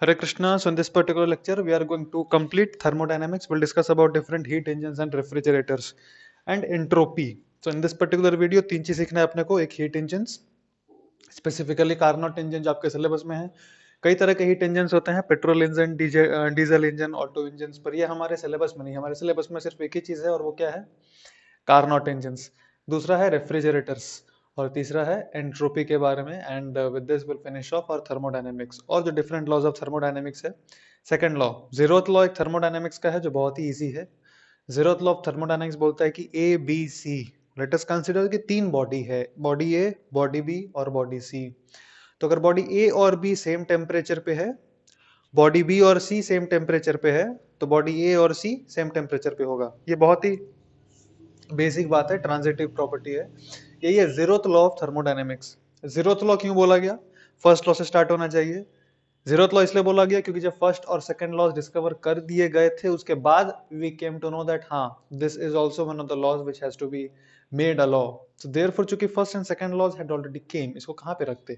Hare Krishna. So in this particular lecture, we are going to complete thermodynamics. We'll discuss about different heat engines and refrigerators and entropy. So in this particular video, तीन चीज सीखना है अपने को. एक heat engines, specifically Carnot engine जो आपके syllabus में है. कई तरह के हीट इंजन्स होते हैं, petrol engine, diesel engine, auto engine, पर ये हमारे सिलेबस में नहीं. हमारे सिलेबस में सिर्फ एक ही चीज है और वो क्या है? Carnot engines. दूसरा है रेफ्रिजरेटर्स और तीसरा है एंट्रोपी के बारे में. And with this will finish off और थर्मोडायनेमिक्स और जो डिफरेंट लॉज ऑफ थर्मोडायनेमिक्स है. सेकंड लॉ, जीरोथ लॉ एक थर्मोडायनेमिक्स का है जो बहुत ही इजी है. जीरोथ लॉ ऑफ थर्मोडायनेमिक्स बोलता है कि A B C, let us consider कि तीन बॉडी है, बॉडी ए, बॉडी बी और बॉडी सी. तो अगर बॉडी ए और बी सेम टेम्परेचर पे है, बॉडी बी और सी सेम टेम्परेचर पे है, तो बॉडी ए और सी सेम टेम्परेचर पे होगा. ये बहुत ही बेसिक बात है, ट्रांजिटिव प्रॉपर्टी है. यही है zeroth law of thermodynamics. Zeroth law क्यों बोला गया? फर्स्ट लॉ से स्टार्ट होना चाहिए. जीरोथ लॉ इसलिए बोला गया क्योंकि जब फर्स्ट और सेकंड लॉज डिस्कवर कर दिए गए थे, उसके बाद we came to know that हाँ, this is also one of the laws which has to be made a law. So therefore चूंकि first and second laws had already came, इसको कहां पे रखते?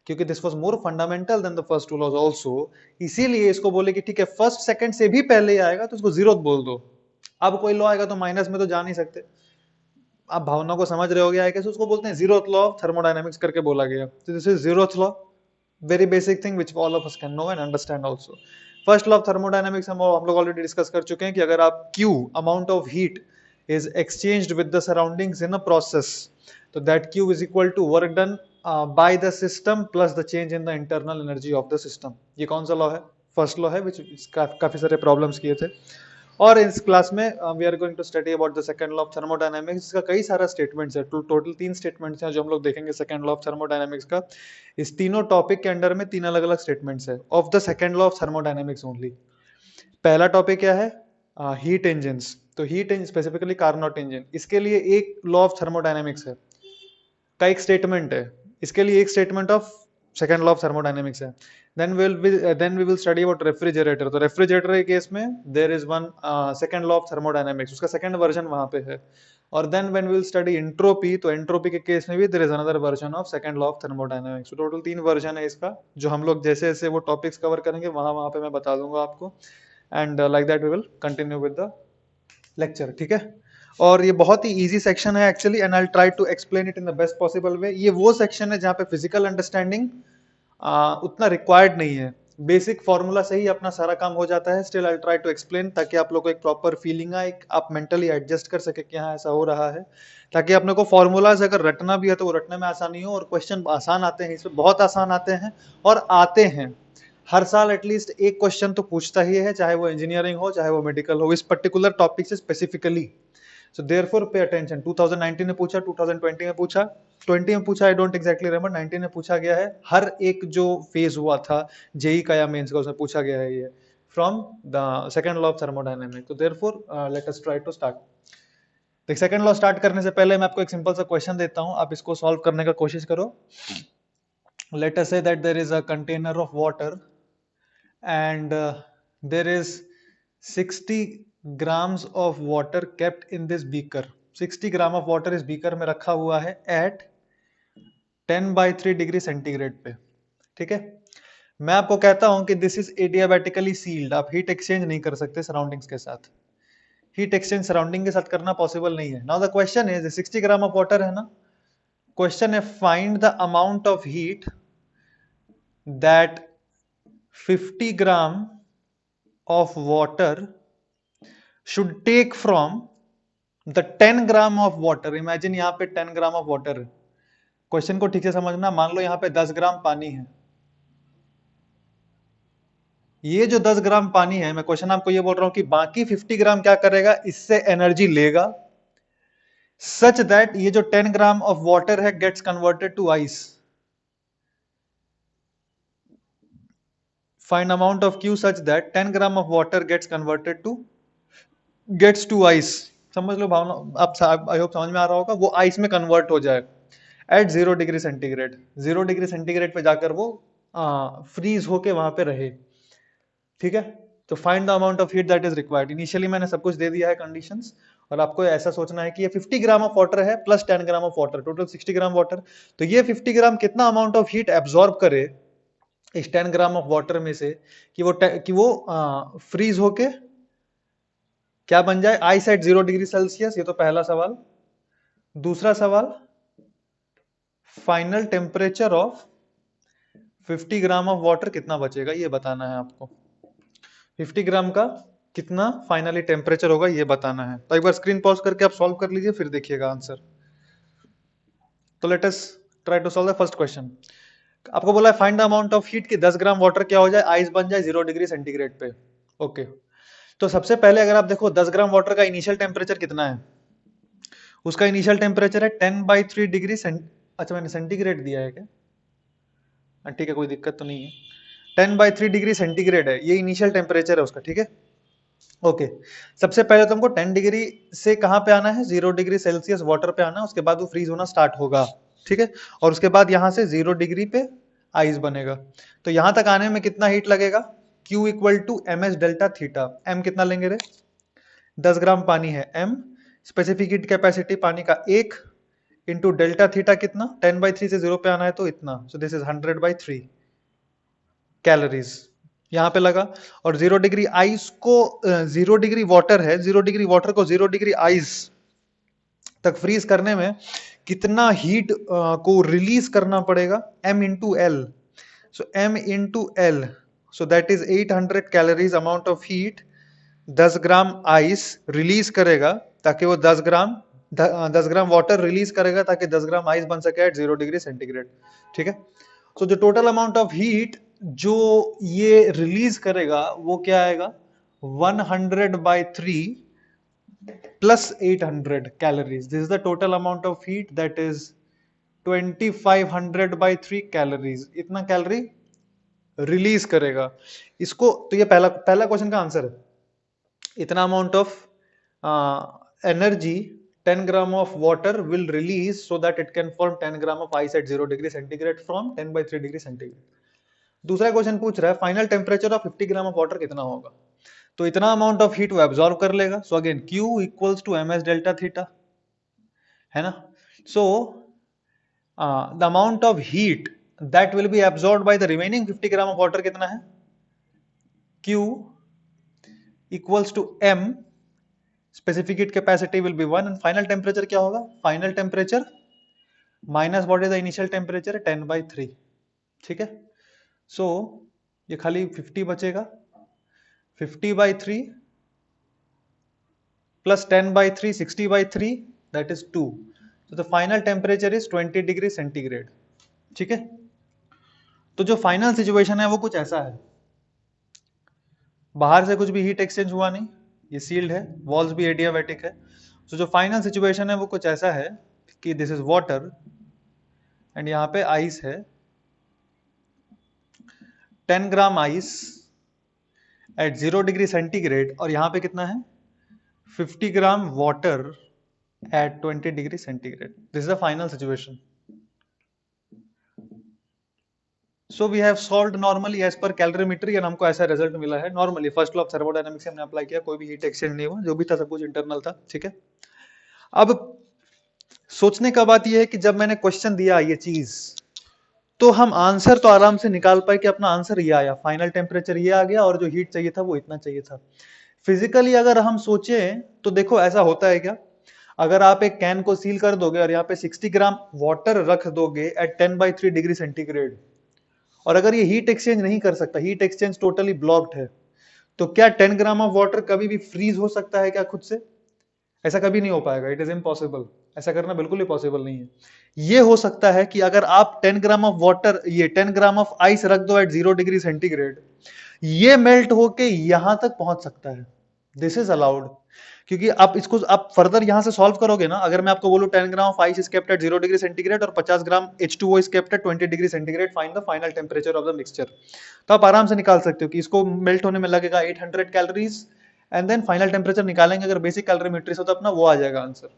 क्योंकि this was more fundamental than the first two laws also. इसीलिए इसको बोले कि ठीक है, फर्स्ट सेकंड से भी पहले आएगा तो उसको जीरोथ बोल दो. अब कोई लॉ आएगा तो माइनस में तो जा नहीं सकते. आप भावना को समझ रहे हो गया है कैसे? उसको बोलते हैं जीरोथ लॉ ऑफ थर्मोडायनेमिक्स करके बोला गया. तो this is zeroth law, very basic thing which all of us can know and understand also. First law of thermodynamics हम लोग ऑलरेडी डिस्कस कर चुके हैं कि अगर आप Q, amount of heat, is exchanged with the surroundings in a process, तो that Q is equal to work done by the system plus the change in the internal energy of the system. ये कौन सा law है? First law है, विच काफी सारे problems किए थे. और इस क्लास में we are going to study about the second law of thermodynamics. इसका कई सारा स्टेटमेंट्स है, टोटल तीन स्टेटमेंट्स हैं जो हम लोग देखेंगे सेकंड लॉ ऑफ थर्मोडायनेमिक्स का. इस तीनों टॉपिक के अंडर में तीन अलग अलग स्टेटमेंट्स है of the second law of thermodynamics only. पहला टॉपिक क्या है? Heat engines. तो heat engine, specifically Carnot engine, इसके लिए एक लॉ ऑफ थर्मोडायनेमिक्स है, का एक स्टेटमेंट है. इसके लिए एक statement of second law of thermodynamics है. then we will study about refrigerator. तो रेफ्रिजरेटर के केस में there is one second law of thermodynamics, उसका सेकंड वर्जन वहां पे है. और then when we will study entropy, तो एंट्रोपी के केस में भी there is another version of second law of thermodynamics. तो टोटल तीन वर्जन है इसका, जो हम लोग जैसे जैसे वो टॉपिक्स कवर करेंगे वहां वहां पे मैं बता दूंगा आपको. And like that we will continue with the lecture. ठीक है. और ये बहुत ही इजी सेक्शन है actually, and I will try to explain it in the best possible way. ये वो सेक्शन है जहाँ पे फिजिकल अंडरस्टैंडिंग उतना रिक्वायर्ड नहीं है. बेसिक फॉर्मूला से ही अपना सारा काम हो जाता है. Still I will try to explain ताकि आप लोग को एक प्रॉपर फीलिंग आए, आप मेंटली एडजस्ट कर सके कि हाँ ऐसा हो रहा है, ताकि अपने को फॉर्मूलाज अगर रटना भी है तो वो रटने में आसानी हो. और क्वेश्चन आसान आते हैं, इसमें बहुत आसान आते हैं और आते हैं. हर साल एटलीस्ट एक क्वेश्चन तो पूछता ही है, चाहे वो इंजीनियरिंग हो चाहे वो मेडिकल हो, इस पर्टिकुलर टॉपिक से specifically. So therefore pay attention. 2019 में पूछा, 2020 में पूछा, 20 में पूछा, आई डोंट एग्जैक्टली रिमेंबर, 19 में पूछा गया है. हर एक जो फेज हुआ था जेई का या मेंस का, उसमें पूछा गया है ये from the second law of thermodynamics. तो therefore let us try to start. देख, सेकंड लॉ स्टार्ट करने से पहले मैं आपको एक सिंपल सा क्वेश्चन देता हूं, आप इसको सॉल्व करने का कोशिश करो. Let us say that there is a container of water and there is 60 grams of water kept in this beaker. 60 gram of water इस बीकर में रखा हुआ है एट 10/3 डिग्री सेंटीग्रेड पे. ठीक है. मैं आपको कहता हूं कि दिस इज एडियाबैटिकली सील्ड. आप हीट एक्सचेंज नहीं कर सकते सराउंडिंग्स के साथ. हीट एक्सचेंज सराउंडिंग के साथ करना पॉसिबल नहीं है. Now the question is, 60 gram of water है ना, क्वेश्चन है find the amount of heat that 50 gram of water should take from the 10 gram of water. Imagine यहाँ पे 10 ग्राम ऑफ वाटर है. क्वेश्चन को ठीक से समझना. मान लो यहाँ पे 10 ग्राम पानी है. ये जो 10 ग्राम पानी है, मैं क्वेश्चन आपको ये बोल रहा हूं कि बाकी 50 ग्राम क्या करेगा, इससे एनर्जी लेगा, सच दैट ये जो 10 ग्राम ऑफ वाटर है gets converted to ice. Find amount of Q such that 10 gram of water gets to ice. समझ लो भावना, आप आई होप समझ में आ रहा होगा. वो आइस में कन्वर्ट हो जाए at 0 degree centigrade. 0 degree centigrade पे जाकर वो फ्रीज होके वहां पे रहे. ठीक है. तो find the amount of heat that is required. Initially मैंने सब कुछ दे दिया है कंडीशंस, और आपको ऐसा सोचना है कि ये 50 ग्राम ऑफ वाटर है plus 10 gram of water, total 60 gram water. तो ये 50 ग्राम कितना अमाउंट ऑफ हीट एब्सॉर्ब करे इस 10 ग्राम ऑफ वाटर में से कि वो फ्रीज होके क्या बन जाए, आइस एट 0 डिग्री सेल्सियस। ये तो पहला सवाल। दूसरा सवाल, final temperature of 50 gram of water कितना बचेगा, ये बताना है आपको। 50 ग्राम का कितना फाइनली टेम्परेचर होगा, ये बताना है। तो एक बार स्क्रीन पॉज करके आप सॉल्व कर लीजिए, फिर देखिएगा आंसर। तो let us try to solve the first question. आपको बोला है find the amount of heat कि 10 ग्राम वाटर क्या हो जाए, आइस बन जाए 0 डिग्री सेंटीग्रेड पे। ओके, तो सबसे पहले अगर आप देखो 10 ग्राम वाटर का इनिशियल टेम्परेचर कितना है, उसका इनिशियल टेम्परेचर है 10/3 डिग्री अच्छा मैंने सेंटीग्रेड दिया है क्या, ठीक है कोई दिक्कत तो नहीं है। 10/3 डिग्री सेंटीग्रेड है, ये इनिशियल टेम्परेचर है उसका, ठीक है। ओके, सबसे पहले तुमको 10 डिग्री से कहां पे आना है, 0 डिग्री सेल्सियस वाटर पे आना है, उसके बाद वो फ्रीज होना स्टार्ट होगा, ठीक है। और उसके बाद यहां से 0 डिग्री पे आइस बनेगा। तो यहां तक आने में कितना हीट लगेगा, Q equal to M S delta theta. M कितना लेंगे रे, 10 ग्राम पानी है, एम स्पेसिफिक हीट कैपेसिटी पानी का 1 इंटू डेल्टा थीटा कितना, 10/3 से 0 पे आना है तो इतना, सो दिस इज 100/3 कैलोरीज यहां पे लगा। और 0 डिग्री आइस को 0 डिग्री वाटर है, 0 डिग्री वाटर को 0 डिग्री आइस तक फ्रीज करने में कितना हीट को रिलीज करना पड़ेगा, m into L. So m into L, so that is 800 calories amount of heat 10 gram ice release करेगा, ताकि वो 10 ग्राम वाटर रिलीज करेगा ताकि 10 ग्राम आइस बन सके एट 0 डिग्री सेंटीग्रेड, ठीक है। सो जो टोटल अमाउंट ऑफ हीट जो ये रिलीज करेगा वो क्या आएगा, 100/3 plus 800 calories. This is the total amount of heat, that is 2500/3 calories. इतना कैलोरी रिलीज करेगा इसको। तो ये पहला पहला क्वेश्चन का आंसर है। इतना amount of energy 10 gram of water will release so that it can form 10 gram of ice at 0 degree centigrade from 10/3 degree centigrade. दूसरा क्वेश्चन पूछ रहा है final temperature of 50 gram of water कितना होगा। तो इतना अमाउंट ऑफ हीट वो absorb कर लेगा। So again Q equals to M S delta theta, है ना। So the amount of heat that will be absorb by the remaining 50 gram of water कितना है, Q equals to M, specific heat capacity will be 1 and final temperature क्या होगा, final temperature minus what is the initial temperature 10/3, ठीक है। सो ये खाली 50 बचेगा, 50/3 plus 10/3 60/3 that is 2, so the final temperature is 20 degree centigrade, ठीक है। तो जो फाइनल सिचुएशन है वो कुछ ऐसा है, बाहर से कुछ भी हीट एक्सचेंज हुआ नहीं, ये सील्ड है, वॉल्स भी एडियाबैटिक है। तो जो फाइनल सिचुएशन है वो कुछ ऐसा है कि दिस इज वाटर एंड यहाँ पे आइस है, 10 gram ice at 0 degree centigrade, और यहाँ पे कितना है 50 gram water at 20 degree centigrade. This is the final situation. So we have solved normally as per calorimetry and हमको ऐसा रिजल्ट मिला है। Normally first law of thermodynamics से हमने अप्लाई किया, कोई भी हीट एक्सचेंज नहीं हुआ, जो भी था सब कुछ इंटरनल था, ठीक है। अब सोचने का बात यह है कि जब मैंने क्वेश्चन दिया ये चीज, तो हम आंसर तो आराम से निकाल पाए कि अपना आंसर ये आया, फाइनल टेम्परेचर ये आ गया और जो हीट चाहिए था वो इतना चाहिए था। फिजिकली अगर हम सोचे तो देखो ऐसा होता है क्या, अगर आप एक कैन को सील कर दोगे और यहाँ पे 60 ग्राम वाटर रख दोगे एट 10/3 डिग्री सेंटीग्रेड, और अगर ये हीट एक्सचेंज नहीं कर सकता, हीट एक्सचेंज टोटली ब्लॉक्ड है, तो क्या 10 ग्राम ऑफ वाटर कभी भी फ्रीज हो सकता है क्या खुद से, ऐसा कभी नहीं हो पाएगा, इट इज इम्पॉसिबल, ऐसा करना बिल्कुल ही पॉसिबल नहीं है। ये हो सकता है कि अगर आप 10 ग्राम ऑफ वाटर, ये 10 ग्राम ऑफ आइस रख दो एट 0 डिग्री सेंटीग्रेड, ये मेल्ट होके यहां तक पहुंच सकता है, दिस इज अलाउड। क्योंकि आप इसको आप फर्दर यहां से सॉल्व करोगे ना, अगर मैं आपको बोलूं 10 gram of ice is kept eight 0 degree centigrade और 50 ग्राम H2O is kept eight 20 degree centigrade, find the final temperature of the mixture, तो आप आराम से निकाल सकते हो कि इसको मेल्ट होने में लगेगा 800 calories, and then final temperature निकालेंगे, अगर बेसिक कैलोरीमेट्री से तो अपना वो आ जाएगा आंसर।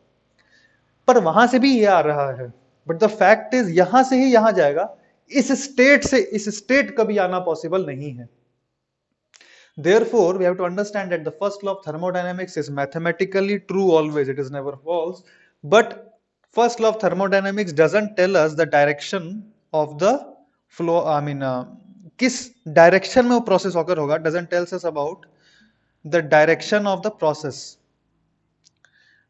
पर वहां से भी ये आ रहा है, बट द फैक्ट इज यहां से ही यहां जाएगा, इस स्टेट से इस स्टेट कभी आना पॉसिबल नहीं है। Therefore, we have to understand that the first law of thermodynamics is mathematically true always, it is never false. But first law of thermodynamics doesn't tell us the direction of the flow, किस direction में वो process occur होगा, doesn't tells us about the direction of the process,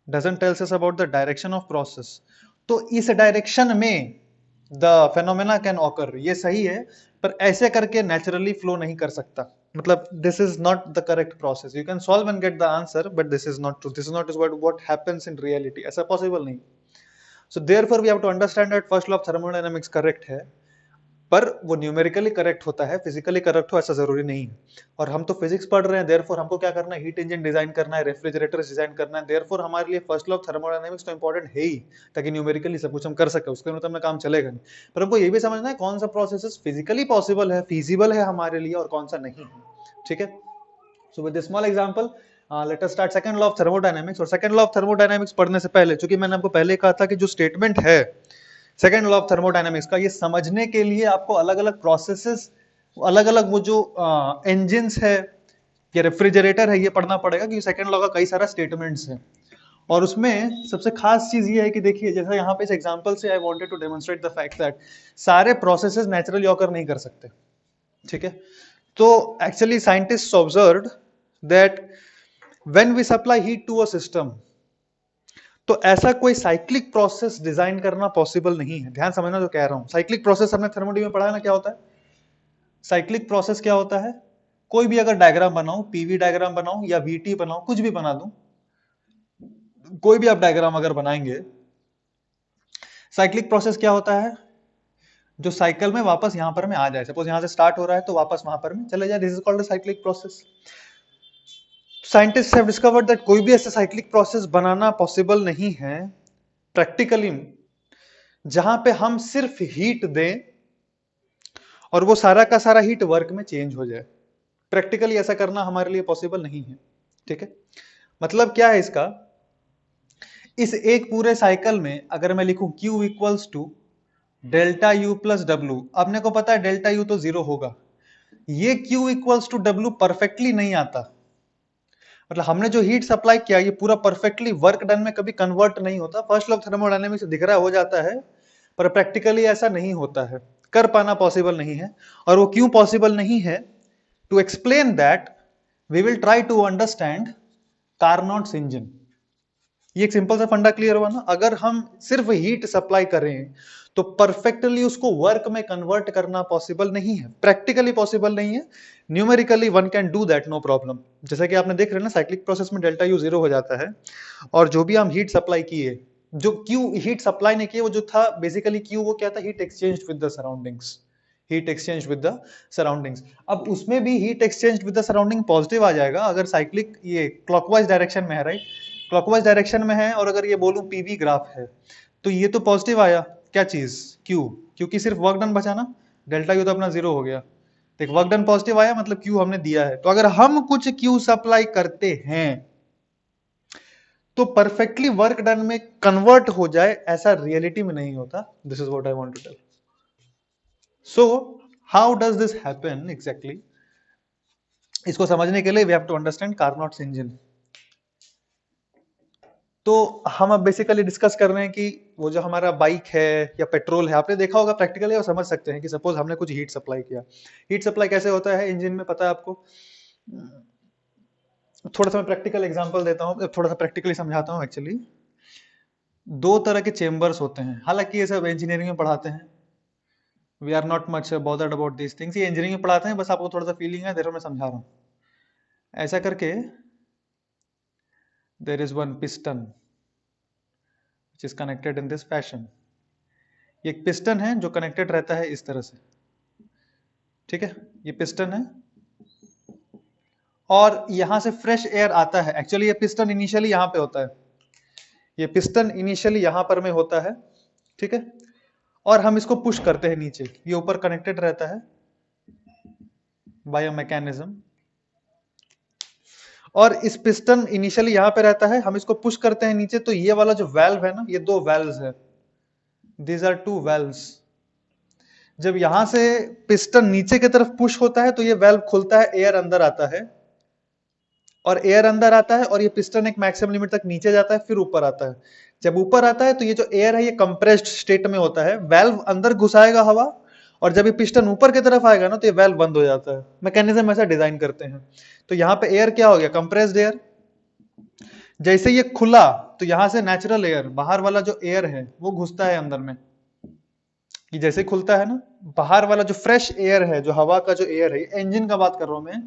doesn't tells us about the direction of process. तो इस direction में the phenomena can occur, ये सही है, पर ऐसे करके नेचुरली फ्लो नहीं कर सकता। मतलब this is not the correct process, you can solve and get the answer, but this is not true, this is not what happens in reality, ऐसा पॉसिबल नहीं। So therefore we have to understand that first law of thermodynamics correct है, पर वो numerically correct होता है, physically correct हो ऐसा जरूरी नहीं है। और हम तो फिजिक्स पढ़ रहे हैं, देयरफॉर हमको क्या करना है, हीट इंजन डिजाइन करना है, रेफ्रिजरेटर डिजाइन करना है, देयरफॉर हमारे लिए फर्स्ट लॉ ऑफ थर्मोडायनामिक्स तो इंपॉर्टेंट है ही, ताकि न्यूमेरिकली सब कुछ हम कर सके, उसके मतलब में काम चलेगा नहीं। पर हमको ये भी समझना है कौन सा प्रोसेस फिजिकली पॉसिबल है, फीजिबल है हमारे लिए, और कौन सा नहीं है, ठीक है। So with small example let us start second law of thermodynamics. और सेकंड लॉ ऑफ थर्मोडायनामिक्स पढ़ने से पहले, क्योंकि मैंने आपको पहले कहा था कि जो स्टेटमेंट है सेकेंड लॉ ऑफ थर्मोडायनामिक्स का, ये समझने के लिए आपको अलग अलग प्रोसेसेस, अलग अलग वो जो इंजिन्स है या रेफ्रिजरेटर है, ये पढ़ना पड़ेगा, क्योंकि सेकेंड लॉ का कई सारा स्टेटमेंट्स है। और उसमें सबसे खास चीज ये है कि देखिए, जैसा यहाँ पे इस एग्जांपल से I wanted to demonstrate the fact that सारे प्रोसेसेस नेचुरली ऑकर नहीं कर सकते, ठीक है। तो actually scientists observed that when we supply heat to a system, तो ऐसा कोई साइक्लिक प्रोसेस डिजाइन करना पॉसिबल नहीं है। ध्यान समझना जो कह रहा हूं, साइक्लिक प्रोसेस हमने थर्मोडी में पढ़ा है ना, क्या होता है साइक्लिक प्रोसेस, क्या होता है, कोई भी अगर डायग्राम बनाऊं, पीवी डायग्राम बनाऊं या वीटी बनाऊं, कुछ भी बना दूं, कोई भी आप डायग्राम अगर बनाएंगे, साइक्लिक प्रोसेस क्या होता है, जो साइकिल में वापस यहां पर में आ जाए। सपोज यहां से स्टार्ट हो रहा है तो वापस वहां पर में चले जाए, this is called cyclic process. Scientist have discovered that कोई भी ऐसा साइक्लिक प्रोसेस बनाना पॉसिबल नहीं है प्रैक्टिकली, जहां पे हम सिर्फ हीट दें और वो सारा का सारा हीट वर्क में चेंज हो जाए। प्रैक्टिकली ऐसा करना हमारे लिए पॉसिबल नहीं है, ठीक है। मतलब क्या है इसका, इस एक पूरे साइकिल में अगर मैं लिखूं Q equals to delta U plus W, अपने को पता है डेल्टा यू तो जीरो होगा, ये Q equals to W perfectly नहीं आता। मतलब हमने जो हीट सप्लाई किया, ये पूरा परफेक्टली वर्क डन में कभी कन्वर्ट नहीं होता। फर्स्ट लॉ ऑफ थर्मोडायनामिक्स दिख रहा हो जाता है, पर प्रैक्टिकली ऐसा नहीं होता है, कर पाना पॉसिबल नहीं है। और वो क्यों पॉसिबल नहीं है, to explain that we will try to understand Carnot's engine. ये एक सिंपल सा फंडा क्लियर हुआ ना, अगर हम सिर्फ हीट सप्लाई करें तो परफेक्टली उसको वर्क में कन्वर्ट करना पॉसिबल नहीं है, प्रैक्टिकली पॉसिबल नहीं है। Numerically one can do that, no problem. जैसा कि आपने देख रहे हैं ना, साइक्लिक प्रोसेस में डेल्टा यू जीरो हो जाता है, और जो भी हम हीट सप्लाई किए, जो क्यू हीट सप्लाई नहीं किए, वो जो था बेसिकली क्यू, वो क्या था, heat exchange with the surroundings, heat exchange with the surroundings. अब उसमें भी heat exchange with the surrounding positive आ जाएगा अगर साइक्लिक ये क्लॉकवाइज डायरेक्शन में है, राइट, क्लॉकवाइज डायरेक्शन में है। और अगर ये बोलूं पीवी ग्राफ है, तो ये तो पॉजिटिव आया, क्या चीज, क्यू, क्योंकि सिर्फ वर्क डन बचा ना, डेल्टा यू तो अपना जीरो हो गया, देख वर्क डन पॉजिटिव आया, मतलब क्यू हमने दिया है। तो अगर हम कुछ क्यू सप्लाई करते हैं तो परफेक्टली वर्क डन में कन्वर्ट हो जाए, ऐसा रियलिटी में नहीं होता। This is what I want to tell. So how does this happen exactly, इसको समझने के लिए we have to understand Carnot's engine. तो हम अब बेसिकली डिस्कस कर रहे हैं कि वो जो हमारा बाइक है या पेट्रोल है, आपने देखा होगा प्रैक्टिकली, और समझ सकते हैं कि सपोज हमने कुछ हीट सप्लाई किया। हीट सप्लाई कैसे होता है इंजन में, पता है आपको। थोड़ा सा मैं प्रैक्टिकल एग्जांपल देता हूँ, थोड़ा सा प्रैक्टिकली समझाता हूँ। एक्चुअली दो तरह के चेम्बर्स होते हैं, हालांकि ये सब इंजीनियरिंग में पढ़ाते हैं, we are not much bothered about these things, ये इंजीनियरिंग में पढ़ाते हैं, बस आपको थोड़ा सा फीलिंग है, देखो मैं समझा रहा हूँ। ऐसा करके there is one piston which is connected in this fashion। ये एक पिस्टन है जो कनेक्टेड रहता है इस तरह से, ठीक है, ये पिस्टन है, और यहां से फ्रेश एयर आता है। एक्चुअली ये पिस्टन इनिशियली यहां पे होता है, ये पिस्टन इनिशियली यहां पर में होता है, ठीक है, और हम इसको पुश करते हैं नीचे, ये ऊपर कनेक्टेड रहता है बाय अ मैकेनिज्म, और इस पिस्टन इनिशियली यहां पे रहता है, हम इसको पुश करते हैं नीचे, तो ये वाला जो वाल्व है ना, ये दो वाल्व्स है, दीज आर टू वाल्व्स। जब यहां से पिस्टन नीचे की तरफ पुश होता है तो ये वाल्व खुलता है, एयर अंदर आता है, और एयर अंदर आता है, और ये पिस्टन एक मैक्सिमम लिमिट तक नीचे जाता है, फिर ऊपर आता है। जब ऊपर आता है तो ये जो एयर है ये कंप्रेस्ड स्टेट में होता है, वाल्व अंदर घुसाएगा हवा, और जब ये पिस्टन ऊपर की तरफ आएगा ना तो ये वेल्व बंद हो जाता है। मैकेनिज्म ऐसा डिजाइन करते हैं। तो यहाँ पे एयर क्या हो गया, कंप्रेस्ड एयर। जैसे ये खुला तो यहां से नेचुरल एयर, बाहर वाला जो एयर है वो घुसता है अंदर में। कि जैसे खुलता है ना, बाहर वाला जो फ्रेश एयर है, जो हवा का जो एयर है, इंजन का बात कर रहा हूं मैं।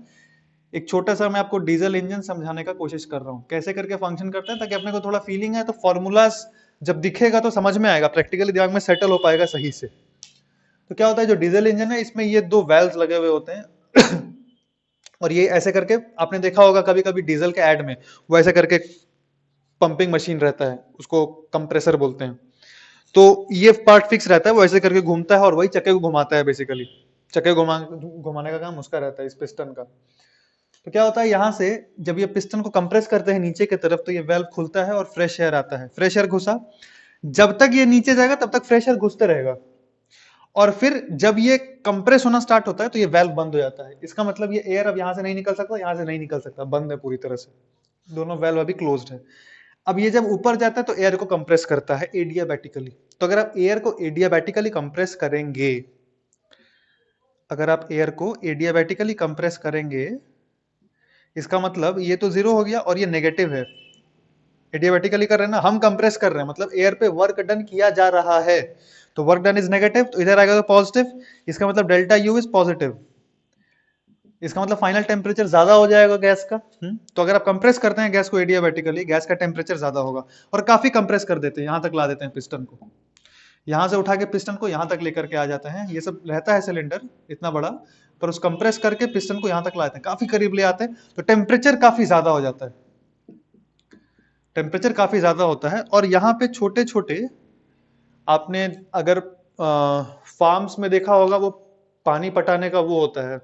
एक छोटा सा मैं आपको डीजल इंजन समझाने का कोशिश कर रहा हूँ कैसे करके फंक्शन करता है, ताकि अपने को थोड़ा फीलिंग है, तो फॉर्मूलाज जब दिखेगा तो समझ में आएगा, प्रैक्टिकली दिमाग में सेटल हो पाएगा सही से। तो क्या होता है, जो डीजल इंजन है इसमें ये दो वेल्व्स लगे हुए होते हैं और ये ऐसे करके आपने देखा होगा कभी कभी डीजल के ऐड में, वो ऐसे करके पंपिंग मशीन रहता है, उसको कंप्रेसर बोलते हैं। तो ये पार्ट फिक्स रहता है, वो ऐसे करके घूमता है और वही चक्के को घुमाता है बेसिकली। चक्के घुमाने का काम उसका रहता है, इस पिस्टन का। तो क्या होता है, यहां से जब ये पिस्टन को कंप्रेस करते हैं नीचे की तरफ, तो ये वेल्व खुलता है और फ्रेश एयर आता है। फ्रेश एयर घुसा, जब तक ये नीचे जाएगा तब तक फ्रेश एयर घुसते रहेगा। और फिर जब ये कंप्रेस होना स्टार्ट होता है तो ये वेल्व बंद हो जाता है। इसका मतलब ये एयर अब यहां से नहीं निकल सकता, यहां से नहीं निकल सकता, बंद है पूरी तरह से। दोनों वेल्व अभी क्लोज्ड है। अब ये जब ऊपर जाता है तो एयर को कंप्रेस करता है एडियाबैटिकली। तो अगर आप एयर को एडियाबैटिकली कंप्रेस करेंगे, अगर आप एयर को एडियाबैटिकली कंप्रेस करेंगे, इसका मतलब ये तो जीरो हो गया और ये नेगेटिव है। एडियाबैटिकली कर रहे हैं ना, हम कंप्रेस कर रहे हैं, मतलब एयर पे वर्क डन किया जा रहा है, तो वर्क डन इज नेगेटिव, तो इधर आएगा तो पॉजिटिव। इसका मतलब डेल्टा यू इज पॉजिटिव। इसका मतलब फाइनल टेम्परेचर ज्यादा हो जाएगा गैस का। तो अगर आप कंप्रेस करते हैं गैस को एडियाबैटिकली, गैस का टेम्परेचर ज्यादा होगा। और काफी कंप्रेस कर देते हैं, यहां तक ला देते हैं पिस्टन को, यहां से उठा के पिस्टन को यहां तक लेकर के आ जाते हैं। ये सब रहता है सिलेंडर इतना बड़ा, पर उस कंप्रेस करके पिस्टन को यहां तक लाते हैं, काफी करीब ले आते हैं, तो टेम्परेचर काफी ज्यादा हो जाता है। टेम्परेचर काफी ज्यादा होता है। और यहाँ पे छोटे छोटे, आपने अगर फार्म्स में देखा होगा, वो पानी पटाने का वो होता है,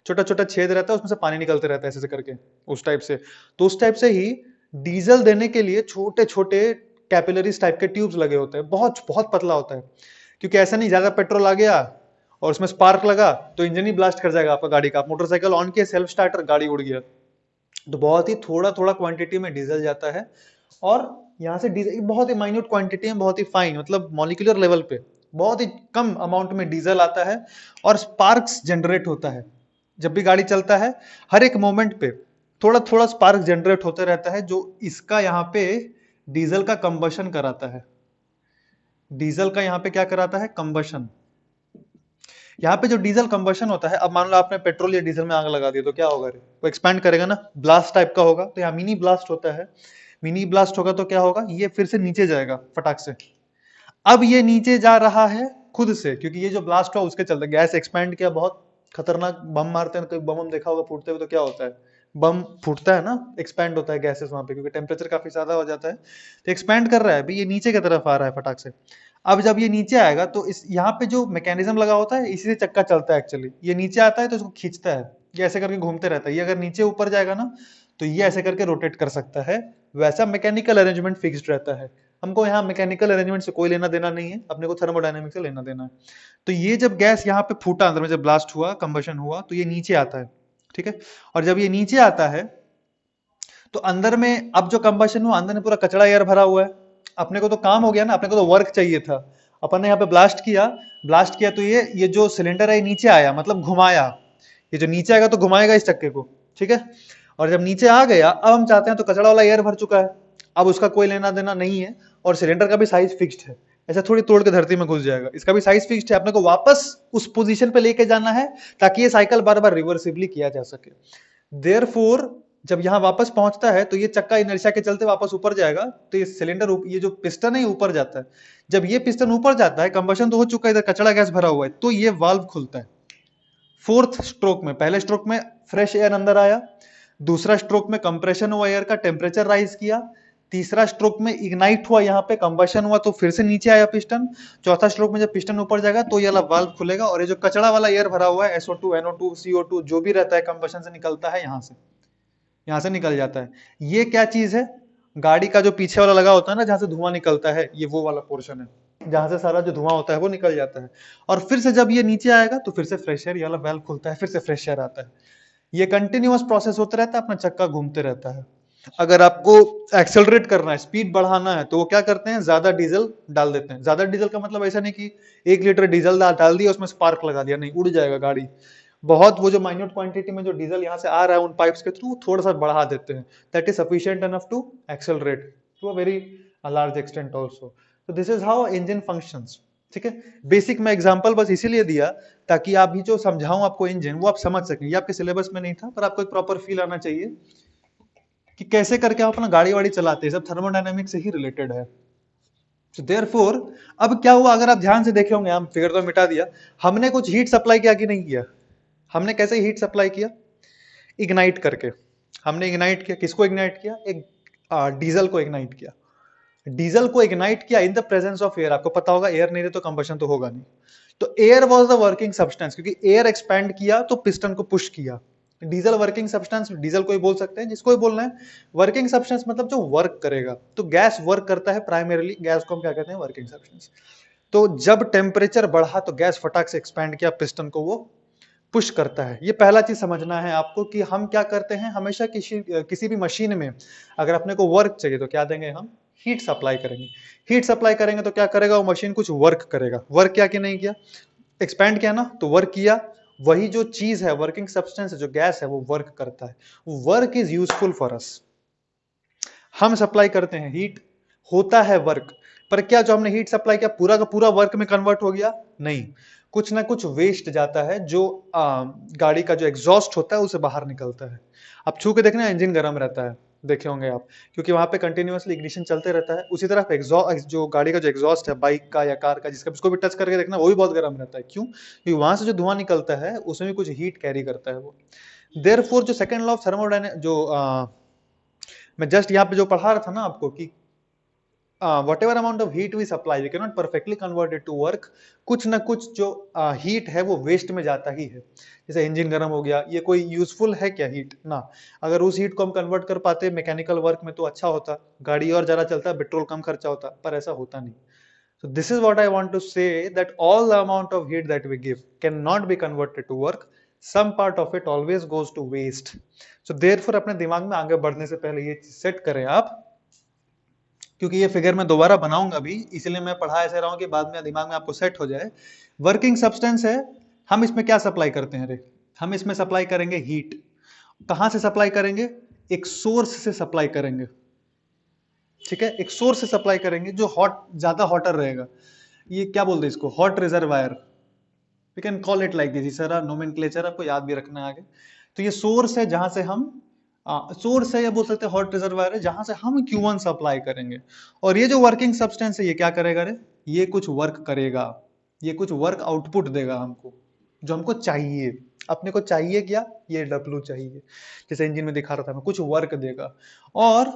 छोटा छोटा छेद रहता है, उसमें से पानी निकलते रहता है ऐसे करके, उस टाइप से। तो उस टाइप से ही डीजल देने के लिए छोटे छोटे कैपिलरीज टाइप के ट्यूब्स लगे होते हैं, बहुत बहुत पतला होता है। क्योंकि ऐसा नहीं ज्यादा पेट्रोल आ गया और उसमें स्पार्क लगा तो इंजन ही ब्लास्ट कर जाएगा आपका गाड़ी का। मोटरसाइकिल ऑन किया, सेल्फ स्टार्टर, गाड़ी उड़ गया। तो बहुत ही थोड़ा थोड़ा क्वांटिटी में डीजल जाता है। और यहाँ से डीजल बहुत ही माइन्यूट क्वांटिटी में, बहुत ही फाइन, मतलब मॉलिक्यूलर लेवल पे बहुत ही कम अमाउंट में डीजल आता है और स्पार्क्स जनरेट होता है। जब भी गाड़ी चलता है, हर एक मोमेंट पे थोड़ा थोड़ा स्पार्क जनरेट होता रहता है, जो इसका यहाँ पे डीजल का कंबशन कराता है। डीजल का यहाँ पे क्या कराता है, कंबशन। यहाँ पे जो डीजल कंबशन होता है, अब मान लो आपने पेट्रोल या डीजल में आग लगा दी तो क्या होगा रे, वो एक्सपैंड करेगा ना, ब्लास्ट टाइप का होगा। तो यहाँ मिनी ब्लास्ट होता है। मिनी ब्लास्ट होगा तो क्या होगा, ये फिर से नीचे जाएगा फटाक से। अब ये नीचे जा रहा है खुद से, क्योंकि ये जो ब्लास्ट हुआ उसके चलते गैस एक्सपैंड किया। बहुत खतरनाक बम मारते हैं, तो बम हम देखा होगा फूटते हुए, तो क्या होता है, बम फूटता है ना, एक्सपैंड होता है गैसेस वहां पे, क्योंकि टेम्परेचर काफी ज्यादा हो जाता है। तो एक्सपैंड कर रहा है, अभी ये नीचे की तरफ आ रहा है फटाक से। अब जब ये नीचे आएगा तो इस यहाँ पे जो मैकेनिज्म लगा होता है, इसी से चक्का चलता है एक्चुअली। ये नीचे आता है तो इसको खींचता है, ये ऐसे करके घूमते रहता है। ये अगर नीचे ऊपर जाएगा ना तो ये ऐसे करके रोटेट कर सकता है। वैसा मैकेनिकल अरेंजमेंट फिक्स्ड रहता है। हमको यहाँ मैकेनिकल अरेंजमेंट से कोई लेना देना नहीं है, अपने को थर्मोडायनेमिक्स से लेना देना है। तो ये जब गैस यहाँ पे फूटा, अंदर में जब ब्लास्ट हुआ, कंबशन हुआ, तो ये नीचे आता है, ठीक है। और जब ये नीचे आता है तो अंदर में, अब जो कंबशन हुआ, अंदर में पूरा कचरा एयर भरा हुआ है। अपने को तो काम हो गया ना, अपने को तो वर्क चाहिए था। अपन ने यहाँ पे ब्लास्ट किया, ब्लास्ट किया तो ये जो सिलेंडर है नीचे आया, मतलब घुमाया। ये जो नीचे आएगा तो घुमाएगा इस चक्के को, ठीक है। और जब नीचे आ गया, अब हम चाहते हैं, तो कचरा वाला एयर भर चुका है, अब उसका कोई लेना देना नहीं है। और सिलेंडर का भी साइज फिक्स्ड है, ऐसा थोड़ी तोड़ के धरती में घुस जाएगा। इसका भी साइज फिक्स्ड है, अपने को वापस उस पोजीशन पे लेके जाना है, ताकि ये साइकिल बार बार रिवर्सिबली किया जा सके। देयरफॉर जब यहां वापस पहुंचता है तो ये चक्का इनर्शिया के चलते वापस ऊपर जाएगा, तो ये सिलेंडर, ये जो पिस्टन है ऊपर जाता है। जब ये पिस्टन ऊपर जाता है, कंबशन तो हो चुका है, इधर कचरा गैस भरा हुआ है, तो ये वाल्व खुलता है फोर्थ स्ट्रोक में। पहले स्ट्रोक में फ्रेश एयर अंदर आया, दूसरा स्ट्रोक में कंप्रेशन हुआ एयर का, टेम्परेचर राइज किया, तीसरा स्ट्रोक में इग्नाइट हुआ, यहाँ पे कंबशन हुआ, तो फिर से नीचे आया पिस्टन। चौथा स्ट्रोक में जब पिस्टन ऊपर जाएगा तो ये वाला वाल्व खुलेगा, और ये जो कचरा वाला एयर भरा हुआ है, SO2 NO2 CO2 जो भी रहता है कंबशन से निकलता है, यहाँ से निकल जाता है। ये क्या चीज है, गाड़ी का जो पीछे वाला लगा होता है ना, जहां से धुआं निकलता है, ये वो वाला पोर्शन है जहां से सारा जो धुआं होता है वो निकल जाता है। और फिर से जब ये नीचे आएगा तो फिर से फ्रेश एयर, ये वाला वाल्व खुलता है, फिर से फ्रेश एयर आता है। ये कंटिन्यूअस प्रोसेस होता रहता है, अपना चक्का घूमते रहता है। अगर आपको एक्सेलरेट करना है, स्पीड बढ़ाना है, तो वो क्या करते हैं, ज्यादा डीजल डाल देते हैं। ज्यादा डीजल का मतलब ऐसा नहीं कि 1 लीटर डीजल डाल दिया उसमें स्पार्क लगा दिया, नहीं, उड़ जाएगा गाड़ी। बहुत वो जो माइन्यूट क्वांटिटी में जो डीजल यहाँ से आ रहा है उन पाइप्स के थ्रू थोड़ा सा बढ़ा देते हैं, that is sufficient enough to accelerate to a very large extent also. तो this is how engine functions. ठीक है, बेसिक मैं एग्जांपल बस इसीलिए दिया ताकि आप भी जो समझाऊं आपको इंजन, वो आप समझ सकें। ये आपके सिलेबस में नहीं था, पर आपको एक प्रॉपर फील आना चाहिए कि कैसे करके आप अपना गाड़ी वाड़ी चलाते हैं, सब थर्मोडायनेमिक्स से ही रिलेटेड है। तो देयरफॉर अब क्या हुआ, अगर आप ध्यान से देखे होंगे, हम फिगर तो मिटा दिया, हमने कुछ हीट सप्लाई किया कि नहीं किया? हमने कैसे हीट सप्लाई किया? इग्नाइट करके। हमने इग्नाइट किया, किसको इग्नाइट किया? एक डीजल को इग्नाइट किया। डीजल को इग्नाइट किया in the presence of air. आपको पता होगा एयर नहीं रहे तो कंबशन तो होगा नहीं। तो air was the working substance, क्योंकि एयर एक्सपैंड किया तो पिस्टन को पुश किया। डीजल वर्किंग सब्सटेंस, डीजल को ही बोल सकते हैं, जिसको ही बोलना है। वर्किंग सब्सटेंस मतलब जो वर्क करेगा। तो गैस वर्क करता है प्राइमरीली, गैस को हम क्या कहते हैं? Working substance. तो जब टेम्परेचर बढ़ा तो गैस फटाक से एक्सपैंड किया, पिस्टन को वो पुश करता है। ये पहला चीज समझना है आपको कि हम क्या करते हैं, हमेशा किसी किसी भी मशीन में अगर अपने को वर्क चाहिए तो क्या देंगे? हम हीट सप्लाई करेंगे। हीट सप्लाई करेंगे तो क्या करेगा वो मशीन? कुछ वर्क करेगा। वर्क किया कि नहीं किया? एक्सपैंड किया ना, तो वर्क किया। वही जो चीज है, वर्किंग सब्सटेंस जो गैस है, वो वर्क करता है। Work is useful for us. हम सप्लाई करते हैं हीट, होता है वर्क। पर क्या जो हमने हीट सप्लाई किया पूरा का पूरा वर्क में कन्वर्ट हो गया? नहीं, कुछ ना कुछ वेस्ट जाता है, जो गाड़ी का जो एग्जॉस्ट होता है उसे बाहर निकलता है। आप छू के देखना, इंजन गर्म रहता है, देखे होंगे आप, क्योंकि वहां पे कंटिन्यूअसली इग्निशन चलते रहता है। उसी तरह एग्जॉस्ट, जो गाड़ी का जो एग्जॉस्ट है बाइक का या कार का, जिसका उसको भी टच करके देखना, वो भी बहुत गर्म रहता है। क्यों? क्योंकि वहां से जो धुआं निकलता है उसमें भी कुछ हीट कैरी करता है वो। देयरफॉर जो सेकंड लॉ ऑफ थर्मोडायनेमिक्स, जो मैं जस्ट यहाँ पे जो पढ़ा रहा था ना आपको कि whatever amount of heat we supply we cannot perfectly convert it to work। कुछ ना कुछ जो हीट है वो वेस्ट में जाता ही है। जैसे इंजन गर्म हो गया, ये कोई यूजफुल है क्या हीट ना? अगर उस हीट को हम कन्वर्ट कर पाते मैकेनिकल वर्क में तो अच्छा होता, गाड़ी और ज्यादा चलता, पेट्रोल कम खर्चा होता, पर ऐसा होता नहीं। So this is what I want to say, that all the amount of heat that we give cannot be converted to work। some part of it always goes to waste। so therefore अपने दिमाग में आगे बढ़ने से पहले ये set करें आप, क्योंकि ये फिगर मैं दोबारा बनाऊंगा भी, इसलिए मैं पढ़ा ऐसे रहा हूं कि बाद में दिमाग में आपको सेट हो जाए। वर्किंग सब्सटेंस है, हम इसमें क्या सप्लाई करते हैं? रे, हम इसमें सप्लाई करेंगे हीट। कहां से सप्लाई करेंगे? एक सोर्स से सप्लाई करेंगे। ठीक है, एक सोर्स से सप्लाई करेंगे जो ज्यादा हॉटर रहेगा। ये क्या बोलते हैं इसको? Hot reservoir, we can call it like this. सारा नोमेनक्लेचर आपको याद भी रखना है आगे। तो ये सोर्स है जहां से हम सोर्स है, या बोल सकते हैं हॉट रिजर्वायर है, जहां से हम Q1 सप्लाई करेंगे। और ये जो वर्किंग सब्सटेंस है ये क्या करेगा रे? ये कुछ वर्क करेगा, ये कुछ वर्क आउटपुट देगा हमको, जो हमको चाहिए। अपने को चाहिए क्या? ये W चाहिए, जैसे इंजन में दिखा रहा था मैं, कुछ वर्क देगा। और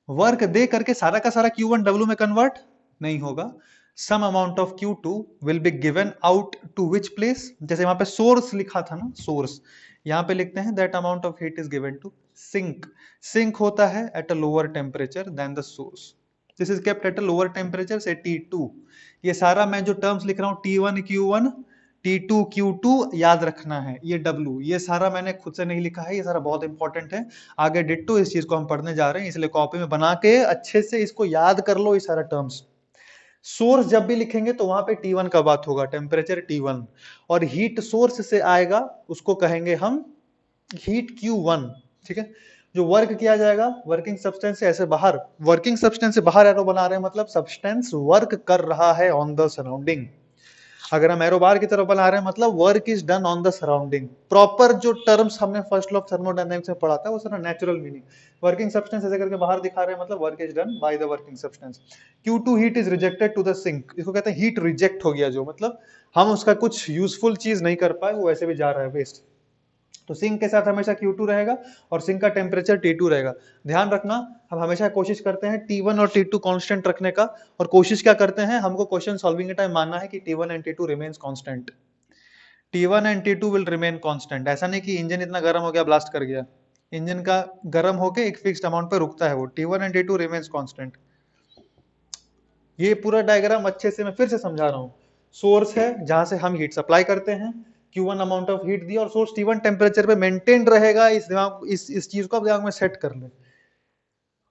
वर्क दे करके सारा का सारा Q1 W में कन्वर्ट नहीं होगा। Some amount of Q2 will be given out to which place? जैसे वहां पे सोर्स लिखा था ना, सोर्स, यहाँ पे लिखते हैं that amount of heat is given to sink. Sink होता है at a lower temperature than the source. This is kept at a lower temperature say T2। ये सारा मैं जो टर्म्स लिख रहा हूँ, T1 Q1, T2 Q2, याद रखना है। ये W, ये सारा मैंने खुद से नहीं लिखा है, ये सारा बहुत इंपॉर्टेंट है। आगे डिट्टो इस चीज को हम पढ़ने जा रहे हैं, इसलिए कॉपी में बना के अच्छे से इसको याद कर लो, ये सारा टर्म्स। सोर्स जब भी लिखेंगे तो वहां पे T1 का बात होगा, टेम्परेचर T1। और हीट सोर्स से आएगा उसको कहेंगे हम हीट Q1। ठीक है, जो वर्क किया जाएगा वर्किंग सब्सटेंस से ऐसे बाहर, वर्किंग सब्सटेंस से बाहर एरो बना रहे हैं, मतलब सब्सटेंस वर्क कर रहा है ऑन द सराउंडिंग। अगर हम एरो बार की तरफ बना रहे हैं मतलब work is done on the surrounding. Proper जो टर्म्स हमने फर्स्ट लॉ ऑफ थर्मोडायनामिक्स में पढ़ा था वो सारा नेचुरल मीनिंग। वर्किंग सब्सटेंस ऐसे करके बाहर दिखा रहे हैं मतलब work is done by the working substance. Q2 heat is rejected to the sink. इसको कहते हैं हीट रिजेक्ट हो गया, जो मतलब हम उसका कुछ यूजफुल चीज नहीं कर पाए, वो ऐसे भी जा रहा है वेस्ट। तो सिंक के साथ हमेशा Q2 रहेगा और सिंक का टेम्परेचर T2 रहेगा। ध्यान रखना, हम हमेशा कोशिश करते हैं T1 और T2 कांस्टेंट रखने का। और कोशिश क्या करते हैं, हमको क्वेश्चन सॉल्विंग के टाइम मानना है कि T1 and T2 remains constant. T1 and T2 will remain constant. ऐसा नहीं कि इंजन इतना गर्म हो गया ब्लास्ट कर गया। इंजन का गर्म होके एक फिक्स्ड अमाउंट पे रुकता है वो। T1 and T2 remains constant. ये पूरा डायग्राम अच्छे से मैं फिर से समझा रहा हूँ। सोर्स है जहां से हम हीट सप्लाई करते हैं, Q1 अमाउंट ऑफ हीट दी, और सोर्स T1 टेम्परेचर पे मेंटेन रहेगा। इस चीज को आप दिमाग में सेट कर ले।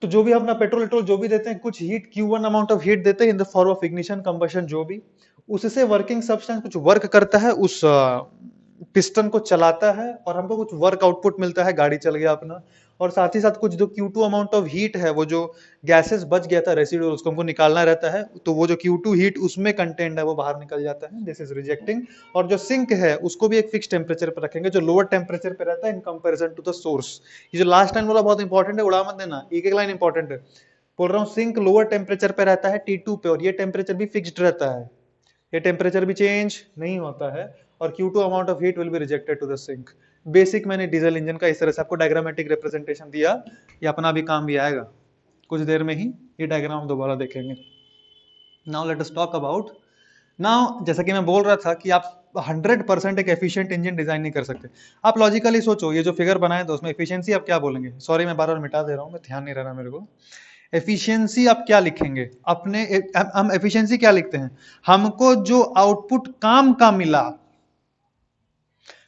तो जो भी अपना पेट्रोल वेट्रोल जो भी देते हैं, कुछ heat Q1 amount of heat देते हैं इन the form of ignition, combustion, जो भी, उससे वर्किंग सब्सटेंस कुछ वर्क करता है, उस पिस्टन को चलाता है और हमको कुछ वर्क आउटपुट मिलता है, गाड़ी चल गया अपना। और साथ ही साथ कुछ जो Q2 अमाउंट ऑफ हीट है, वो जो गैसेस बच गया था रेसिडुअल, उसको हमको निकालना रहता है, तो वो जो Q2 हीट उसमें कंटेंट है वो बाहर निकल जाता है, दिस इज रिजेक्टिंग। और जो सिंक है उसको भी एक फिक्स टेम्परेचर पर रखेंगे, जो लोअर टेम्परेचर पे रहता है in comparison to the source. ये जो लास्ट लाइन बोला बहुत इंपॉर्टेंट है, उड़ा मत देना, एक एक लाइन इंपॉर्टेंट है। बोल रहा हूँ सिंक लोअर टेम्परेचर पे रहता है T2 पे, और ये टेम्परेचर भी फिक्स्ड रहता है, ये टेम्परेचर भी चेंज नहीं होता है, और Q2 amount of heat will be rejected to the sink. Basic मैंने डीजल इंजन का इस तरह से आपको डायग्रामेटिक रिप्रेजेंटेशन दिया, ये अपना भी काम भी आएगा कुछ देर में ही, ये डायग्राम हम दोबारा देखेंगे। Now let us talk about, now जैसा कि मैं बोल रहा था कि आप 100% एक एफिशिएंट इंजन डिजाइन नहीं कर सकते। आप लॉजिकली सोचो, ये जो फिगर बनाए तो उसमें एफिशिएंसी आप क्या बोलेंगे, सॉरी मैं बार बार मिटा दे रहा हूँ, मैं ध्यान नहीं रहा मेरे को। एफिशिएंसी आप क्या लिखेंगे अपने, हम एफिशिएंसी क्या लिखते हैं, हमको जो आउटपुट काम का मिला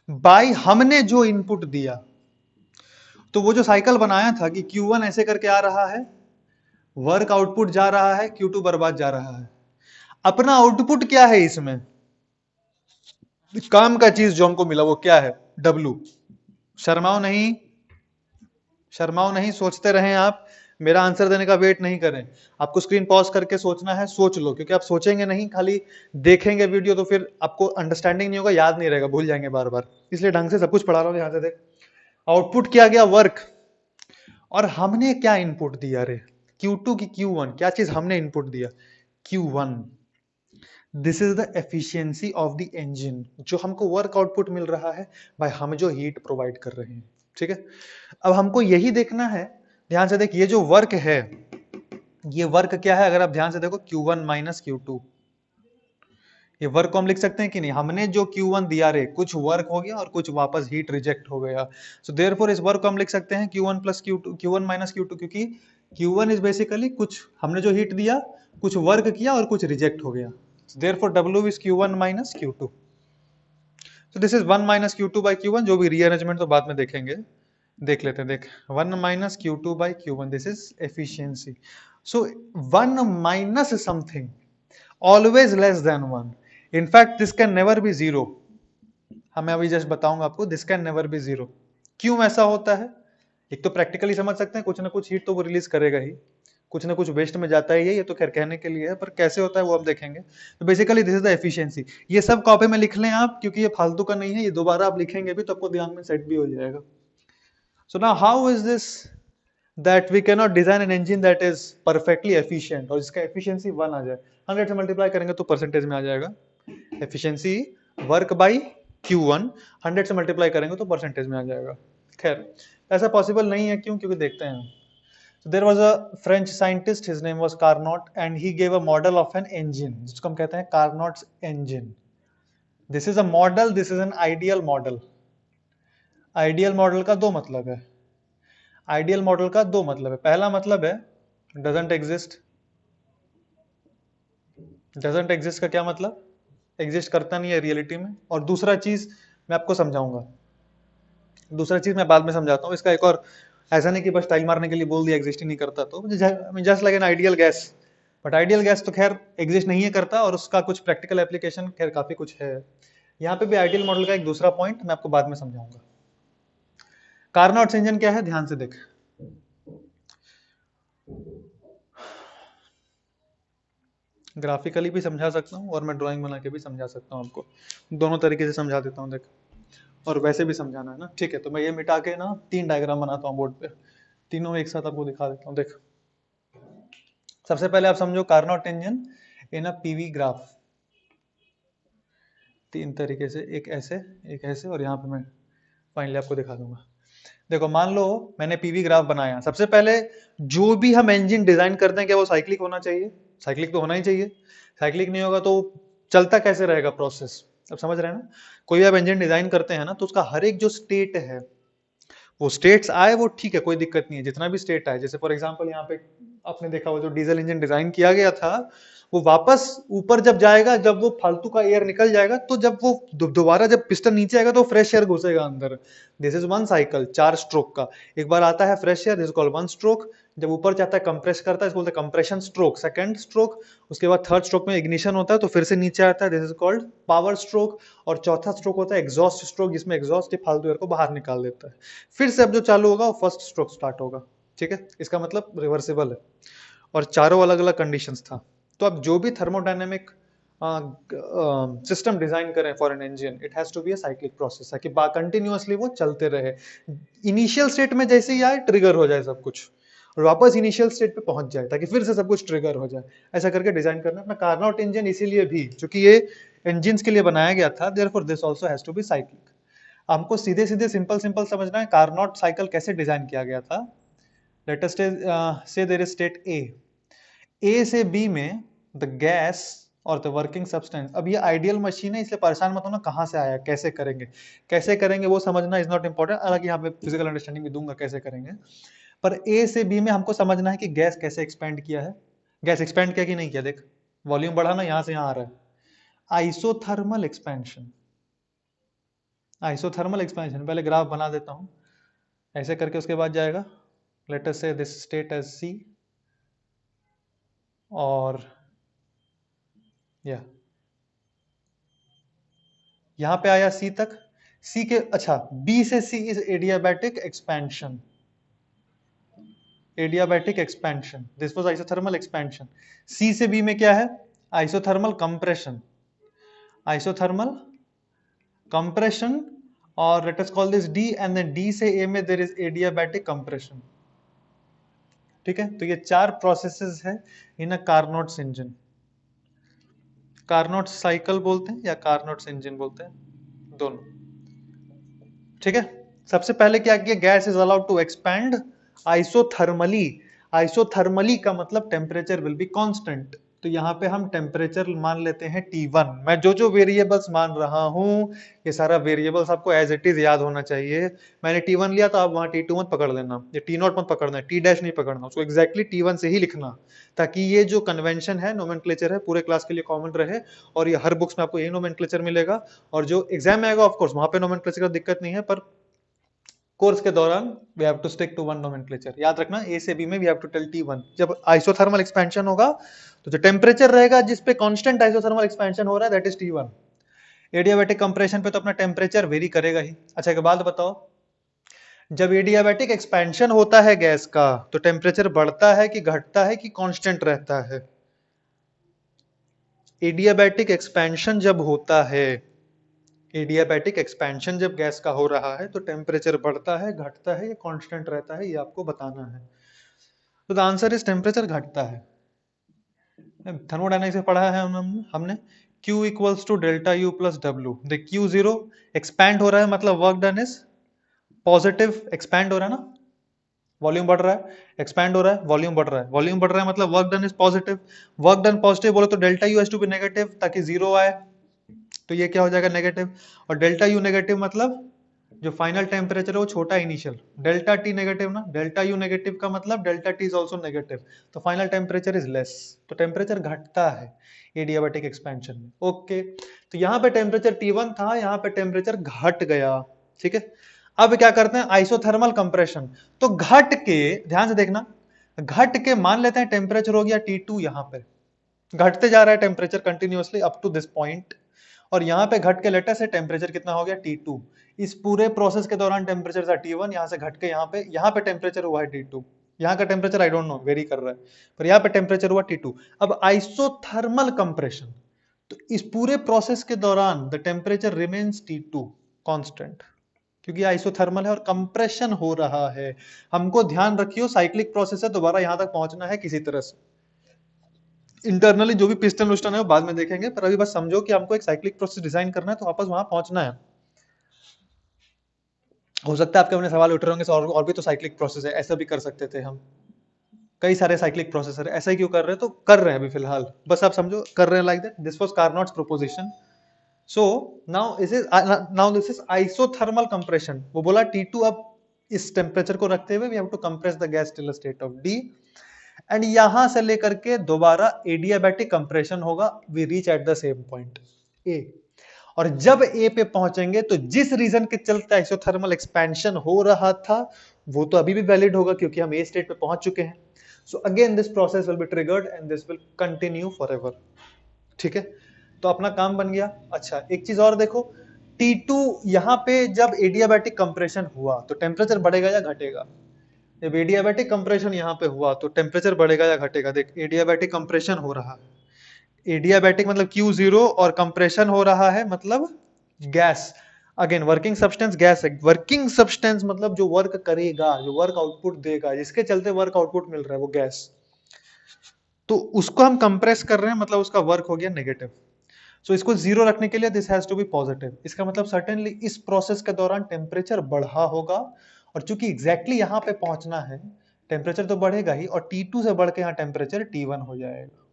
बाय हमने जो इनपुट दिया। तो वो जो साइकिल बनाया था कि Q1 ऐसे करके आ रहा है, वर्क आउटपुट जा रहा है, Q2 बर्बाद जा रहा है, अपना आउटपुट क्या है इसमें, काम का चीज जो हमको मिला वो क्या है, W। शर्माओ नहीं, शर्माओ नहीं, सोचते रहें आप, मेरा आंसर देने का वेट नहीं करें, आपको स्क्रीन पॉज करके सोचना है, सोच लो, क्योंकि आप सोचेंगे नहीं, खाली देखेंगे वीडियो तो फिर आपको अंडरस्टैंडिंग नहीं होगा, याद नहीं रहेगा, भूल जाएंगे बार बार, इसलिए ढंग से सब कुछ पढ़ा रहा हूं। यहां से देख, आउटपुट क्या गया, वर्क, और हमने क्या इनपुट दिया रे, Q2 की Q1, क्या चीज हमने इनपुट दिया, Q1। This is the efficiency of the engine, जो हमको वर्क आउटपुट मिल रहा है भाई हम जो हीट प्रोवाइड कर रहे हैं, ठीक है। अब हमको यही देखना है, ध्यान से देख, ये जो वर्क है, ये वर्क क्या है, अगर आप ध्यान से देखो Q1 माइनस Q2, ये वर्क को हम लिख सकते हैं कि नहीं, हमने जो Q1 दिया रे, कुछ वर्क हो गया और कुछ वापस हीट रिजेक्ट हो गया, सो देयरफॉर इस वर्क को हम लिख सकते हैं Q1 plus Q2, Q1 minus Q2, क्योंकि Q1 इज बेसिकली कुछ हमने जो हीट दिया, कुछ वर्क किया और कुछ रिजेक्ट हो गया, therefore W is Q1 minus Q2। तो this is 1 minus Q2 by Q1, जो भी रीअरेंजमेंट तो बाद में देखेंगे, देख लेते हैं, देख 1 minus Q2 by Q1, this is efficiency. So 1 minus something always less than 1, in fact this can never be zero. मैं अभी जस्ट बताऊंगा आपको, this can never be zero. क्यों ऐसा होता है, एक तो प्रैक्टिकली समझ सकते हैं, कुछ ना कुछ हीट तो वो रिलीज करेगा ही, कुछ ना कुछ वेस्ट में जाता ही है, ये तो खैर कहने के लिए है, पर कैसे होता है वो आप देखेंगे। तो basically this is the efficiency, ये सब कॉपी में लिख लें आप, क्योंकि ये फालतू का नहीं है, ये दोबारा आप लिखेंगे भी तो आपको दिमाग में सेट भी हो जाएगा। So now how is this that we cannot design an engine that is perfectly efficient और जिसका efficiency 1 आ जाए, 100 से मल्टीप्लाई करेंगे तो परसेंटेज में आ जाएगा, efficiency वर्क बाई Q1, 100 से मल्टीप्लाई करेंगे तो परसेंटेज में आ जाएगा। खैर ऐसा पॉसिबल नहीं है, क्यों, क्योंकि देखते हैं। So there was a French scientist, his name was Carnot, and he gave a model of an engine, जिसको हम कहते हैं Carnot's engine. This is a model, this is an ideal model. Ideal model का दो मतलब है, ideal model का दो मतलब है, पहला मतलब है डजंट एग्जिस्ट। डजंट एग्जिस्ट का क्या मतलब, एग्जिस्ट करता नहीं है रियलिटी में। और दूसरा चीज मैं आपको समझाऊंगा, दूसरा चीज मैं बाद में समझाता हूँ, इसका एक और, ऐसा नहीं कि बस टाइल मारने के लिए बोल दिया एग्जिस्ट ही नहीं करता, तो just like an ideal gas, but ideal gas तो खैर एग्जिस्ट नहीं है करता, और उसका कुछ प्रैक्टिकल एप्लीकेशन खैर काफी कुछ है। यहाँ पे भी आइडियल मॉडल का एक दूसरा पॉइंट मैं आपको बाद में समझाऊंगा। कार्नोट्स इंजन क्या है, ध्यान से देख, ग्राफिकली भी समझा सकता हूँ और मैं ड्राइंग बना के भी समझा सकता हूँ आपको, दोनों तरीके से समझा देता हूँ, देख, और वैसे भी समझाना है ना, ठीक है। तो मैं ये मिटा के ना 3 डायग्राम बनाता हूँ बोर्ड पे, तीनों एक साथ आपको दिखा देता हूँ, देख। सबसे पहले आप समझो कार्नोट इंजन इन अ पीवी ग्राफ, 3 तरीके से, एक ऐसे और यहाँ पे मैं फाइनली आपको दिखा दूंगा। देखो मान लो मैंने पीवी ग्राफ बनाया, सबसे पहले जो भी हम इंजन डिजाइन करते हैं क्या वो साइक्लिक होना चाहिए, साइक्लिक तो होना ही चाहिए, साइक्लिक नहीं होगा तो चलता कैसे रहेगा प्रोसेस, अब समझ रहे हैं ना। कोई भी आप इंजन डिजाइन करते हैं ना, तो उसका हर एक जो स्टेट है, वो स्टेट्स आए वो ठीक है, कोई दिक्कत नहीं है, जितना भी स्टेट आए, जैसे फॉर एग्जांपल यहाँ पे आपने देखा वो जो डीजल इंजन डिजाइन किया गया था, वो वापस ऊपर जब जाएगा, जब वो फालतू का एयर निकल जाएगा, तो जब वो दोबारा जब पिस्टन नीचे आएगा तो फ्रेश एयर घुसेगा अंदर। दिस इज 1 साइकिल, 4 स्ट्रोक का, एक बार आता है fresh air, this is called 1 stroke, जब ऊपर जाता है कंप्रेस करता है, इसको बोलते हैं कंप्रेशन स्ट्रोक, सेकंड स्ट्रोक। उसके बाद थर्ड स्ट्रोक में इग्निशन होता है तो फिर से नीचे आता है, this is called power stroke. और चौथा स्ट्रोक होता है एग्जॉस्ट स्ट्रोक, जिसमें एग्जॉस्ट ये फालतू एयर को बाहर निकाल देता है। फिर से अब जो चालू होगा वो फर्स्ट स्ट्रोक स्टार्ट होगा, ठीक है, इसका मतलब रिवर्सिबल है। और चारों अलग अलग कंडीशंस था। तो अब जो भी थर्मोडायनेमिक सिस्टम डिजाइन करें for an engine, it has to be a cyclic process, ताकि कंटिन्यूअसली वो चलते रहे। इनिशियल स्टेट में जैसे ही आए ट्रिगर हो जाए सब कुछ, और वापस इनिशियल स्टेट पे पहुंच जाए, ताकि फिर से सब कुछ ट्रिगर हो जाए। ऐसा करके डिजाइन करना अपना कार्नोट इंजन, इसीलिए भी क्योंकि ये इंजन के लिए बनाया गया था, therefore this also has to be cyclic. हमको सीधे सीधे सिंपल सिंपल समझना है कार्नोट साइकिल कैसे डिजाइन किया गया था। लेट अस से देयर इज स्टेट ए से बी में द गैस और द वर्किंग सब्सटेंस। अब ये आइडियल मशीन है, इसलिए परेशान मत होना कहाँ से आया, कैसे करेंगे वो समझना इज नॉट इंपॉर्टेंट। हालांकि यहाँ पे फिजिकल अंडरस्टैंडिंग भी दूंगा कैसे करेंगे। पर ए से बी में हमको समझना है कि गैस कैसे एक्सपेंड किया है। गैस एक्सपेंड किया कि नहीं किया, देख वॉल्यूम बढ़ा ना, यहां से यहां आ रहा है, आइसोथर्मल एक्सपेंशन। आइसोथर्मल एक्सपेंशन पहले ग्राफ बना देता हूं ऐसे करके, उसके बाद जाएगा लेट अस से दिस स्टेट एज सी, और यहां पे आया सी तक, सी के अच्छा बी से C is adiabatic expansion, adiabatic expansion, this was isothermal expansion. C से बी में क्या है, आइसोथर्मल कंप्रेशन, आइसोथर्मल कंप्रेशन। और let us call this D, and then D से ए में देयर इज एडियाबैटिक कंप्रेशन, ठीक है। तो ये चार प्रोसेसेस है इन अ कार्नोट्स इंजन। कार्नोट साइकिल बोलते हैं या कार्नोट्स इंजन बोलते हैं, दोनों, ठीक है। सबसे पहले क्या किया, gas is allowed to expand isothermally. Isothermally का मतलब टेम्परेचर विल बी कांस्टेंट। तो यहाँ पे हम टेम्परेचर मान लेते हैं T1। मैं जो जो वेरिएबल्स मान रहा हूं, ये सारा वेरिएबल्स आपको एज इट इज याद होना चाहिए। मैंने T1 लिया तो आप वहां T2 मत पकड़ लेना, ये T0 मत पकड़ना, T डैश नहीं पकड़ना, उसको एग्जैक्टली T1 से ही लिखना, ताकि ये जो कन्वेंशन है, नोमेनक्लेचर है, पूरे क्लास के लिए कॉमन रहे। और ये हर बुक्स में आपको यही नोमेनक्लेचर मिलेगा, और जो एग्जाम में आएगा ऑफकोर्स वहां पे नोमेनक्लेचर का दिक्कत नहीं है, पर कोर्स के दौरान we have to stick to one nomenclature. याद रखना ए से बी में we have to tell T1। जब आइसोथर्मल एक्सपेंशन होगा तो जो टेम्परेचर रहेगा जिस पे कांस्टेंट आइसोथर्मल एक्सपेंशन हो रहा है, that is T1। Adiabatic compression पे तो अपना टेम्परेचर वेरी करेगा ही। अच्छा एक बात बताओ, जब एडियाबैटिक एक्सपेंशन होता है गैस का तो टेम्परेचर बढ़ता है कि घटता है कि कांस्टेंट रहता है? एडियाबैटिक एक्सपेंशन जब होता है, एडियाबैटिक एक्सपेंशन जब गैस का हो रहा है तो टेम्परेचर बढ़ता है, घटता है, या कांस्टेंट रहता है, ये आपको बताना है। तो द आंसर इज टेम्परेचर घटता है। थर्मोडायनामिक्स में पढ़ा है हमने Q equals to delta U plus W. देख Q0 एक्सपैंड हो रहा है, मतलब work done is positive, expand हो रहा है ना, वॉल्यूम बढ़ रहा है, एक्सपैंड हो रहा है, वॉल्यूम बढ़ रहा है, वॉल्यूम बढ़ रहा है मतलब work done is positive. Work done positive बोले तो delta U has to be negative, ताकि जीरो आए, तो ये क्या हो जाएगा, नेगेटिव। और डेल्टा यू नेगेटिव मतलब जो फाइनल टेम्परेचर है वो छोटा इनिशियल, डेल्टा टी नेगेटिव ना, डेल्टा यू नेगेटिव का मतलब delta T is also negative, तो फाइनल टेम्परेचर इज लेस, तो टेम्परेचर घटता है एडियाबैटिक एक्सपेंशन में। ओके, तो यहाँ पे टेम्परेचर T1 था, यहाँ पे टेम्परेचर घट गया, ठीक है। अब क्या करते हैं, आइसोथर्मल कंप्रेशन। तो घट के, ध्यान से देखना, घट के मान लेते हैं टेम्परेचर हो गया T2, यहाँ पे घटते जा रहा है temperature continuously up to this point, और यहाँ पे घट के लेटेस्ट है टेम्परेचर कितना हो गया T2। इस पूरे प्रोसेस के दौरान टेम्परेचर था T1, यहाँ से घट के यहाँ पे टेम्परेचर हुआ है T2। यहाँ का temperature I don't know, very कर रहा है, पर यहाँ पे टेम्परेचर हुआ T2। अब आइसोथर्मल कंप्रेशन, तो इस पूरे प्रोसेस के दौरान the temperature remains T2 constant, क्योंकि आइसोथर्मल है और कंप्रेशन हो रहा है। हमको ध्यान रखियो साइक्लिक प्रोसेस है, दोबारा यहां तक पहुंचना है किसी तरह से। इंटरनली जो भी पिस्टन विस्टन है वो बाद में देखेंगे, पर अभी बस समझो कि हमको एक साइक्लिक प्रोसेस डिजाइन करना है, तो वापस वहां पहुंचना है। हो सकता है आपके अपने सवाल उठ रहे होंगे, और भी तो साइक्लिक प्रोसेस है, ऐसा भी कर सकते थे हम, कई सारे साइक्लिक प्रोसेसर ऐसा ही क्यों कर रहे हैं, तो कर रहे हैं अभी फिलहाल, बस आप समझो कर रहे हैं like that. This was Carnot's proposition. So now this is isothermal compression. वो बोला T2, अब इस टेम्परेचर को रखते हुए we have to compress the gas till a state of D, and यहां से लेकर के दोबारा एडियाबैटिक कंप्रेशन होगा, we reach at the same point A। और जब A पे पहुंचेंगे तो जिस रीजन के चलते आइसोथर्मल एक्सपेंशन हो रहा था वो तो अभी भी वैलिड होगा, क्योंकि हम A स्टेट पे पहुंच चुके हैं। So again this process will be triggered and this will continue forever. ठीक है, तो अपना काम बन गया। अच्छा, एक चीज और देखो, T2 यहाँ पे जब एडियाबैटिक कंप्रेशन हुआ तो टेम्परेचर बढ़ेगा या घटेगा? जब एडियाबैटिक कंप्रेशन यहाँ पे हुआ तो टेम्परेचर बढ़ेगा या घटेगा? देख, एडियाबैटिक कंप्रेशन हो रहा है, एडियाबैटिक मतलब Q0, और कंप्रेशन हो रहा है मतलब gas. Again working substance gas है, वर्किंग सब्सटेंस मतलब जो वर्क करेगा, जो वर्क आउटपुट देगा, जिसके चलते वर्क आउटपुट मिल रहा है वो गैस, तो उसको हम कंप्रेस कर रहे हैं, मतलब उसका वर्क हो गया नेगेटिव। सो इसको जीरो रखने के लिए this has to be positive. इसका मतलब सर्टेनली इस प्रोसेस के दौरान टेम्परेचर बढ़ा होगा, और चूंकि एग्जैक्टली यहाँ पे पहुंचना है, टेम्परेचर तो बढ़ेगा ही, और T2 से बढ़ के यहाँ टेम्परेचर T1 हो जाएगा।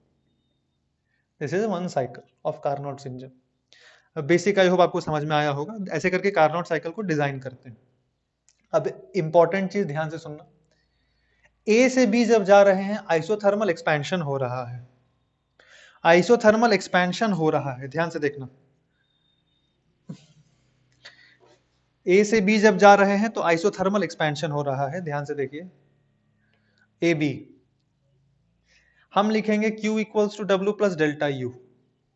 This is one cycle of Carnot's engine. Basic I hope आपको समझ में आया होगा। ऐसे करके कार्नोट साइकिल को डिजाइन करते हैं। अब इंपॉर्टेंट चीज ध्यान से सुनना, ए से बी जब जा रहे हैं आइसोथर्मल एक्सपेंशन हो रहा है, आइसोथर्मल एक्सपेंशन हो रहा है, ध्यान से देखना। ए से बी जब जा रहे हैं तो आइसोथर्मल एक्सपेंशन हो रहा है, ध्यान से देखिए। ए बी हम लिखेंगे Q equals to W plus delta U.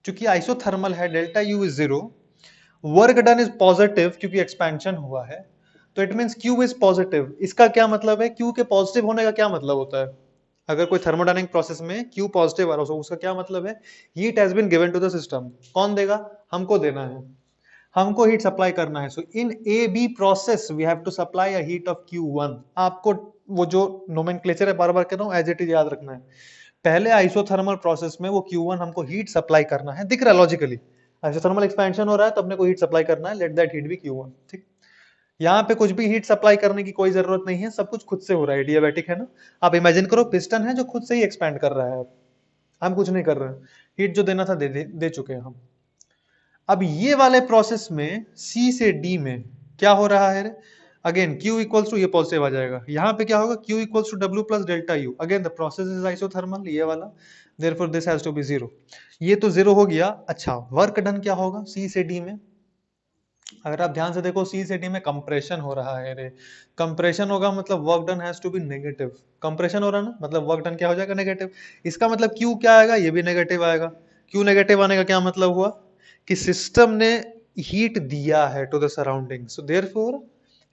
चूंकि आइसोथर्मल है, delta U is zero, work done is positive क्योंकि एक्सपेंशन हुआ है, तो it means Q is positive. इसका क्या मतलब है? Q के पॉजिटिव होने का क्या मतलब होता है? अगर कोई थर्मोडायनेमिक प्रोसेस में Q पॉजिटिव आ रहा हो, उसका क्या मतलब है? Heat has been given to the system. कौन देगा? हमको देना है, हमको हीट सप्लाई करना है। So in A B process we have to supply a heat of Q1। आपको वो जो नोमेनक्लेचर है बार बार कह रहा हूं, एज इट इज याद रखना है। पहले आइसोथर्मल प्रोसेस में वो Q1 हमको हीट सप्लाई करना है, दिख रहा है लॉजिकली, आइसोथर्मल एक्सपेंशन हो रहा है तो अपने को हीट सप्लाई करना है, let that heat B Q1। ठीक, यहाँ पे कुछ भी हीट सप्लाई करने की कोई जरूरत नहीं है, सब कुछ खुद से हो रहा है, एडियाबैटिक है ना। आप इमेजिन करो पिस्टन है जो खुद से ही एक्सपैंड कर रहा है, हम कुछ नहीं कर रहे हैं, हीट जो देना था दे चुके हैं हम। अब ये वाले प्रोसेस में C से D में क्या हो रहा है? अगेन Q इक्वल्स टू, ये पॉजिटिव आ जाएगा, यहाँ पे क्या होगा? Q equals to W plus delta U. Again the process is isothermal, ये वाला, therefore this has to be zero. ये तो जीरो हो गया। अच्छा, वर्क डन क्या होगा C से D में? अगर आप ध्यान से देखो, C से D में कंप्रेशन हो रहा है रे, कंप्रेशन होगा मतलब work done has to be negative. Compression हो रहा है ना, मतलब वर्क डन क्या हो जाएगा? नेगेटिव। इसका मतलब Q क्या आएगा? ये भी नेगेटिव आएगा। Q नेगेटिव आने का क्या मतलब हुआ? कि सिस्टम ने हीट दिया है to the surrounding, so therefore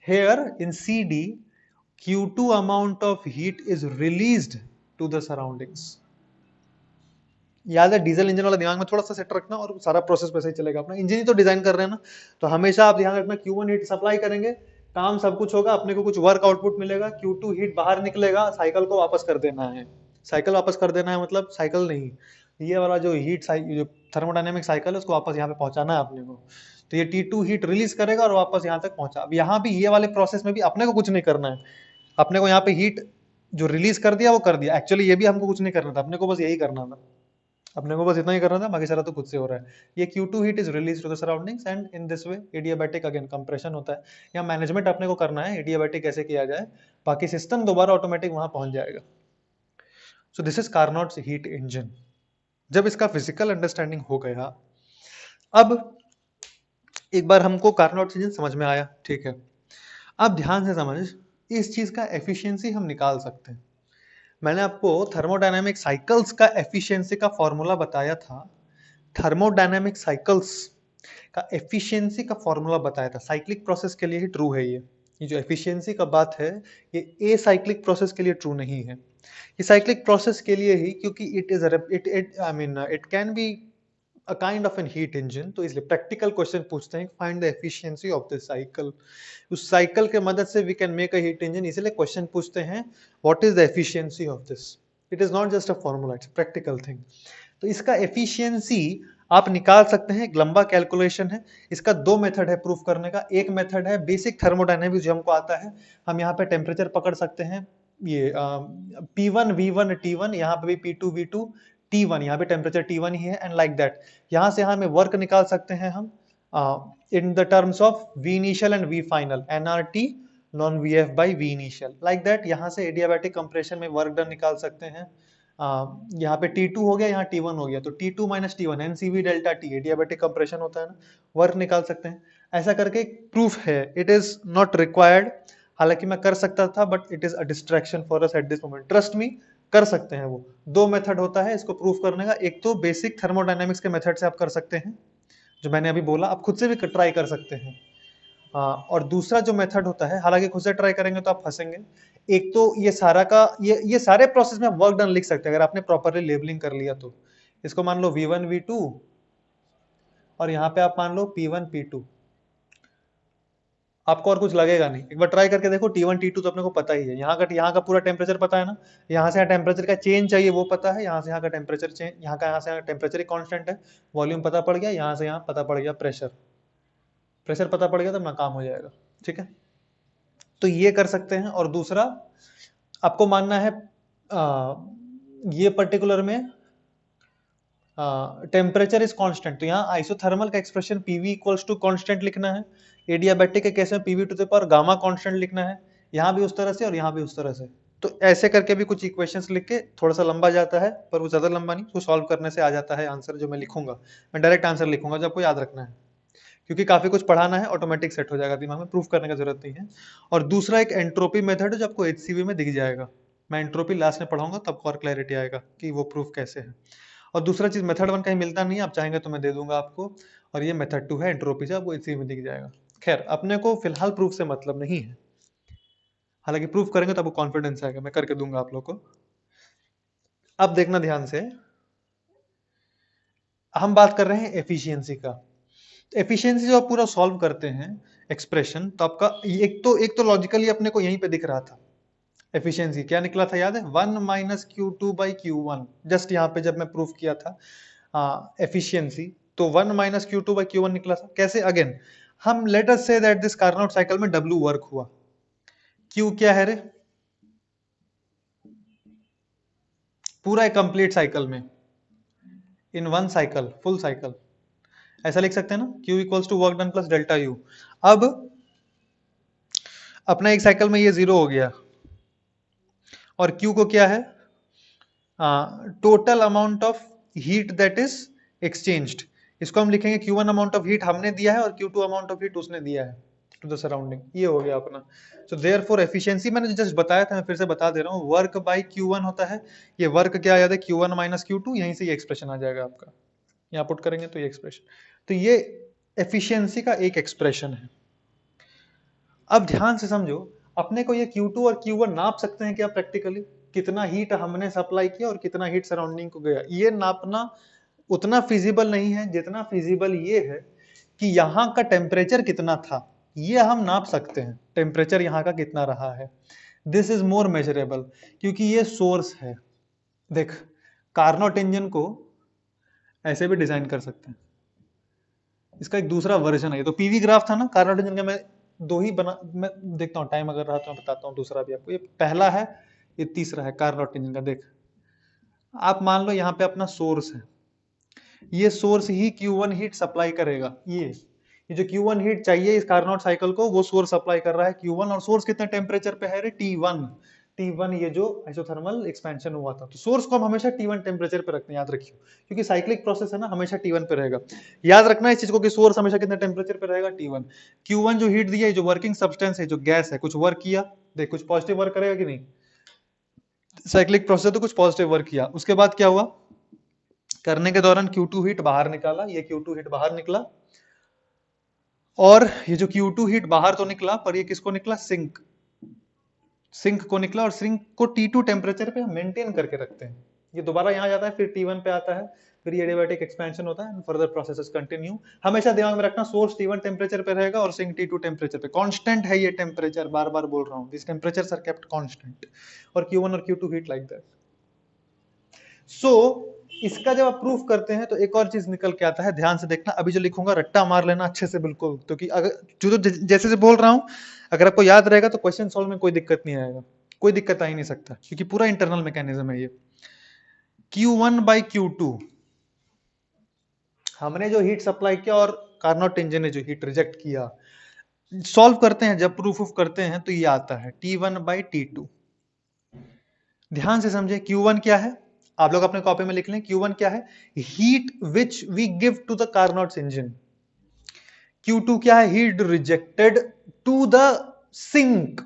here in CD Q2 amount of heat is released to the surroundings। याद है, डीजल इंजन वाला दिमाग में थोड़ा सा सेट रखना, और सारा प्रोसेस वैसे ही चलेगा। अपना इंजन ही तो डिजाइन कर रहे हैं ना, तो हमेशा आप ध्यान रखना, Q1 हीट सप्लाई करेंगे, काम सब कुछ होगा, अपने को कुछ वर्क आउटपुट मिलेगा, Q2 हीट बाहर निकलेगा, साइकिल को वापस कर देना है। साइकिल वापस कर देना है मतलब साइकिल नहीं, ये वाला जो हीट जो थर्मोडायनेमिक साइकिल है उसको वापस यहाँ पे पहुंचाना है अपने को। तो ये T2 हीट रिलीज करेगा और वापस यहाँ तक पहुंचा। अब यहाँ भी ये वाले प्रोसेस में भी अपने को कुछ नहीं करना है, अपने को यहाँ पे हीट जो रिलीज कर दिया वो कर दिया। एक्चुअली ये भी हमको कुछ नहीं करना था, अपने को बस यही करना था, अपने को बस इतना ही करना था, बाकी सारा तो खुद से हो रहा है। ये Q2 heat is release to the surroundings and in this way adiabatic again compression होता है। यहाँ मैनेजमेंट अपने को करना है एडियाबैटिक कैसे किया जाए, बाकी सिस्टम दोबारा ऑटोमेटिक वहां पहुंच जाएगा। So this is Carnot's heat engine. जब इसका फिजिकल अंडरस्टैंडिंग हो गया, अब एक बार हमको कार्नोट्स इंजन समझ में आया, ठीक है। अब ध्यान से समझ, इस चीज का एफिशिएंसी हम निकाल सकते हैं। मैंने आपको थर्मोडायनामिक साइकिल्स का एफिशिएंसी का फॉर्मूला बताया था, थर्मोडायनामिक साइकिल्स का एफिशिएंसी का फॉर्मूला बताया था। साइक्लिक प्रोसेस के लिए ही ट्रू है ये जो एफिशिएंसी का बात है, ये ए साइक्लिक प्रोसेस के लिए ट्रू नहीं है, ये साइक्लिक प्रोसेस के लिए ही, क्योंकि it is it can be a kind of an heat engine. तो इसलिए प्रैक्टिकल क्वेश्चन पूछते हैं, find the efficiency of the cycle. उस साइकिल के मदद से we can make a heat engine, इसलिए क्वेश्चन पूछते हैं what is the efficiency of this. It is not just a formula, it's practical thing. तो इसका एफिशिएंसी आप निकाल सकते हैं, एक लंबा कैलकुलेशन है। इसका दो मेथड है प्रूफ करने का। एक मेथड है बेसिक थर्मोडायनेमिक्स जो हमको आता है, हम यहाँ पे टेम्परेचर पकड़ सकते हैं, ये P1 V1 T1, यहाँ पे भी P2 V2 T1, यहाँ पे टेम्परेचर T1 ही है, एंड लाइक दैट। यहाँ से हमें वर्क निकाल सकते हैं हम in the terms of V initial and V final, nRT non VF by V initial, like that. यहाँ से एडियाबैटिक कंप्रेशन में वर्क डन निकाल सकते हैं। यहाँ पे T2 हो गया, यहाँ T1 हो गया, तो T2 minus T1 NCV delta T, adiabatic compression होता है ना, वर्क निकाल सकते हैं। ऐसा करके प्रूफ है, इट इज नॉट रिक्वायर्ड, हालांकि मैं कर सकता था, but it is a distraction for us at this moment. Trust me, कर सकते हैं। वो दो मेथड होता है इसको प्रूफ करने का, एक तो बेसिक थर्मोडायनेमिक्स के मेथड से आप कर सकते हैं जो मैंने अभी बोला, आप खुद से भी ट्राई कर सकते हैं। और दूसरा जो मेथड होता है, हालांकि खुद से ट्राई करेंगे तो आप फंसेंगे। एक तो ये सारा का ये सारे प्रोसेस में वर्क डन लिख सकते हैं अगर आपने प्रॉपरली लेबलिंग कर लिया तो। इसको मान लो V1 V2 और यहाँ पे आप मान लो P1 P2, आपको और कुछ लगेगा नहीं। एक बार ट्राई करके देखो, T1 T2 तो अपने को पता ही है, यहाँ का पूरा टेम्परेचर पता है ना, यहाँ से यहाँ टेम्परेचर का चेंज चाहिए वो पता है, यहाँ से यहाँ का टेम्परेचर चेंज, यहाँ से यहाँ टेम्परेचर ही कांस्टेंट है, वॉल्यूम पता पड़ गया, यहाँ से यहाँ पता पड़ गया प्रेशर, प्रेशर पता पड़ गया तो अपना काम हो जाएगा। ठीक है, तो ये कर सकते हैं। और दूसरा आपको मानना है ये पर्टिकुलर में टेम्परेचर इज कांस्टेंट, तो यहाँ आइसोथर्मल का expression PV equals to constant लिखना है, एडियाबैटिक के केस में PV to the power gamma constant लिखना है, यहाँ भी उस तरह से और यहाँ भी उस तरह से। तो ऐसे करके भी कुछ इक्वेशंस लिख के, थोड़ा सा लंबा जाता है पर वो ज्यादा लंबा नहीं, उसको सॉल्व करने से आ जाता है आंसर जो मैं लिखूंगा। मैं डायरेक्ट आंसर लिखूंगा जो आपको याद रखना है, क्योंकि काफी कुछ पढ़ाना है, ऑटोमेटिक सेट हो जाएगा दिमाग में, प्रूफ करने की जरूरत नहीं है। और दूसरा एक एंट्रोपी मेथड है जो आपको HCV में दिख जाएगा, मैं एंट्रोपी लास्ट में पढ़ाऊंगा तब और क्लैरिटी आएगा कि वो प्रूफ कैसे है। और दूसरा चीज मेथड 1 कहीं मिलता नहीं है, आप चाहेंगे तो मैं दे दूंगा आपको, और ये मेथड 2 है एंट्रोपी से, आपको HCV में दिख जाएगा। खैर अपने को फिलहाल प्रूफ से मतलब नहीं है, हालांकि प्रूफ करेंगे तो आपको कॉन्फिडेंस आएगा, मैं करके दूंगा आप लोग को। अब देखना ध्यान से, हम बात कर रहे हैं एफिशिएंसी का। एफिशिएंसी जो आप पूरा सॉल्व करते हैं एक्सप्रेशन, तो आपका एक तो लॉजिकली अपने को यहीं पे दिख रहा था। एफिशिएंसी क्या निकला था याद है, 1 minus Q2 by Q1, just यहाँ पे जब मैं प्रूफ किया था एफिशिएंसी, तो 1 माइनस Q2 बाई Q1 निकला था। कैसे, अगेन हम late us say that this Carnot cycle में W वर्क हुआ, Q क्या है रे, पूरा एक कंप्लीट साइकिल में, in one cycle, full cycle, ऐसा लिख सकते हैं ना, Q equals to work done plus delta U। अब अपना एक साइकिल में ये 0 हो गया, और Q को क्या है, total amount of heat that is exchanged, इसको हम लिखेंगे Q1 अमाउंट ऑफ हीट हमने दिया है और Q2 अमाउंट ऑफ हीट उसने दिया है टू द सराउंडिंग, ये हो गया अपना। सो देयरफॉर एफिशिएंसी मैंने जस्ट बताया था, मैं फिर से बता दे रहा हूँ, वर्क बाय Q1 होता है, ये वर्क क्या याद है, Q1 माइनस Q2, यहीं से ये एक्सप्रेशन आ जाएगा आपका, यहाँ पुट करेंगे तो ये एक्सप्रेशन, तो ये एफिशिएंसी का एक एक्सप्रेशन है। अब ध्यान से समझो, अपने को ये Q2 और Q1 नाप सकते हैं क्या प्रैक्टिकली, कितना हीट हमने सप्लाई किया और कितना हीट सराउंडिंग को गया, ये नापना उतना फिजिबल नहीं है जितना फिजिबल ये है कि यहाँ का टेम्परेचर कितना था, ये हम नाप सकते हैं, टेम्परेचर यहाँ का कितना रहा है, दिस इज मोर मेजरेबल, क्योंकि ये सोर्स है। देख, कार्नोट इंजन को ऐसे भी डिजाइन कर सकते हैं, इसका एक दूसरा वर्जन है, ये तो पीवी ग्राफ था ना कार्नोट इंजन का, मैं दो ही बना, मैं देखता हूँ टाइम अगर रहा तो मैं बताता हूँ दूसरा भी आपको, ये पहला है, ये तीसरा है कार्नोट इंजन का। देख, आप मान लो यहाँ पे अपना सोर्स है, ये सोर्स ही Q1 हीट सप्लाई करेगा, ये जो Q1 हीट चाहिए इस कार्नोट साइकिल को, वो सोर्स सप्लाई कर रहा है Q1, और सोर्स कितने टेम्परेचर पे है रे, T1, ये जो आइसोथर्मल एक्सपेंशन हुआ था, तो सोर्स को हम हमेशा T1 टेम्परेचर पे रखते हैं, याद रखियो, क्योंकि साइक्लिक प्रोसेस है ना, हमेशा T1 पे रहेगा, याद रखना इस चीज को कि सोर्स हमेशा कितने टेम्परेचर पे रहेगा, T1। Q1 जो हीट दिया, जो वर्किंग सब्सटेंस है, जो गैस है, कुछ वर्क किया, देख कुछ पॉजिटिव वर्क करेगा कि नहीं, साइक्लिक प्रोसेस तो कुछ पॉजिटिव वर्क किया, उसके बाद क्या हुआ, करने के दौरान Q2 हीट बाहर निकाला, ये Q2 हीट बाहर निकला, और ये जो Q2 हीट बाहर तो निकला, पर ये किसको निकला, सिंक को निकला, और सिंक को T2 टेम्परेचर पे हम मेंटेन करके रखते हैं, ये दोबारा यहाँ जाता है, फिर T1 पे आता है, फिर ये एडियाबैटिक एक्सपेंशन होता है, फर्दर प्रोसेसेस कंटिन्यू। हमेशा दिमाग में रखना, सोर्स T1 टेम्परेचर पे रहेगा और सिंक T2 टेम्परेचर पे, कांस्टेंट है ये टेम्परेचर, बार बार बोल रहा हूँ, this temperatures are kept constant, और Q1 और Q2 हीट लाइक दैट। सो इसका जब आप प्रूफ करते हैं तो एक और चीज निकल के आता है, ध्यान से देखना, अभी जो लिखूंगा रट्टा मार लेना अच्छे से बिल्कुल, क्योंकि अगर जो जैसे से बोल रहा हूं अगर आपको याद रहेगा तो क्वेश्चन सॉल्व में कोई दिक्कत नहीं आएगा, कोई दिक्कत आ ही नहीं सकता, क्योंकि पूरा इंटरनल मैकेनिज्म है ये। Q1 बाई Q2, हमने जो हीट सप्लाई किया और कार्नोट इंजन ने जो हीट रिजेक्ट किया, सॉल्व करते हैं जब प्रूफ करते हैं तो ये आता है T1 बाई T2। ध्यान से समझे, Q1 क्या है, आप लोग अपने कॉपी में लिख लें, Q1 क्या है, heat which we give to the Carnot engine, Q2 क्या है, heat rejected to the sink,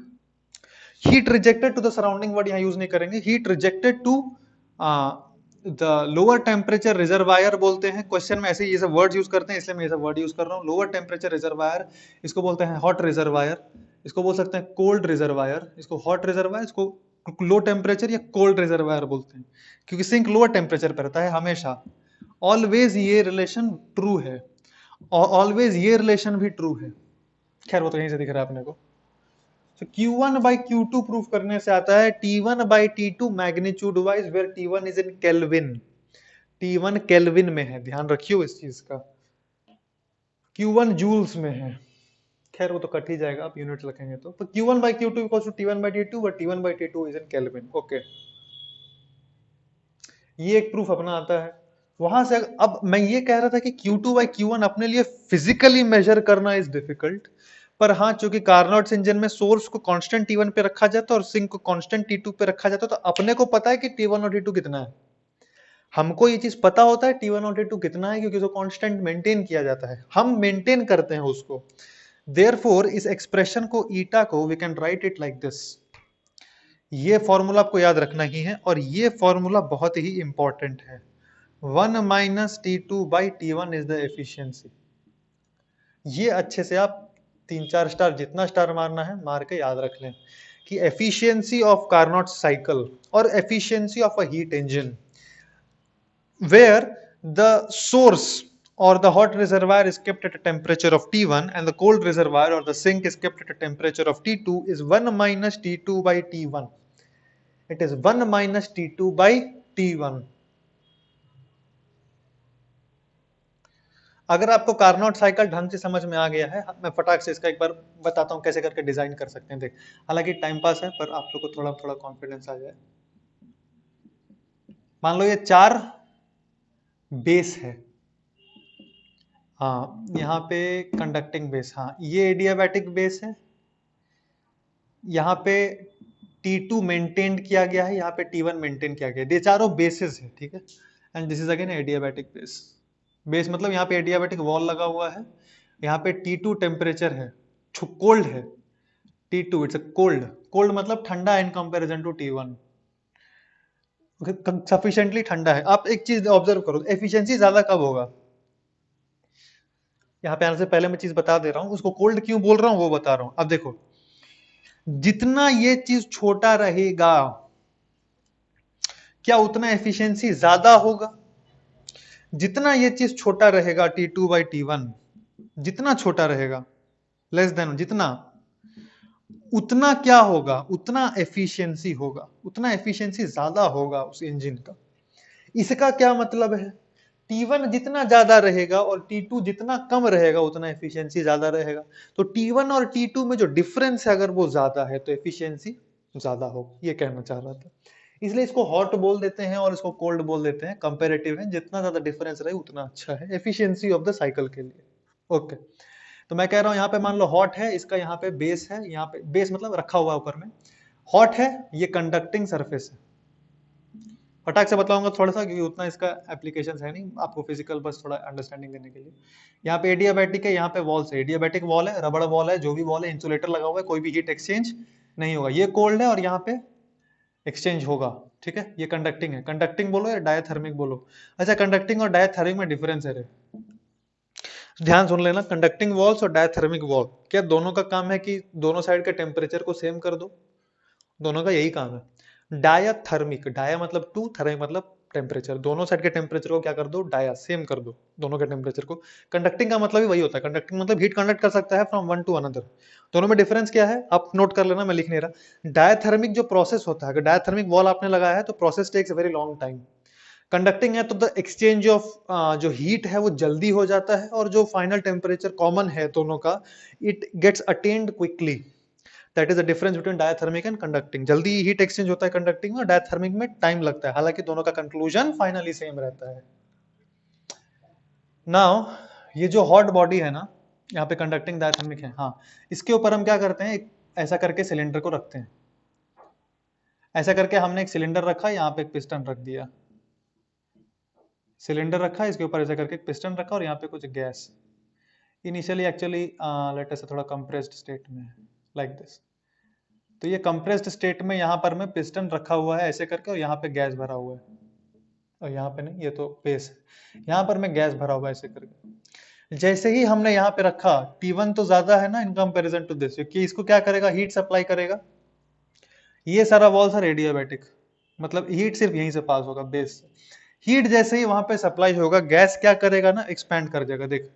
heat rejected to the surrounding word यहाँ यूज नहीं करेंगे, heat rejected to the lower temperature reservoir बोलते हैं। क्वेश्चन में ऐसे ये सब वर्ड यूज करते हैं, इसलिए मैं ये सब वर्ड यूज कर रहा हूँ। लोअर टेम्परेचर रिजर्वायर, इसको बोलते हैं हॉट रिजर्वायर, इसको बोल सकते हैं कोल्ड रिजर्वायर, इसको हॉट रिजर्वायर, इसको लो टेम्परेचर या कोल्ड रिजर्वायर बोलते हैं, क्योंकि सिंक लोअर टेम्परेचर पर रहता है हमेशा। ऑलवेज ये रिलेशन ट्रू है, ऑलवेज ये रिलेशन भी ट्रू है। खैर वो तो यहीं से दिख रहा है अपने को। तो Q1 by Q2 प्रूफ करने से आता है T1 by T2 magnitude wise, where T1 is in kelvin. T1 kelvin में है, ध्यान रखियो इस चीज का। Q1 जूल्स में है, खैर वो तो कट ही जाएगा, आप यूनिट रखेंगे तो Q1 by Q2 equals to T1 by T2, but T1 by T2 is in kelvin. Okay, ये एक प्रूफ अपना आता है। वहां से अब मैं ये कह रहा था कि Q2 by Q1 अपने लिए फिजिकली मेजर करना इज डिफिकल्ट, पर हाँ चूंकि कार्नोट्स इंजन में सोर्स को कांस्टेंट T1 पे रखा जाता है और सिंक को कांस्टेंट T2 पे रखा जाता है, तो अपने को पता है कि T1 और T2 कितना है। हमको ये चीज पता होता है T1 और T2 कितना है, क्योंकि उसको कांस्टेंट मेंटेन किया जाता है, हम मेंटेन करते हैं उसको। देयरफॉर इस एक्सप्रेशन को ईटा को we can write it like this. ये फॉर्मूला आपको याद रखना ही है, और ये फॉर्मूला बहुत ही इंपॉर्टेंट है। 1 minus T2 by T1 is the efficiency. ये अच्छे से आप 3-4 स्टार, जितना स्टार मारना है मार के याद रख लें कि एफिशिएंसी ऑफ कार्नोट साइकिल और efficiency of a heat engine where the source or the hot reservoir is kept at a temperature of T1 and the cold reservoir or the sink is kept at a temperature of T2 is 1 minus T2 by T1. It is 1 minus T2 by T1. अगर आपको Carnot cycle ढंग से समझ में आ गया है, मैं फटाक से इसका एक बार बताता हूं कैसे करके डिजाइन कर सकते हैं। देख, हालांकि टाइम पास है, पर आप लोग को थोड़ा थोड़ा कॉन्फिडेंस आ जाए। मान लो ये 4 बेस है, हाँ यहाँ पे कंडक्टिंग बेस, हाँ ये एडियाबैटिक बेस है, यहाँ पे T2 मेंटेन किया गया है, यहाँ पे T1 मेंटेन किया गया है, ये चारों बेसिस है, ठीक है। And this is again adiabatic base. Base मतलब यहाँ पे एडियाबैटिक वॉल लगा हुआ है, यहाँ पे T2 टेम्परेचर है, कोल्ड है, T2 it's a cold, cold मतलब ठंडा इन कंपैरिजन टू T1, सफिशिएंटली ठंडा है। आप एक चीज ऑब्जर्व करो, एफिशिएंसी ज्यादा कब होगा, यहाँ पे आने से पहले मैं चीज बता दे रहा हूँ, उसको कोल्ड क्यों बोल रहा हूँ वो बता रहा हूँ। अब देखो, जितना ये चीज छोटा रहेगा, क्या उतना एफिशिएंसी ज्यादा होगा? जितना ये चीज छोटा रहेगा T2 by T1, जितना छोटा रहेगा, लेस देन जितना, उतना क्या होगा, उतना एफिशिएंसी होगा, उतना एफिशिएंसी ज्यादा होगा उस इंजन का। इसका क्या मतलब है, T1 जितना ज्यादा रहेगा और T2 जितना कम रहेगा, उतना एफिशिएंसी ज्यादा रहेगा। तो T1 और T2 में जो डिफरेंस है अगर वो ज्यादा है तो एफिशिएंसी ज्यादा होगा, ये कहना चाह रहा था। इसलिए इसको हॉट बोल देते हैं और इसको कोल्ड बोल देते हैं, कंपैरेटिव है, जितना ज्यादा डिफरेंस रहे उतना अच्छा है एफिशिएंसी ऑफ द साइकिल के लिए। ओके, तो मैं कह रहा हूं यहाँ पे मान लो हॉट है, इसका यहाँ पे बेस है, यहाँ पे बेस मतलब रखा हुआ है ऊपर में, हॉट है, ये कंडक्टिंग सरफेस है। फटाक से बताऊंगा थोड़ा सा, क्योंकि उतना इसका एप्लीकेशन है नहीं, आपको फिजिकल बस थोड़ा अंडरस्टैंडिंग देने के लिए। यहाँ पे एडियाबैटिक है, यहाँ पे वॉल्स है, एडियाबैटिक वॉल है, रबड़ वॉल है, जो भी वॉल है, इंसुलेटर लगा हुआ है, कोई भी हीट एक्सचेंज नहीं होगा। ये कोल्ड है और यहाँ पे एक्सचेंज होगा, ठीक है। ये कंडक्टिंग है, कंडक्टिंग बोलो या डायथर्मिक बोलो। अच्छा, कंडक्टिंग और डायथर्मिक में डिफरेंस है रे, ध्यान सुन लेना। कंडक्टिंग वॉल्स और डायथर्मिक वॉल, क्या दोनों का काम है कि दोनों साइड के टेम्परेचर को सेम कर दो? दोनों का यही काम है। डायाथर्मिक, डाया मतलब टू, थर्मिक मतलब टेम्परेचर, दोनों साइड के टेम्परेचर को क्या कर दो, डाया, सेम कर दो दोनों के टेम्परेचर को। कंडक्टिंग का मतलब ही वही होता है, कंडक्टिंग मतलब हीट कंडक्ट कर सकता है फ्रॉम वन टू अनदर। दोनों में डिफरेंस क्या है आप नोट कर लेना, मैं लिख नहीं रहा। डायाथर्मिक जो प्रोसेस होता है, अगर डायाथर्मिक वॉल आपने लगाया है तो process takes very long time. Conducting है तो द एक्सचेंज ऑफ जो हीट है वो जल्दी हो जाता है, और जो फाइनल टेम्परेचर कॉमन है दोनों का, it gets attend quickly. That is the difference between diathermic and conducting. जल्दी हीट एक्सचेंज होता है कंडक्टिंग में, और डायथर्मिक में टाइम लगता है, हालांकि दोनों का कंक्लूजन फाइनली सेम रहता है। नाउ ये जो हॉट बॉडी है ना, यहाँ पे कंडक्टिंग डायथर्मिक है, हाँ, इसके ऊपर हम क्या करते हैं, ऐसा करके सिलेंडर को रखते हैं। ऐसा करके हमने एक सिलेंडर रखा, यहाँ पे एक पिस्टन रख दिया, सिलेंडर रखा, इसके ऊपर ऐसा करके एक पिस्टन रखा, और यहाँ पे कुछ gas. Initially actually let us से थोड़ा कंप्रेस्ड स्टेट में, लाइक दिस। तो ये कंप्रेस्ड स्टेट में यहाँ पर मैं पिस्टन रखा हुआ है ऐसे करके, और यहाँ पे गैस भरा हुआ है, और यहाँ पे नहीं, ये तो बेस है, यहाँ पर मैं गैस भरा हुआ है ऐसे करके। जैसे ही हमने यहाँ पे रखा, T1 तो ज्यादा है ना इन कंपेरिजन टू दिस, कि इसको क्या करेगा, हीट सप्लाई करेगा। ये सारा वॉल सर एडियाबैटिक, मतलब हीट सिर्फ यहीं से पास होगा बेस से। हीट जैसे ही वहां पे सप्लाई होगा, गैस क्या करेगा ना, एक्सपैंड कर जाएगा। देख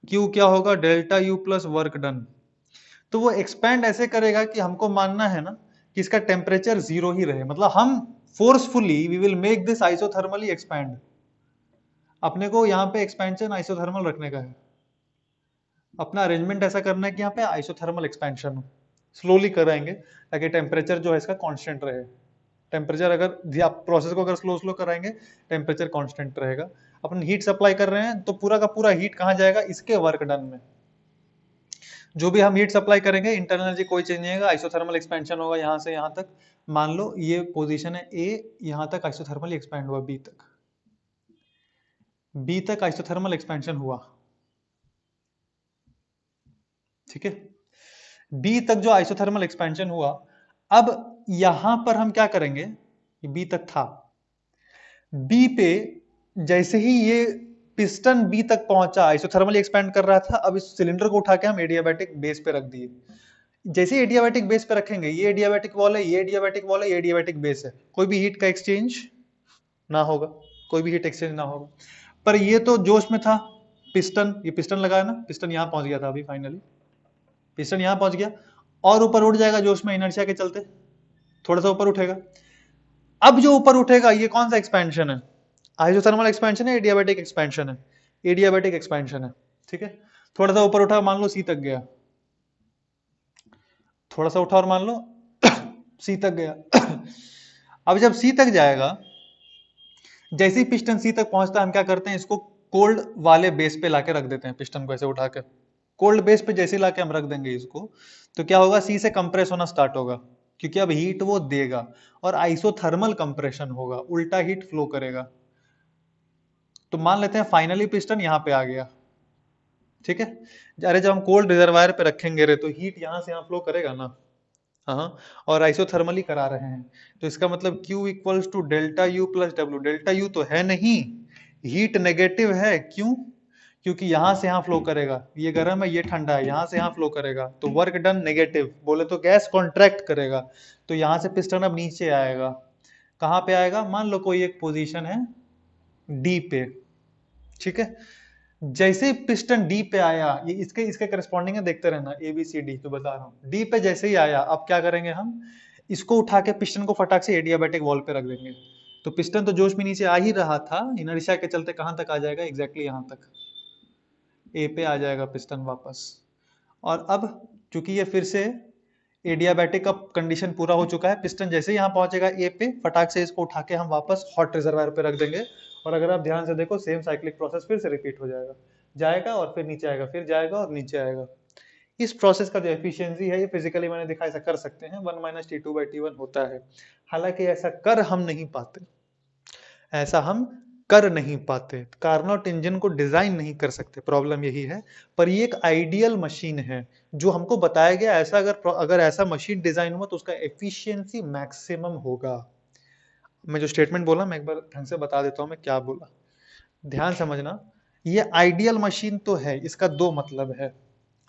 क्यू क्या होगा, delta U plus work done. तो वो एक्सपैंड ऐसे करेगा कि हमको मानना है ना कि इसका टेम्परेचर जीरो ही रहे, मतलब हम forcefully we will make this isothermally expand. अपने को यहाँ पे एक्सपेंशन आइसोथर्मल रखने का है, अपना अरेंजमेंट ऐसा करना है कि यहाँ पे आइसोथर्मल एक्सपेंशन हो। स्लोली कराएंगे ताकि टेम्परेचर जो है इसका कांस्टेंट रहे। टेम्परेचर अगर आप प्रोसेस को अगर स्लो स्लो कराएंगे, टेम्परेचर कांस्टेंट रहेगा। अपन हीट सप्लाई कर रहे हैं तो पूरा का पूरा हीट कहाँ जाएगा, इसके वर्क डन में। जो भी हम हीट सप्लाई करेंगे, इंटरनल एनर्जी कोई चेंज नहीं होगा, आइसोथर्मल एक्सपेंशन होगा यहाँ से यहाँ तक। मान लो ये पोजीशन है ए, यहाँ तक आइसोथर्मली एक्सपेंड हुआ बी तक, बी तक आइसोथर्मल एक्सपेंशन हुआ, ठीक है। बी तक जो आइसोथर्मल एक्सपेंशन हुआ, अब यहां पर हम क्या करेंगे, बी तक था, बी पे जैसे ही ये पिस्टन बी तक पहुंचा, आइसोथर्मली एक्सपेंड कर रहा था, अब इस सिलेंडर को उठा के हम एडियाबैटिक बेस पे रख दिए। जैसे एडियाबैटिक बेस पे रखेंगे, ये एडियाबैटिक वॉल है, ये एडियाबैटिक वॉल है, ये एडियाबैटिक बेस है, कोई भी हीट का एक्सचेंज ना होगा, कोई भी हीट एक्सचेंज ना होगा। पर ये तो जोश में था, पिस्टन, ये पिस्टन लगाया ना, पिस्टन यहां पहुंच गया था अभी फाइनली, पिस्टन यहां पहुंच गया, और ऊपर उठ जाएगा जोश में इनर्शिया के चलते, थोड़ा सा ऊपर उठेगा। अब जो ऊपर उठेगा ये कौन सा एक्सपेंशन है, आइसोथर्मल एक्सपेंशन है, एडियाबैटिक एक्सपेंशन है, एडियाबैटिक एक्सपेंशन है, ठीक है। थोड़ा सा ऊपर उठा, मान लो सी तक गया, थोड़ा सा उठा और मान लो सी तक गया। अब जब सी तक जाएगा, जैसे ही पिस्टन सी तक पहुंचता है, हम क्या करते हैं, इसको कोल्ड वाले बेस पे लाके रख देते हैं, पिस्टन को ऐसे उठा के कोल्ड बेस पे जैसे लाके हम रख देंगे इसको, तो क्या होगा, सी से कंप्रेस होना स्टार्ट होगा, क्योंकि अब हीट वो देगा और आइसोथर्मल कंप्रेशन होगा, उल्टा हीट फ्लो करेगा। तो मान लेते हैं फाइनली पिस्टन यहाँ पे आ गया, ठीक है। अरे जब हम कोल्ड रिजर्वायर पे रखेंगे रे, तो हीट यहाँ से यहाँ फ्लो करेगा ना, हाँ, और आइसोथर्मली करा रहे हैं, तो इसका मतलब Q equals to delta U plus W. Delta U तो है नहीं, हीट नेगेटिव है, क्यों, क्योंकि यहां से यहां फ्लो करेगा, ये गर्म है ये ठंडा है, यहां से यहां फ्लो करेगा, तो वर्क डन नेगेटिव, बोले तो गैस कॉन्ट्रैक्ट करेगा, तो यहां से पिस्टन अब नीचे आएगा, कहां पे आएगा, मान लो कोई एक पोजीशन है डी पे, ठीक है। जैसे पिस्टन डी पे आया, ये इसके इसके करस्पॉन्डिंग है, देखते रहना, ए बी सी डी तो बता रहा हूं, डी पे जैसे ही आया, अब क्या करेंगे हम, इसको उठा के पिस्टन को फटाक से एडियाबैटिक वॉल पे रख देंगे। तो पिस्टन तो जोश में नीचे आ ही रहा था, इनर्शिया के चलते कहां तक आ जाएगा, एग्जैक्टली यहां तक, ए पे आ जाएगा पिस्टन वापस। और अब चूंकि ये फिर से एडियाबैटिक का कंडीशन पूरा हो चुका है, पिस्टन जैसे ही यहाँ पहुंचेगा ए पे, फटाक से इसको उठा के हम वापस हॉट रिजर्वायर पे रख देंगे, और अगर आप ध्यान से देखो, सेम साइक्लिक प्रोसेस फिर से रिपीट हो जाएगा, जाएगा और फिर नीचे आएगा, फिर जाएगा और नीचे आएगा। इस प्रोसेस का जो एफिशिएंसी है, ये फिजिकली मैंने दिखा, ऐसा कर सकते हैं, 1 माइनस T2/T1 होता है। हालांकि ऐसा कर हम नहीं पाते, ऐसा हम कर नहीं पाते, कार्नोट इंजन को डिजाइन नहीं कर सकते, प्रॉब्लम यही है। पर ये एक आइडियल मशीन है, जो हमको बताया गया, ऐसा अगर अगर ऐसा मशीन डिजाइन हुआ तो उसका एफिशिएंसी मैक्सिमम होगा। मैं जो स्टेटमेंट बोला, मैं एक बार ढंग से बता देता हूं मैं क्या बोला, ध्यान समझना। ये आइडियल मशीन तो है, इसका दो मतलब है।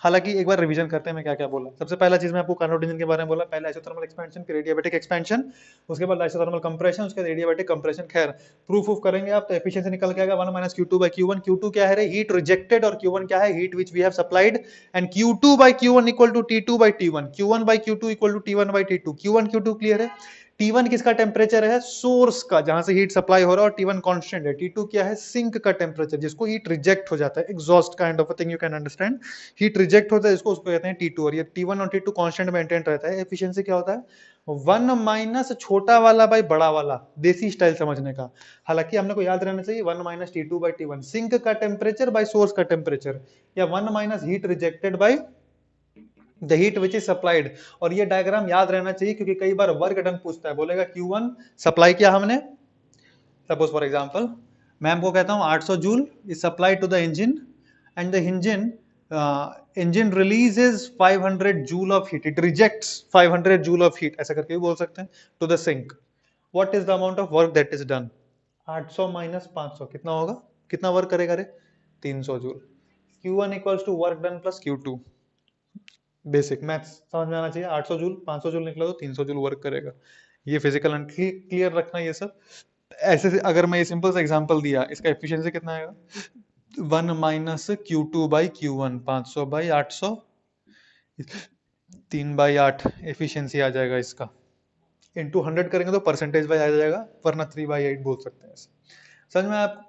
हालांकि एक बार रिवीजन करते हैं मैं क्या क्या बोला। सबसे पहला चीज मैं आपको कार्नोट इंजन के बारे में बोला, पहले आइसोथर्मल एक्सपेंशन, फिर एडियाबैटिक एक्सपेंशन, उसके बाद आइसोथर्मल कंप्रेशन, उसके बाद एडियाबैटिक कंप्रेशन। खैर प्रूफ ऑफ करेंगे आप तो एफिशिएंसी निकल के आएगा 1 माइनस Q2/Q1। Q2 क्या है रे, हीट रिजेक्टेड, और Q1 क्या है, heat which we have supplied, and Q2/Q1 equal to T2/T1, Q1/Q2 equal to T1/T2। Q1 Q2 clear है। T1 किसका टेम्परेचर है, सोर्स का, जहां से हीट सप्लाई हो रहा है, और T1 कांस्टेंट है। T2 क्या है, सिंक का टेम्परेचर, जिसको हीट रिजेक्ट हो जाता है, exhaust kind of a thing, you can understand. Heat reject होता है इसको, उसको कहते हैं T2, और ये T1 और T2 कांस्टेंट मेंटेन रहता है। एफिशिएंसी क्या होता है, 1 माइनस छोटा वाला बाई बड़ा वाला, देसी स्टाइल समझने का। हालांकि हमने को याद रहना चाहिए 1 माइनस T2/T1, सिंक का टेम्परेचर बाई सोर्स का टेम्परेचर, या 1 minus heat rejected by the heat which is supplied. और ये डायग्राम याद रहना चाहिए, क्योंकि कई बार वर्क डन पूछता है, बोलेगा Q1 सप्लाई किया हमने, सपोज फॉर एग्जांपल मैं हमको कहता हूं 800 joule is supplied to the engine, and the engine engine releases 500 joule of heat, it rejects 500 joule of heat, ऐसा करके भी बोल सकते हैं, to the sink. What is the amount of work that is done? 800 minus 500 कितना होगा, कितना work करेगा रे, 300 joule. Q1 equals to work done plus Q2. Basic maths समझ में आना चाहिए. 800 जूल 500 जूल निकला तो 300 जूल वर्क करेगा. ये फिजिकल क्लियर रखना ये सब. ऐसे से अगर मैं ये सिंपल सा एग्जांपल दिया, इसका एफिशिएंसी कितना आएगा, 1 minus Q2 by Q1, 500 by 800, 3 by 8 efficiency आ जाएगा इसका. इंटू 100 करेंगे तो परसेंटेज वाइज आ जाएगा, वरना 3/8 बोल सकते हैं. समझ में आप,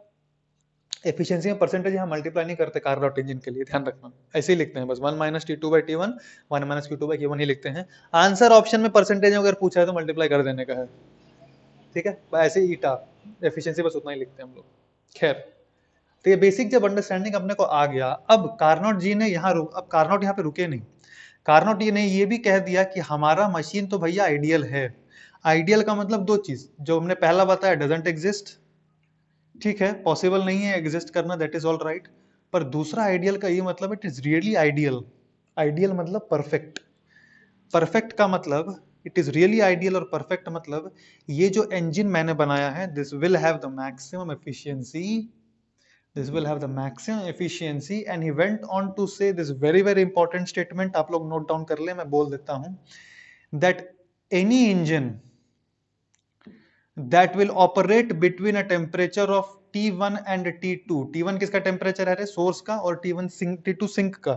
एफिशिएंसी में परसेंटेज यहाँ मल्टीप्लाई नहीं करते कार्नोट इंजन के लिए, ध्यान रखना. ऐसे ही लिखते हैं बस, 1 minus T2 by T1, 1 minus Q2 by Q1 ही लिखते हैं. आंसर ऑप्शन में परसेंटेज अगर पूछा है तो मल्टीप्लाई कर देने का है, ठीक है. ऐसे ईटा एफिशिएंसी बस उतना ही लिखते हैं हम लोग. खैर, तो ये बेसिक जब अंडरस्टैंडिंग अपने को आ गया, अब कार्नोट जी ने यहाँ अब कार्नोट यहाँ पे रुके नहीं. कार्नोट जी ने ये भी कह दिया कि हमारा मशीन तो भैया आइडियल है. आइडियल का मतलब दो चीज, जो हमने पहला बताया, डजंट एग्जिस्ट, ठीक है, पॉसिबल नहीं है एग्जिस्ट करना, दैट इज ऑल राइट. पर दूसरा आइडियल का ये मतलब it is really ideal. Ideal मतलब परफेक्ट. परफेक्ट का मतलब इट इज रियली आइडियल, और परफेक्ट मतलब ये जो इंजन मैंने बनाया है, this will have the maximum efficiency, this will have the maximum efficiency. And he went on to say this very very important statement, आप लोग नोट डाउन कर ले, मैं बोल देता हूं, that any engine that will operate between a temperature of T1 and T2, T1 किसका temperature है, सोर्स का, और T1 सिंक, T2 सिंक का.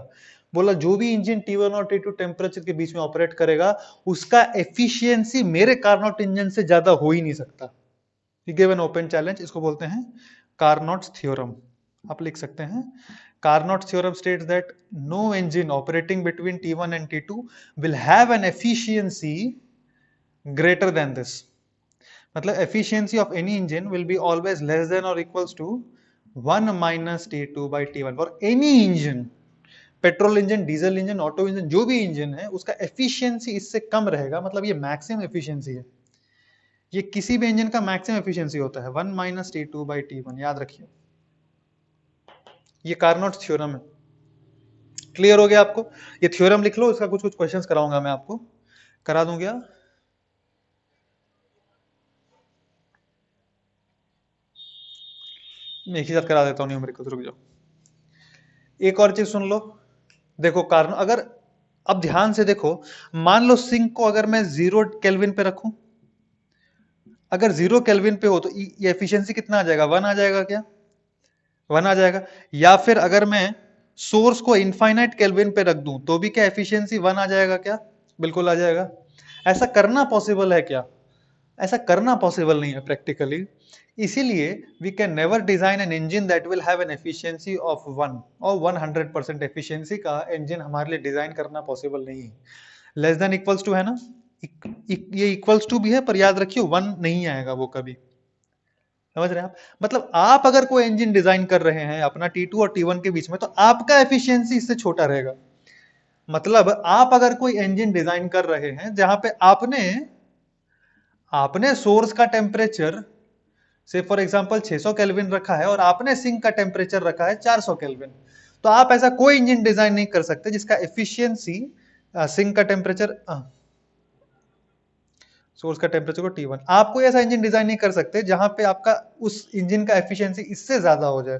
बोला जो भी इंजन T1 और T2 टेम्परेचर के बीच में ऑपरेट करेगा, उसका एफिशिएंसी मेरे कार्नोट इंजन से ज्यादा हो ही नहीं सकता. He gave an open challenge, इसको बोलते हैं कार्नोट्स थ्योरम. आप लिख सकते हैं, Carnot theorem states that no engine operating between T1 and T2 will have an efficiency greater than this. मतलब efficiency of any engine will be always less than और equals to 1 minus T2 by T1 for any engine. Petrol engine, diesel engine, auto engine, जो भी engine है उसका efficiency इससे कम रहेगा. मतलब ये मैक्सिमम एफिशिएंसी है, ये किसी भी इंजन का मैक्सिमम एफिशिएंसी होता है 1 माइनस T2 बाई T1. याद रखिए, ये कार्नोट थ्योरम है. क्लियर हो गया आपको? ये थ्योरम लिख लो, इसका कुछ कुछ क्वेश्चंस कराऊंगा मैं आपको, करा दूं क्या? मैं एक ही साथ करा देता हूं न्यूमेरिकल, रुक जाओ. एक और चीज सुन लो, देखो कार्नो, अगर अब ध्यान से देखो, मान लो सिंक को अगर मैं 0 केल्विन पे रखूं, अगर 0 केल्विन पे हो तो ये एफिशिएंसी कितना आ जाएगा, 1 आ जाएगा क्या, 1 आ जाएगा. या फिर अगर मैं सोर्स को इनफाइनाइट केल्विन पे रख दूं तो भी क्या एफिशिएंसी 1 आ जाएगा क्या, बिल्कुल आ जाएगा. ऐसा करना पॉसिबल है क्या, ऐसा करना पॉसिबल नहीं है प्रैक्टिकली. इसीलिए we can never design an engine that will have an efficiency of 1 और 100% एफिशिएंसी का इंजन हमारे लिए डिजाइन करना पॉसिबल नहीं है. लेस देन इक्वल्स टू है ना, ये इक्वल्स टू भी है, पर याद रखिए 1 नहीं आएगा वो कभी. समझ रहे हैं आप? मतलब आप अगर कोई इंजन डिजाइन कर रहे हैं अपना T2 और T1 के बीच में, तो आपका एफिशिएंसी इससे छोटा रहेगा. मतलब आप अगर कोई इंजन डिजाइन कर रहे हैं जहां पे आपने सोर्स का टेम्परेचर से फॉर एग्जांपल 600 केल्विन रखा है और आपने सिंक का टेम्परेचर रखा है 400 केल्विन, तो आप ऐसा कोई इंजन डिजाइन नहीं कर सकते जिसका एफिशिएंसी सिंक का टेम्परेचर, सोर्स का टेम्परेचर को T1, आप कोई ऐसा इंजन डिजाइन नहीं कर सकते जहां पे आपका उस इंजन का एफिशिएंसी इससे ज्यादा हो जाए.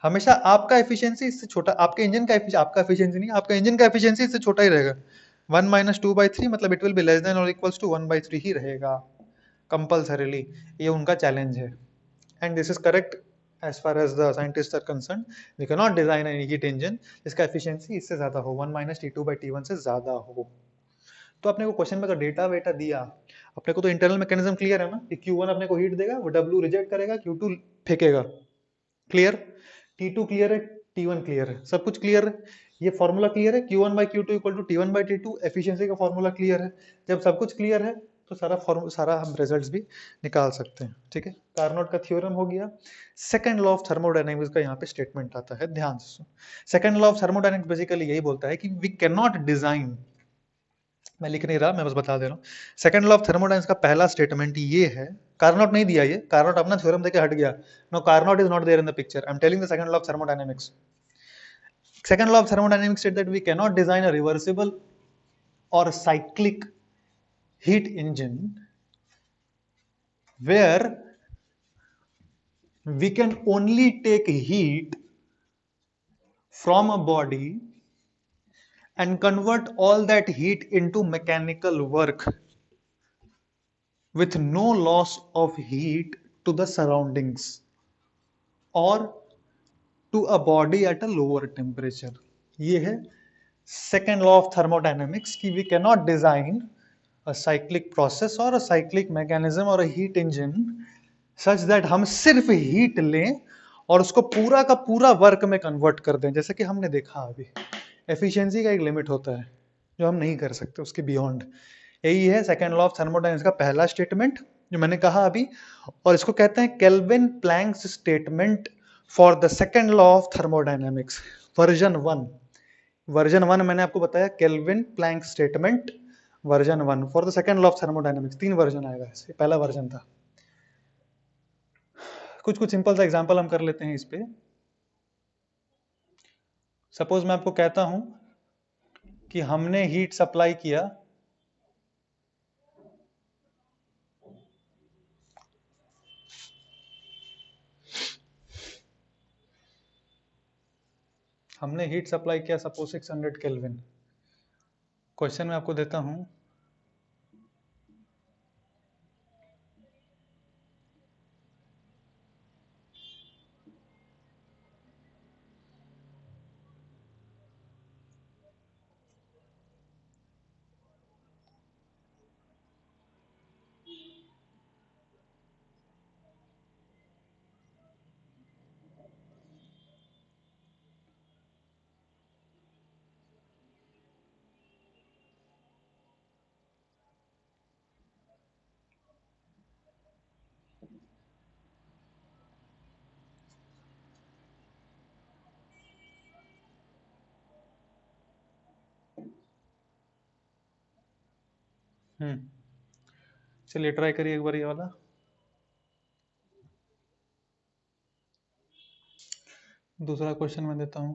हमेशा आपका एफिशिएंसी इससे छोटा, आपके इंजन का आपका एफिशिएंसी नहीं, आपका इंजन का एफिशिएंसी इससे छोटा ही रहेगा. 1 माइनस 2/3 मतलब it will be less than और इक्वल्स टू 1/3 ही रहेगा कंपल्सरीली. ये उनका चैलेंज है, and this is correct as far as the scientists are concerned. We cannot design a heat engine जिसका एफिशिएंसी इससे ज्यादा हो, 1 माइनस T2 बाई T1 से ज्यादा हो. तो अपने को क्वेश्चन में अगर डेटा वेटा दिया, अपने को तो इंटरनल मैकेनिज्म क्लियर है ना, कि Q1 अपने को हीट देगा, वो W रिजेक्ट करेगा, Q2 फेंकेगा. क्लियर? T2 क्लियर है, T1 क्लियर है, सब कुछ क्लियर है. ये फॉर्मूला क्लियर है, Q1 by Q2 equal to T1 by T2, efficiency का फॉर्मूला क्लियर है. जब सब कुछ क्लियर है तो सारा हम रिजल्ट्स भी निकाल सकते हैं. ठीक है, कार्नोट का थ्योरम हो गया. सेकंड लॉ ऑफ थर्मोडायनेमिक्स का यहाँ पे स्टेटमेंट आता है, ध्यान से सुनो. Second law of thermodynamics basically यही बोलता है कि वी कैन नॉट डिजाइन, मैं लिख नहीं रहा, मैं बस बता दे रहा हूँ. सेकंड लॉ ऑफ थर्मोडायनेमिक्स का पहला स्टेटमेंट ये है, कार्नोट नहीं दिया, ये कार्नोट अपना थ्योरम देके हट गया. No, Carnot is not there in the picture. I am telling the second law of thermodynamics. Second law of thermodynamics said that we cannot design a reversible or cyclic heat engine where we can only take heat from a body and convert all that heat into mechanical work with no loss of heat to the surroundings or to a body at a lower temperature. ये है second law of thermodynamics कि we cannot design a cyclic process or a cyclic mechanism or a heat engine such that हम सिर्फ heat लें और उसको पूरा का पूरा वर्क में कन्वर्ट कर दें, जैसे कि हमने देखा अभी एफिशिएंसी का एक लिमिट होता है जो हम नहीं कर सकते उसके बियॉन्ड। यही है सेकेंड लॉ ऑफ थर्मोडायनेमिक्स का पहला स्टेटमेंट जो मैंने कहा अभी, और इसको कहते हैं Kelvin Planck's statement for the second law of thermodynamics version 1। Version 1 मैंने आपको बताया Kelvin Planck statement version 1 for the second law of thermodynamics. 3 version आएगा, इससे पहला वर्जन था। कुछ कुछ सिंपल सा एग्जांपल हम कर लेते हैं इस पे। सपोज मैं आपको कहता हूं कि हमने हीट सप्लाई किया सपोज 600 केल्विन। क्वेश्चन मैं आपको देता हूं चलिए ट्राई करिए एक बार ये वाला। दूसरा क्वेश्चन मैं देता हूं।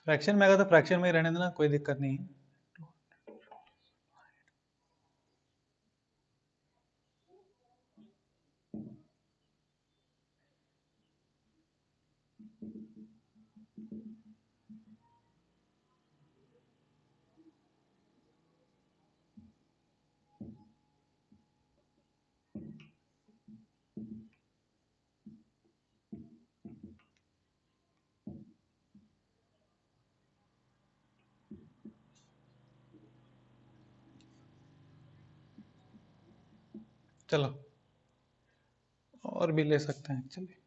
फ्रैक्शन में आएगा तो फ्रैक्शन में ही रहने देना, कोई दिक्कत नहीं है। चलो और भी ले सकते हैं। चलिए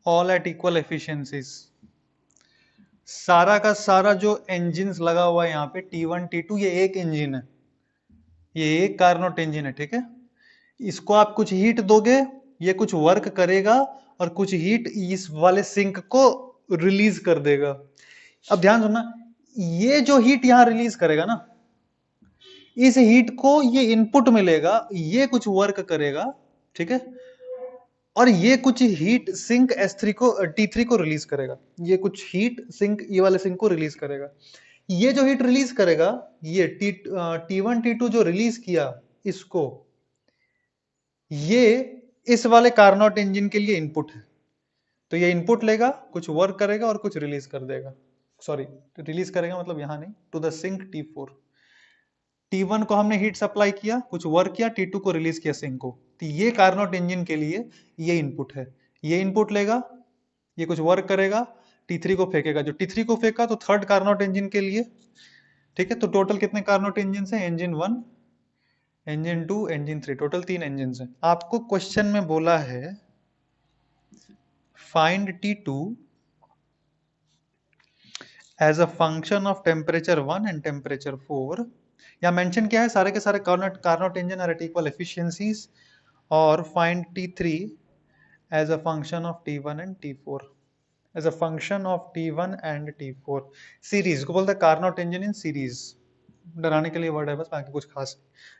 ऑल एट इक्वल एफिशिएंसीज, सारा का सारा जो इंजिन्स लगा हुआ है यहाँ पे T1 T2, ये एक इंजन है, ये एक कार्नोट इंजन है, ठीक है। इसको आप कुछ हीट दोगे, ये कुछ वर्क करेगा और कुछ हीट इस वाले सिंक को रिलीज कर देगा। अब ध्यान सुनना, ये जो हीट यहां रिलीज करेगा ना, इस हीट को ये इनपुट मिलेगा, ये कुछ वर्क करेगा, ठीक है, और ये कुछ हीट सिंक S3 को T3 को रिलीज करेगा। ये कुछ हीट सिंक ये वाले सिंक को रिलीज करेगा। ये जो हीट रिलीज करेगा, ये T1 T2 जो रिलीज किया इसको, ये इस वाले कार्नोट इंजन के लिए इनपुट है। तो ये इनपुट लेगा, कुछ वर्क करेगा और कुछ रिलीज कर देगा। सॉरी, रिलीज करेगा मतलब यहां नहीं, to the sink T4। T1 को हमने हीट सप्लाई किया, कुछ वर्क किया, T2 को रिलीज किया सिंक को। तो ये कार्नोट इंजन के लिए ये इनपुट है। ये इनपुट लेगा, ये कुछ वर्क करेगा, T3 को फेंकेगा। जो T3 को फेंका तो थर्ड कार्नोट इंजन के लिए, ठीक है। तो टोटल कितने कार्नोट इंजन हैं? Engine 1, engine 2, engine 3, total 3 engine हैं। आपको क्वेश्चन में बोला है find T2 as a function of temperature 1 and temperature 4। या मेंशन क्या है? सारे के सारे Carnot engine are at equal efficiencies, और find T3 as a function of T1 and T4, as a function of T1 and T4। Series को बोलते हैं कार्नोट इंजन इन सीरीज। डराने के लिए वर्ड है बस, बाकी कुछ खास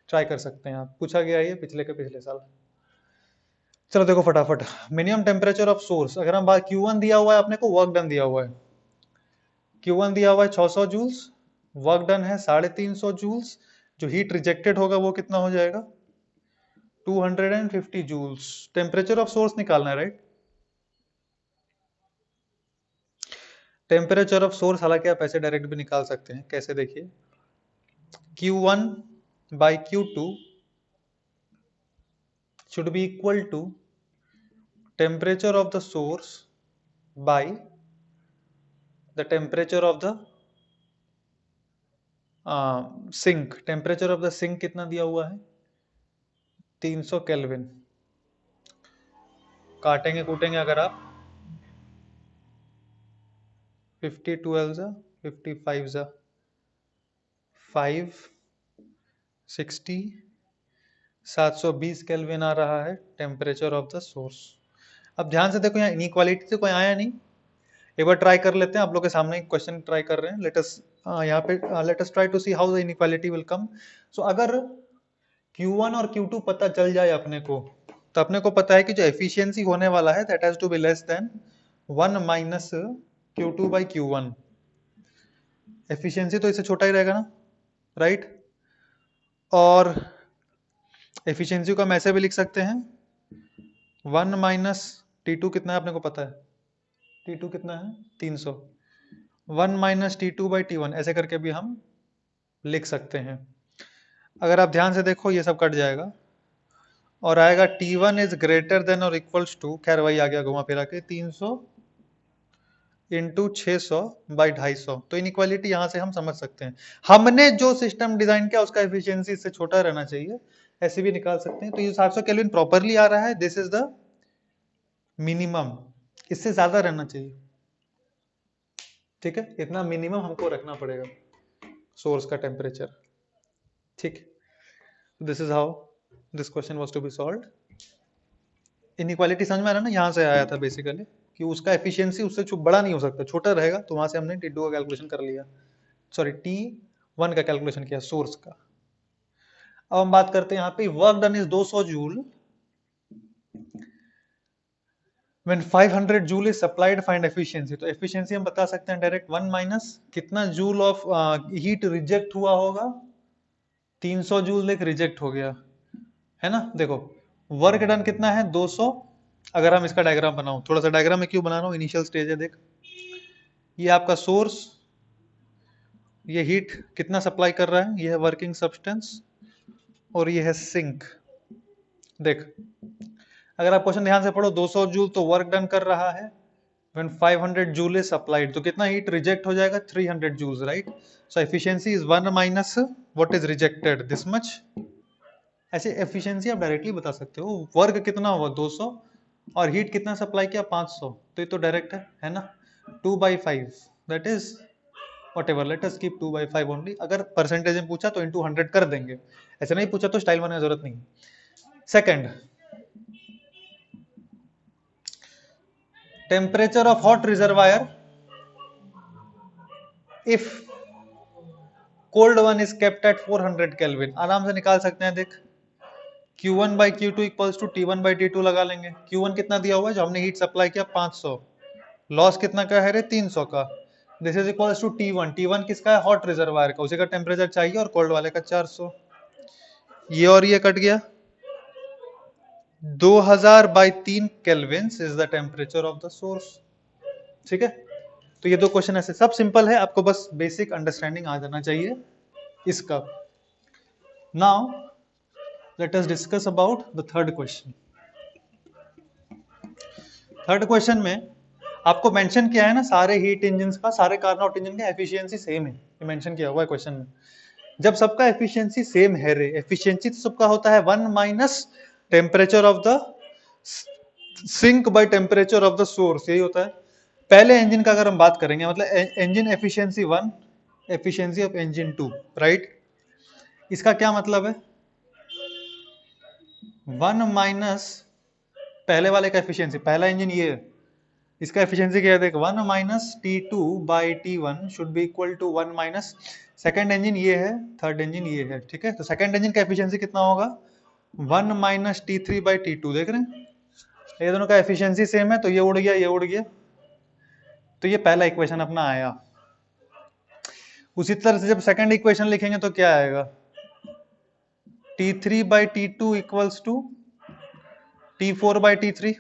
ट्राई कर सकते हैं आप। पूछा गया ये पिछले के पिछले साल। चलो देखो फटाफट, मिनिमम टेम्परेचर ऑफ सोर्स। अगर हम बात Q1 दिया हुआ है अपने को, वर्क डन दिया हुआ है, Q1 दिया हुआ है 600 जूल्स, वर्क डन है 350 जूल्स। जो हीट रिजेक्टेड होगा वो कितना हो जाएगा? 250 जूल्स। टेम्परेचर ऑफ सोर्स निकालना है, राइट? टेम्परेचर ऑफ सोर्स हालांकि आप ऐसे डायरेक्ट भी निकाल सकते हैं। कैसे? देखिए, Q1 by Q2 should be equal to temperature of the source by the temperature of the sink. Temperature of the sink कितना दिया हुआ है? 300 केल्विन। काटेंगे कूटेंगे अगर आप, 50 12 जा 55 जा 5 60 720 केल्विन आ रहा है टेम्परेचर ऑफ द सोर्स। अब ध्यान से देखो, यहाँ इनइक्वालिटी से कोई आया नहीं। एक बार ट्राई कर लेते हैं, आप लोग के सामने क्वेश्चन ट्राई कर रहे हैं। लेट अस यहाँ पे let us try to see how the inequality will come. So अगर Q1 और Q2 पता चल जाए अपने को, तो अपने को पता है कि जो एफिशिएंसी होने वाला है that has to be less than 1 minus Q2 by Q1। Efficiency तो इससे छोटा ही रहेगा ना, राइट? और एफिशिएंसी को हम ऐसे भी लिख सकते हैं, 1 माइनस T2 कितना है अपने को पता है, T2 कितना है? 300। 1 माइनस T2 बाई T1 ऐसे करके भी हम लिख सकते हैं। अगर आप ध्यान से देखो ये सब कट जाएगा और आएगा T1 इज ग्रेटर देन और इक्वल्स टू, खैर वही आ गया घुमा फिरा के, 300 इंटू 600 बाई 250। तो इनइक्वालिटी यहां से हम समझ सकते हैं। हमने जो सिस्टम डिजाइन किया उसका एफिशिएंसी इससे छोटा रहना चाहिए, ऐसे भी निकाल सकते हैं। तो ये 700 केल्विन प्रॉपरली आ रहा है, दिस इज द मिनिमम। इससे ज्यादा रहना चाहिए, ठीक है? इतना मिनिमम हमको रखना पड़ेगा सोर्स का टेम्परेचर, ठीक? This is how this question was to be solved. Inequality समझ में आ रहा है ना? यहां से आया था बेसिकली कि उसका एफिशिएंसी उससे बड़ा नहीं हो सकता, छोटा रहेगा। तो वहां से हमने T2 का कैलकुलेशन कर लिया, सॉरी T1 का कैलकुलेशन किया सोर्स का। अब हम बात करते हैं यहाँ पे work done is 200 joule when 500 joule is supplied, find efficiency. तो एफिशिएंसी हम बता सकते हैं डायरेक्ट, 1 माइनस कितना जूल ऑफ हीट रिजेक्ट हुआ होगा, 300 जूल देख रिजेक्ट हो गया है ना। देखो वर्क डन कितना है? 200। अगर हम इसका डायग्राम बनाऊं, थोड़ा सा डायग्राम में क्यों बना रहा हूं, इनिशियल स्टेज है देख, ये आपका सोर्स, ये हीट कितना सप्लाई कर रहा है, ये है वर्किंग सब्सटेंस, और ये है सिंक। देख अगर आप क्वेश्चन ध्यान से पढ़ो, 200 जूल तो वर्क डन कर रहा है, when 500 जूल इज सप्लाइड तो कितना हीट रिजेक्ट हो जाएगा? 300 joules, right? So efficiency is 1 minus what is rejected, this much. ऐसे एफिशिएंसी आप डायरेक्टली बता सकते हो। वर्क कितना हुआ? 200, और हीट कितना सप्लाई किया? 500। तो ये तो डायरेक्ट है ना? 2/5 that is whatever, let us keep 2/5 only। अगर परसेंटेज में पूछा तो into 100 कर देंगे, ऐसे नहीं पूछा तो स्टाइल बनाने की जरूरत नहीं। Second, temperature of hot reservoir if cold one is kept eight 400 kelvin. आराम से निकाल सकते हैं, देख Q1 by Q2 equals to T1 by T2 लगा लेंगे। Q1 कितना दिया हुआ है जो हमने हीट सप्लाई किया? 500। लॉस कितना का है रे? 300 का। This is equals to T1। T1 किसका है? हॉट रिजर्वायर का, उसी का टेम्परेचर चाहिए, और कोल्ड वाले का 400। ये और ये कट गया, 2000 by 3 kelvins is the temperature of the source, ठीक है? तो ये दो क्वेश्चन ऐसे सब सिंपल है, आपको बस बेसिक अंडरस्टैंडिंग आ जाना चाहिए इसका। Now let us discuss about the third question. Third question में आपको मेंशन किया है ना, सारे हीट इंजन का, सारे कार्नोट इंजन का एफिशिएंसी सेम है, ये मेंशन किया हुआ है क्वेश्चन में। जब सबका एफिशिएंसी सेम है रे, एफिशिएंसी तो सबका होता है 1 minus temperature of the sink by temperature of the source, यही होता है। पहले इंजन का अगर हम बात करेंगे, मतलब engine efficiency 1, efficiency of engine 2, right. इसका क्या मतलब है, 1 माइनस पहले वाले का एफिशिएंसी, पहला इंजन ये है, इसका एफिशिएंसी क्या है देख, 1 minus T2 by T1 should be equal to 1 minus second engine ये है, थर्ड इंजन ये है, ठीक है। तो सेकेंड इंजन का एफिशिएंसी कितना होगा, 1 माइनस T3 बाई T2, देख रहे हैं ये दोनों का एफिशिएंसी सेम है, तो ये उड़ गया, ये उड़ गया, तो ये पहला इक्वेशन अपना आया। उसी तरह से जब सेकंड इक्वेशन लिखेंगे तो क्या आएगा, T3 by T2 equals to T4 by T3,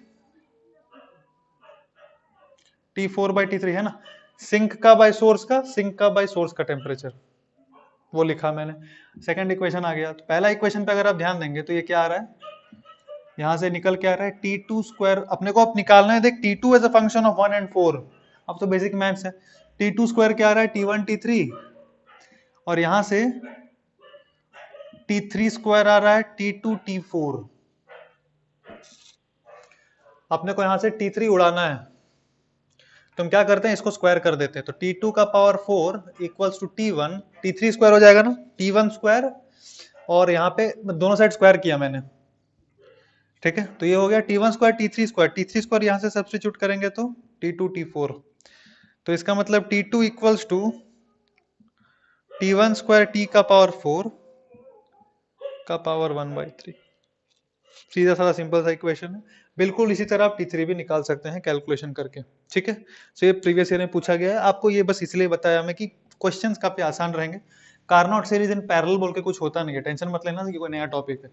T4 by T3 है ना, सिंक का बाय सोर्स का, सिंक का बाय सोर्स का टेम्परेचर, वो लिखा मैंने। सेकंड इक्वेशन आ गया। तो पहला इक्वेशन पे अगर आप ध्यान देंगे तो ये क्या आ रहा है, यहां से निकल के आ रहा है T2 स्क्वायर, अपने को अब निकालना है, देख T2 as a function of 1 and 4, अब तो बेसिक मैथ्स है। T2 स्क्वायर क्या आ रहा है, T1 T3, और यहां से T3 स्क्वायर आ रहा है T2 T4। अपने को यहां से T3 उड़ाना है, तो हम क्या करते हैं, इसको स्क्वायर कर देते हैं, तो T2 का power 4 equals to T1, T3 square हो जाएगा ना, T1 स्क्वायर, और यहाँ पे दोनों साइड स्क्वायर किया मैंने, ठीक है। तो ये हो गया T1 square T3 square, T3 square यहाँ से सब्स्टिट्यूट करेंगे तो T2 T4, तो इसका मतलब T2 equals to T1 square T का पावर 4 का पावर 1/3, सीधा साधा सिंपल सा इक्वेशन है। बिल्कुल इसी तरह आप T3 भी निकाल सकते हैं कैलकुलेशन करके, ठीक है। सो ये प्रीवियस ईयर में पूछा गया है, आपको ये बस इसलिए बताया मैं कि क्वेश्चंस काफी आसान रहेंगे। कार्नोट सीरीज इन पैरेलल बोल के कुछ होता नहीं है, टेंशन मत लेना कि कोई नया टॉपिक है,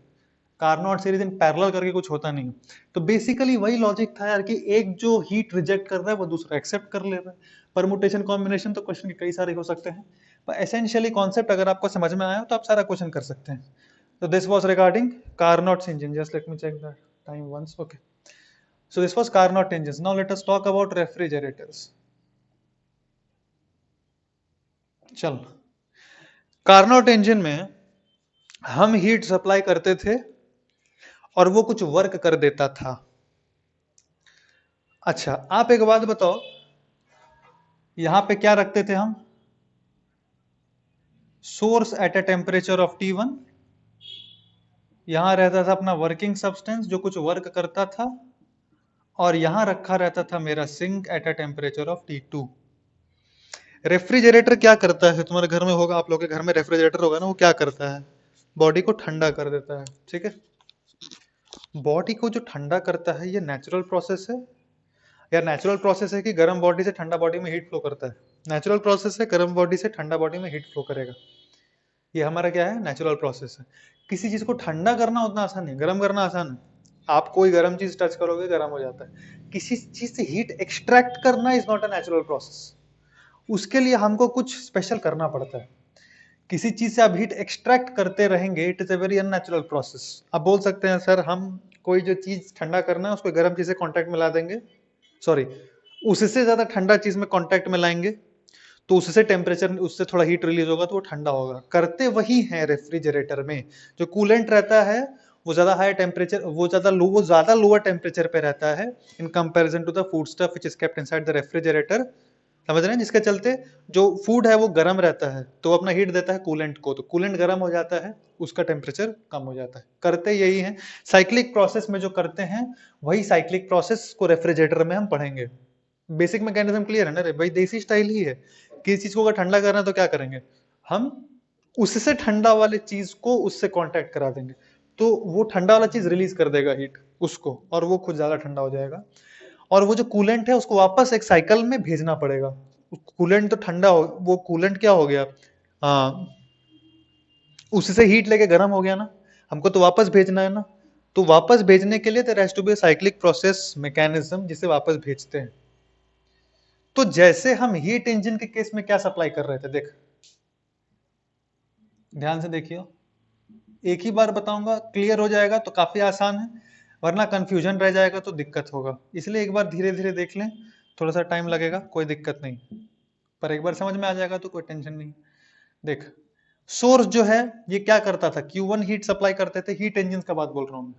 कार्नोट सीरीज इन पैरेलल करके कुछ होता नहीं है। तो बेसिकली वही लॉजिक था यार, कि एक जो हीट रिजेक्ट कर रहा है वो दूसरा एक्सेप्ट कर ले रहा है। परमुटेशन कॉम्बिनेशन तो क्वेश्चन के कई सारे हो सकते हैं, पर एसेंशियली कॉन्सेप्ट अगर आपको समझ में आया तो आप सारा क्वेश्चन कर सकते हैं। So this was regarding Carnot's engine. Just let me check the time once. Okay. So this was Carnot engines. Now let us talk about refrigerators. चल, कार्नोट इंजन में हम हीट सप्लाई करते थे और वो कुछ वर्क कर देता था। अच्छा, आप एक बात बताओ, यहां पे क्या रखते थे हम, source eight a temperature of T1, यहां रहता था अपना वर्किंग सब्सटेंस जो कुछ वर्क करता था, और यहां रखा रहता था मेरा sink at a temperature of T2। Refrigerator क्या करता है, तुम्हारे घर में होगा, आप लोग के घर में रेफ्रिजरेटर होगा ना, वो क्या करता है, बॉडी को ठंडा कर देता है, ठीक है। बॉडी को जो ठंडा करता है, ये नेचुरल प्रोसेस है या नेचुरल प्रोसेस है कि गर्म बॉडी से ठंडा बॉडी में हीट फ्लो करता है, नेचुरल प्रोसेस है, गर्म बॉडी से ठंडा बॉडी में हीट फ्लो करेगा, ये हमारा क्या है, नेचुरल प्रोसेस है। किसी चीज को ठंडा करना उतना आसान नहीं, गर्म करना आसान है। आप कोई गर्म चीज टच करोगे गर्म हो जाता है, किसी चीज से हीट एक्सट्रैक्ट करना is not a natural process, उसके लिए हमको कुछ स्पेशल करना पड़ता है। किसी चीज से आप हीट एक्सट्रैक्ट करते रहेंगे, it is a very unnatural process. आप बोल सकते हैं सर हम कोई जो चीज ठंडा करना है उसको गर्म चीज से कांटेक्ट में ला देंगे, सॉरी उससे ज्यादा ठंडा चीज में कांटेक्ट में लाएंगे तो उससे टेम्परेचर, उससे थोड़ा हीट रिलीज होगा तो वो ठंडा होगा। करते वही है रेफ्रिजरेटर में, जो कूलेंट रहता है वो ज्यादा हाई टेम्परेचर, वो ज्यादा लोअर टेम्परेचर पे रहता है in comparison to the food stuff which is kept inside the refrigerator, समझ रहे हैं, जिसके चलते जो फूड है वो गर्म रहता है तो वो अपना हीट देता है कूलेंट को, तो कूलेंट गर्म हो जाता है, उसका टेम्परेचर कम हो जाता है। करते यही है, साइक्लिक प्रोसेस में जो करते हैं वही साइक्लिक प्रोसेस को रेफ्रिजरेटर में हम पढ़ेंगे। बेसिक मैकेनिज्म क्लियर है ना रे भाई, देसी स्टाइल ही है। किसी चीज को अगर ठंडा करना है तो क्या करेंगे, हम उससे ठंडा वाले चीज को उससे कांटेक्ट करा देंगे, तो वो ठंडा वाला चीज रिलीज कर देगा हीट उसको, और वो खुद ज्यादा ठंडा हो जाएगा, और वो जो कूलेंट है उसको वापस एक साइकिल में भेजना पड़ेगा। कूलेंट तो ठंडा हो, वो कूलेंट क्या हो गया, हाँ उससे हीट लेके गर्म हो गया ना, हमको तो वापस भेजना है ना, तो वापस भेजने के लिए there has to be cyclic process mechanism जिसे वापस भेजते हैं। तो जैसे हम हीट इंजन के केस में क्या सप्लाई कर रहे थे, देख ध्यान से देखियो, एक ही बार बताऊंगा, क्लियर हो जाएगा तो काफी आसान है, वरना कंफ्यूजन रह जाएगा तो दिक्कत होगा। इसलिए एक बार धीरे धीरे देख लें, थोड़ा सा टाइम लगेगा, कोई दिक्कत नहीं, पर एक बार समझ में आ जाएगा तो कोई टेंशन नहीं। देख, सोर्स जो है ये क्या करता था, Q1 हीट सप्लाई करते थे, हीट इंजन का बात बोल रहा हूं मैं,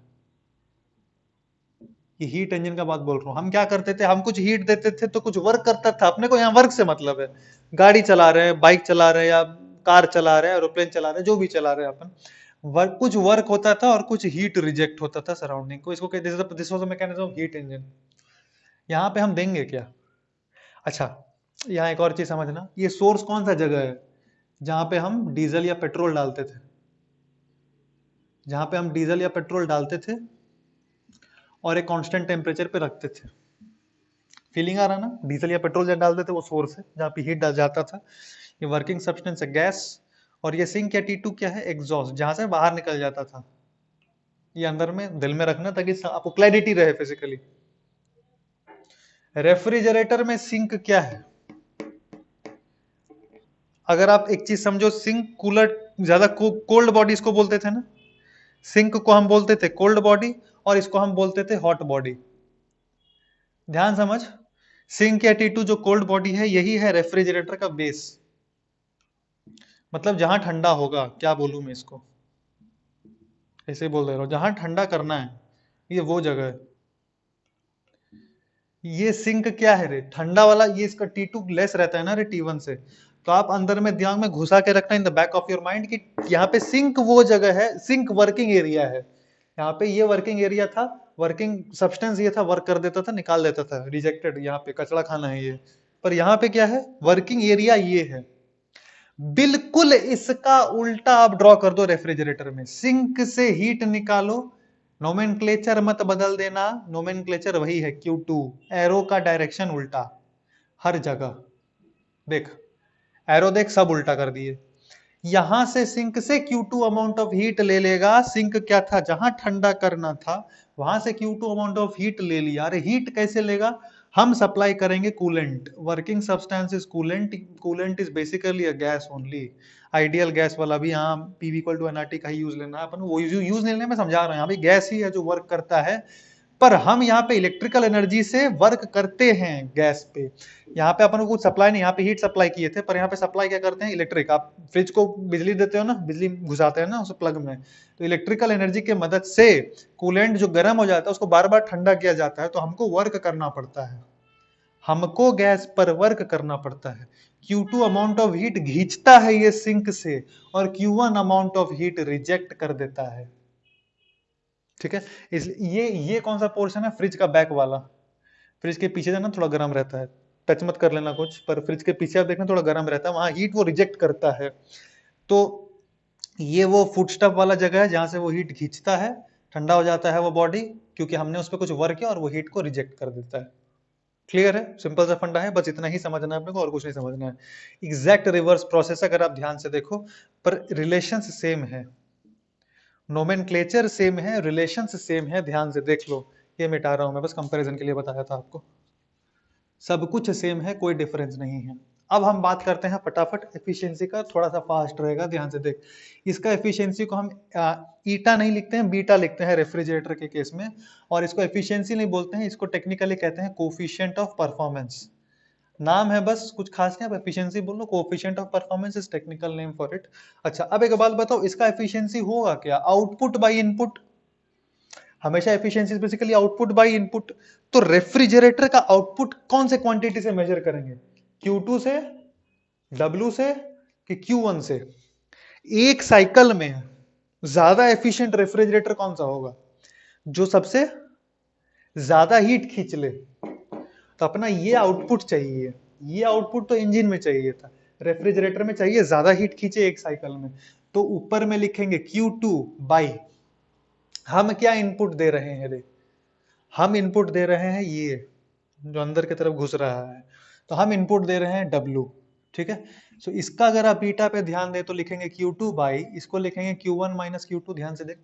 ये हीट इंजन का बात बोल रहा हूं। हम क्या करते थे, हम कुछ हीट देते थे तो कुछ वर्क करता था, अपने को यहाँ वर्क से मतलब है, गाड़ी चला रहे हैं, बाइक चला रहे हैं, या कार चला रहे हैं, एरोप्लेन चला रहे हैं, जो भी चला रहे हैं अपन, कुछ वर्क होता था और कुछ हीट रिजेक्ट होता था सराउंडिंग को, इसको this was the mechanism of heat engine. यहाँ पे हम देंगे क्या, अच्छा यहाँ एक और चीज समझना, ये सोर्स कौन सा जगह है जहां पे हम डीजल या पेट्रोल डालते थे, जहां पे हम डीजल या पेट्रोल डालते थे और एक कांस्टेंट टेम्परेचर पे रखते थे। फीलिंग आ रहा ना, डीजल या पेट्रोल जब डालते थे वो सोर्स है जहाँ पे हीट डाल जाता था, ये वर्किंग सब्सटेंस है गैस, और ये सिंक या T2 क्या है, एग्जॉस्ट, जहां से बाहर निकल जाता था। ये अंदर में दिल में रखना ताकि आपको क्लैरिटी रहे फिजिकली। रेफ्रिजरेटर में सिंक क्या है, अगर आप एक चीज समझो, सिंक कूलर ज्यादा कोल्ड बॉडी इसको बोलते थे ना, सिंक को हम बोलते थे कोल्ड बॉडी और इसको हम बोलते थे हॉट बॉडी। ध्यान समझ, सिंक या T2 जो कोल्ड बॉडी है यही है रेफ्रिजरेटर का बेस, मतलब जहां ठंडा होगा, क्या बोलूं मैं इसको, ऐसे ही बोल दे रहा हूं, जहां ठंडा करना है ये वो जगह है। ये सिंक क्या है रे, ठंडा वाला, ये इसका T2 लेस रहता है ना रे T1 से, तो आप अंदर में दिमाग में घुसा के रखना in the back of your mind कि यहाँ पे सिंक वो जगह है, सिंक वर्किंग एरिया है, यहाँ पे ये वर्किंग एरिया था, वर्किंग सब्सटेंस ये था, वर्क कर देता था, निकाल देता था, रिजेक्टेड, यहाँ पे कचरा खाना है ये, पर यहाँ पे क्या है, वर्किंग एरिया ये है। बिल्कुल इसका उल्टा आप ड्रॉ कर दो रेफ्रिजरेटर में, सिंक से हीट निकालो, नोमेनक्लेचर मत बदल देना, नोमेनक्लेचर वही है Q2, एरो का डायरेक्शन उल्टा हर जगह, देख एरो देख, सब उल्टा कर दिए। यहां से सिंक से Q2 अमाउंट ऑफ हीट ले लेगा, सिंक क्या था, जहां ठंडा करना था वहां से Q2 अमाउंट ऑफ हीट ले लिया। अरे हीट कैसे लेगा, हम सप्लाई करेंगे coolant, working substance is coolant, coolant is basically a gas only, ideal gas वाला भी यहाँ PV इक्वल टू NRT का ही यूज लेना है अपन, वो यूज नहीं लेना, मैं समझा रहा हूँ, यहाँ भी गैस ही है जो वर्क करता है, पर हम यहाँ पे इलेक्ट्रिकल एनर्जी से वर्क करते हैं गैस पे। यहाँ पे अपन को कुछ सप्लाई नहीं, यहाँ पे हीट सप्लाई किए थे, पर यहाँ पे सप्लाई क्या करते हैं, इलेक्ट्रिक, आप फ्रिज को बिजली देते हो ना, बिजली घुसाते हैं ना उस प्लग में, तो इलेक्ट्रिकल एनर्जी के मदद से कूलेंट जो गर्म हो जाता है उसको बार बार ठंडा किया जाता है, तो हमको वर्क करना पड़ता है, हमको गैस पर वर्क करना पड़ता है। Q2 अमाउंट ऑफ हीट खींचता है ये सिंक से, और Q1 amount of heat reject कर देता है, ठीक है। इसलिए ये कौन सा पोर्शन है, फ्रिज का बैक वाला, फ्रिज के पीछे जाना थोड़ा गर्म रहता है, टच मत कर लेना कुछ, पर फ्रिज के पीछे आप देखना थोड़ा गर्म रहता है, वहां हीट वो रिजेक्ट करता है। तो ये वो फुटस्टेप वाला जगह है जहां से वो हीट खींचता है, ठंडा हो जाता है वो बॉडी, क्योंकि हमने उस पर कुछ वर्क किया और वो हीट को रिजेक्ट कर देता है। क्लियर है, सिंपल सा फंडा है, बस इतना ही समझना है अपने को और कुछ नहीं समझना है। एग्जैक्ट रिवर्स प्रोसेस अगर आप ध्यान से देखो, पर रिलेशंस सेम है, नोमेनक्लेचर सेम है, रिलेशंस सेम है, ध्यान से देख लो, ये मिटा रहा हूं मैं, बस कंपैरिजन के लिए बताया था आपको, सब कुछ सेम है, कोई डिफरेंस नहीं है। अब हम बात करते हैं फटाफट एफिशिएंसी का, थोड़ा सा फास्ट रहेगा, ध्यान से देख, इसका एफिशिएंसी को हम ईटा नहीं लिखते हैं, बीटा लिखते हैं रेफ्रिजरेटर के केस में, और इसको एफिशिएंसी नहीं बोलते हैं, इसको टेक्निकली कहते हैं कोफिशिएंट ऑफ परफॉर्मेंस, नाम है बस, कुछ खास नहीं, आप एफिशिएंसी बोल लो, coefficient of performance is technical name for it. अच्छा अब एक बात बताओ, इसका एफिशिएंसी होगा क्या, आउटपुट बाय इनपुट, हमेशा efficiency basically output by input, तो रेफ्रिजरेटर का आउटपुट कौन से क्वांटिटी से मेजर करेंगे, Q2 से, W से, कि Q1 से। एक साइकिल में ज्यादा एफिशिएंट रेफ्रिजरेटर कौन सा होगा, जो सबसे ज्यादा हीट खींच ले, तो अपना ये आउटपुट चाहिए, ये आउटपुट तो इंजन में चाहिए था, रेफ्रिजरेटर में चाहिए ज्यादा हीट खींचे एक साइकिल में, तो ऊपर में लिखेंगे Q2 बाई, हम क्या इनपुट दे रहे हैं रे, हम इनपुट दे रहे हैं ये जो अंदर की तरफ घुस रहा है, तो हम इनपुट दे रहे हैं W, ठीक है। सो इसका अगर आप बीटा पे ध्यान दे तो लिखेंगे Q2 बाई, इसको लिखेंगे Q1 माइनस Q2, ध्यान से देख,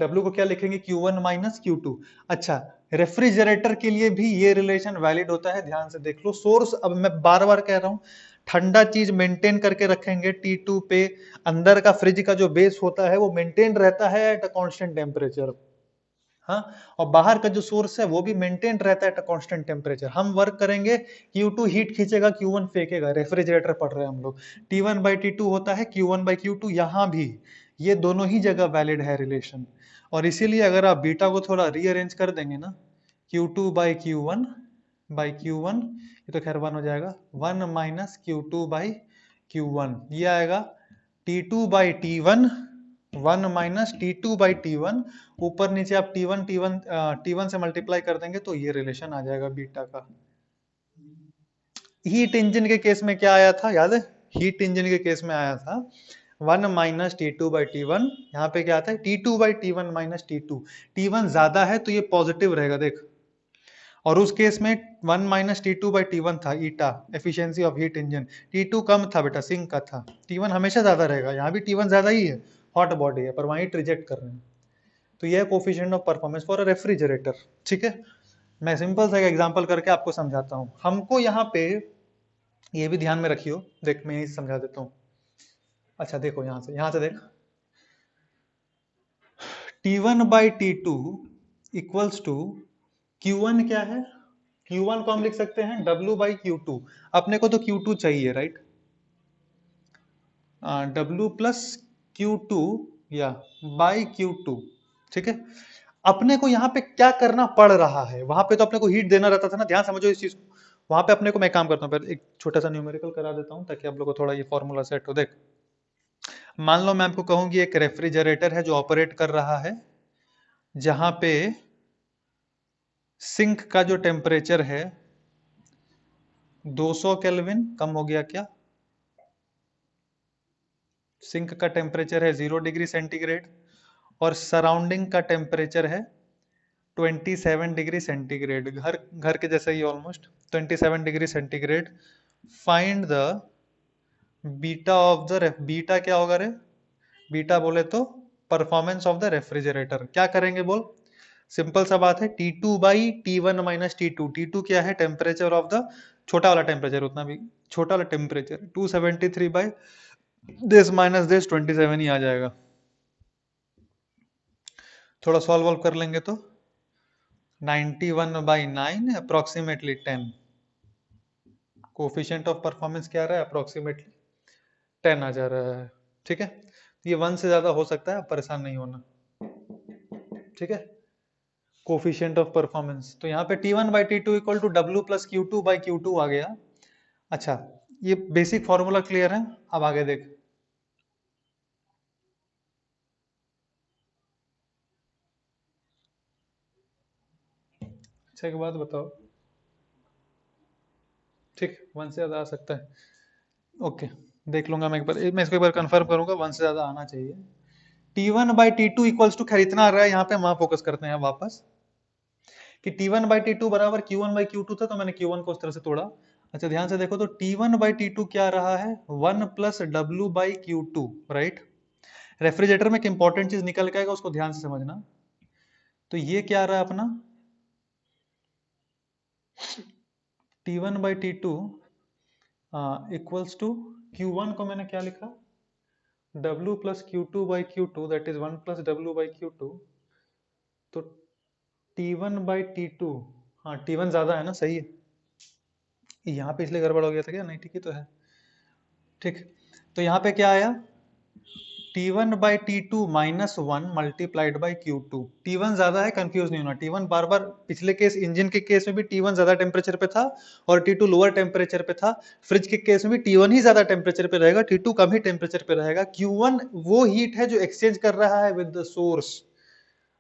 W को क्या लिखेंगे, Q1 माइनस Q2। अच्छा, रेफ्रिजरेटर के लिए भी ये रिलेशन वैलिड होता है, ध्यान से देख लो, सोर्स, अब मैं बार बार कह रहा हूं, ठंडा चीज मेंटेन करके रखेंगे T2 पे, अंदर का फ्रिज का जो बेस होता है वो मेंटेन रहता है एट अ कांस्टेंट टेम्परेचर। हाँ, और बाहर का जो सोर्स है वो भी मेंटेन रहता है एट अ कांस्टेंट टेम्परेचर। हम वर्क करेंगे, Q2 हीट खींचेगा, Q1 फेंकेगा। रेफ्रिजरेटर पढ़ रहे हैं हम लोग। T1/T2 होता है, Q1/Q2 यहाँ भी, ये दोनों ही जगह वैलिड है रिलेशन। और इसीलिए अगर आप बीटा को थोड़ा रीअरेंज कर देंगे ना, Q2/Q1 ये तो खैर 1 हो जाएगा, 1 माइनस Q2/Q1 ये आएगा T2/T1, 1 माइनस T2/T1, ऊपर नीचे आप T1 से मल्टीप्लाई कर देंगे तो ये रिलेशन आ जाएगा बीटा का। हीट इंजन के केस में क्या आया था याद है? हीट इंजन के केस में आया था 1 माइनस T2/T1, यहाँ पे क्या आता है T2/T1 माइनस T2। T1 ज्यादा है तो ये पॉजिटिव रहेगा देख, और उस केस में 1 माइनस T2/T1 था eta, efficiency of heat engine. T2 कम था बेटा, सिंक का था। T1 हमेशा ज्यादा रहेगा, यहाँ भी T1 ज्यादा ही है, हॉट बॉडी है, पर वहीं रिजेक्ट कर रहे हैं। तो यह coefficient of performance for a refrigerator. ठीक है, मैं सिंपल सा एग्जांपल करके आपको समझाता हूं। हमको यहाँ पे ये भी ध्यान में रखियो, देख मैं यही समझा देता हूँ। अच्छा देखो, यहाँ से देख, T1/T2 इक्वल्स टू Q1 क्या है? Q1 को हम लिख सकते हैं W/Q2। अपने को तो Q2 चाहिए, राइट? W प्लस Q2 या बाई Q2। ठीक है, अपने को यहाँ पे क्या करना पड़ रहा है? वहां पे तो अपने को हीट देना रहता था ना, ध्यान समझो इस चीज को। वहां पे अपने को, मैं काम करता हूँ, पहले एक छोटा सा न्यूमेरिकल करा देता हूँ ताकि आप लोग को थोड़ा ये फॉर्मूला सेट हो। देख, मान लो मैं आपको कहूँ कि एक रेफ्रिजरेटर है जो ऑपरेट कर रहा है, जहां पे सिंक का जो टेम्परेचर है 200 केल्विन, कम हो गया क्या? सिंक का टेम्परेचर है 0 डिग्री सेंटीग्रेड और सराउंडिंग का टेम्परेचर है 27 डिग्री सेंटीग्रेड, घर घर के जैसा ही almost 27 degree centigrade. Find the beta of the, beta क्या होगा रे? बीटा बोले तो परफॉर्मेंस ऑफ द रेफ्रिजरेटर। क्या करेंगे बोल? सिंपल सा बात है, T2/T1 माइनस T2। T2 क्या है? टेम्परेचर ऑफ द, छोटा वाला टेम्परेचर, उतना भी छोटा वाला temperature 273 by this minus this 27 ही आ जाएगा। थोड़ा सॉल्व कर लेंगे तो 91/9 अप्रोक्सीमेटली 10। कोफिशिएंट ऑफ परफॉर्मेंस क्या आ रहा है? अप्रोक्सीमेटली 10 आ जा रहा है। ठीक है, ये 1 से ज्यादा हो सकता है, परेशान नहीं होना। ठीक है, कोफिशिएंट ऑफ परफॉर्मेंस तो यहाँ पे T1/T2 equal to W plus Q2/Q2 आ गया। अच्छा, ये बेसिक फॉर्मूला क्लियर है? अब आगे देख, अच्छा एक बात बताओ, ठीक 1 से ज्यादा आ सकता है, ओके देख लूंगा मैं एक बार, मैं इसको एक बार कंफर्म करूंगा, 1 से ज्यादा आना चाहिए। T1/T2 इक्वल्स टू, खैर इतना आ रहा है यहाँ पे, वहां फोकस करते हैं वापस, कि T1/T2 बराबर Q1/Q2 था, तो मैंने Q1 को उस तरह से तोड़ा। अच्छा ध्यान से देखो, तो T1/T2 क्या रहा है? 1 प्लस W/Q2, राइट? रेफ्रिजरेटर में एक इंपॉर्टेंट चीज निकल के आएगा, उसको ध्यान से समझना। तो ये क्या आ रहा है अपना? T1/T2 इक्वल्स टू, Q1 को मैंने क्या लिखा? W plus Q2/Q2, that is 1 plus W/Q2। तो T1/T2, हाँ T1 ज्यादा है ना, सही है। यहाँ पे इसलिए गड़बड़ हो गया था क्या? नहीं ठीक ही तो है। ठीक, तो यहाँ पे क्या आया? T1/T2 minus 1 multiplied by Q2। T1 ज्यादा है, कंफ्यूज नहीं होना। T1 बार बार, पिछले केस इंजन के केस में भी T1 ज्यादा टेम्परेचर पे था और T2 लोअर टेम्परेचर पे था। फ्रिज के केस में भी T1 ही ज्यादा टेम्परेचर पे रहेगा, T2 कम ही टेम्परेचर पे रहेगा। Q1 वो हीट है जो एक्सचेंज कर रहा है विद द सोर्स,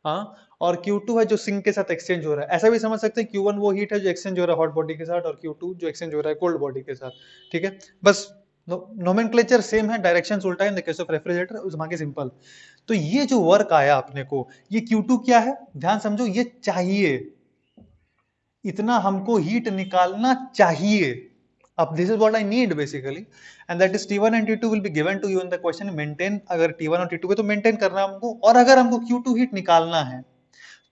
हाँ, और Q2 है जो सिंक के साथ एक्सचेंज हो रहा है। ऐसा भी समझ सकते हैं Q1 वो हीट है जो एक्सचेंज हो रहा है हॉट बॉडी के साथ, और Q2 जो एक्सचेंज हो रहा है कोल्ड बॉडी के साथ। ठीक है, बस नोमेनक्लेचर सेम है, डायरेक्शन उल्टा है इन द केस ऑफ रेफ्रिजरेटर, उस बाकी सिंपल। तो ये जो वर्क आया अपने को, ये Q2 क्या है? ध्यान समझो, ये चाहिए, इतना हमको हीट निकालना चाहिए। अब this is what I need basically, and that is T1 and T2 will be given to you in the question. Maintain, अगर T1 और T2 पे तो मेंटेन करना हमको, और अगर हमको Q2 हीट निकालना है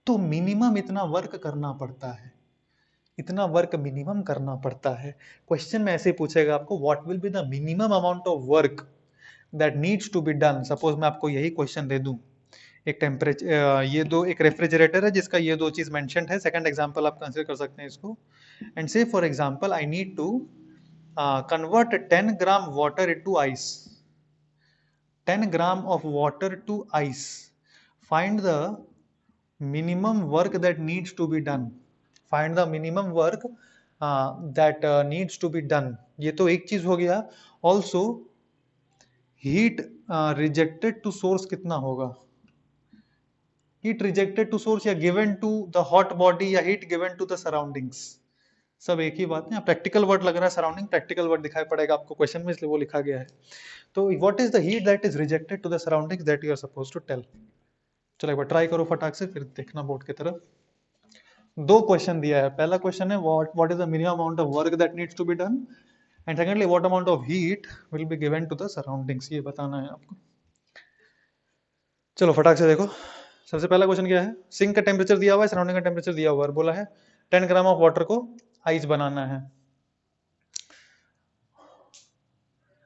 तो मिनिमम इतना वर्क करना पड़ता है। इतना वर्क मिनिमम करना पड़ता है। क्वेश्चन में ऐसे ही पूछेगा आपको, what will be the minimum amount of work that needs to be done. Suppose मैं आपको यही क्वेश्चन दे दूं, एक टेम्परेचर, ये दो, एक रेफ्रिजरेटर है जिसका ये दो चीज मेंशन्ड है। सेकंड एग्जांपल आप कंसीडर कर सकते हैं इसको, एंड से for example I need to convert 10 gram water into ice. 10 gram of water to ice. Find the minimum work that needs to be done. Find the minimum work that needs to be done. ये तो एक चीज हो गया। Also heat rejected to source कितना होगा? Heat rejected to source या given to the hot body या heat given to the surroundings, सब एक ही बात है। प्रैक्टिकल वर्ड लग रहा है, सराउंडिंग प्रैक्टिकल वर्ड दिखाई पड़ेगा आपको क्वेश्चन में, इसलिए वो लिखा गया है। तो what is the heat that is rejected to the surroundings that you are supposed to tell. चलो एक बार ट्राई करो फटाक से, फिर देखना बोर्ड की तरफ। दो क्वेश्चन दिया है। पहला क्वेश्चन है what is the minimum amount of work that needs to be done, and secondly what amount of heat will be given to the surroundings, ये बताना है आपको। चलो फटाक से देखो। सबसे पहला क्वेश्चन क्या है, सिंक का टेम्परेचर दिया हुआ है, सराउंडिंग का टेम्परेचर दिया हुआ है, बोला है 10 ग्राम ऑफ वाटर को आइस बनाना है।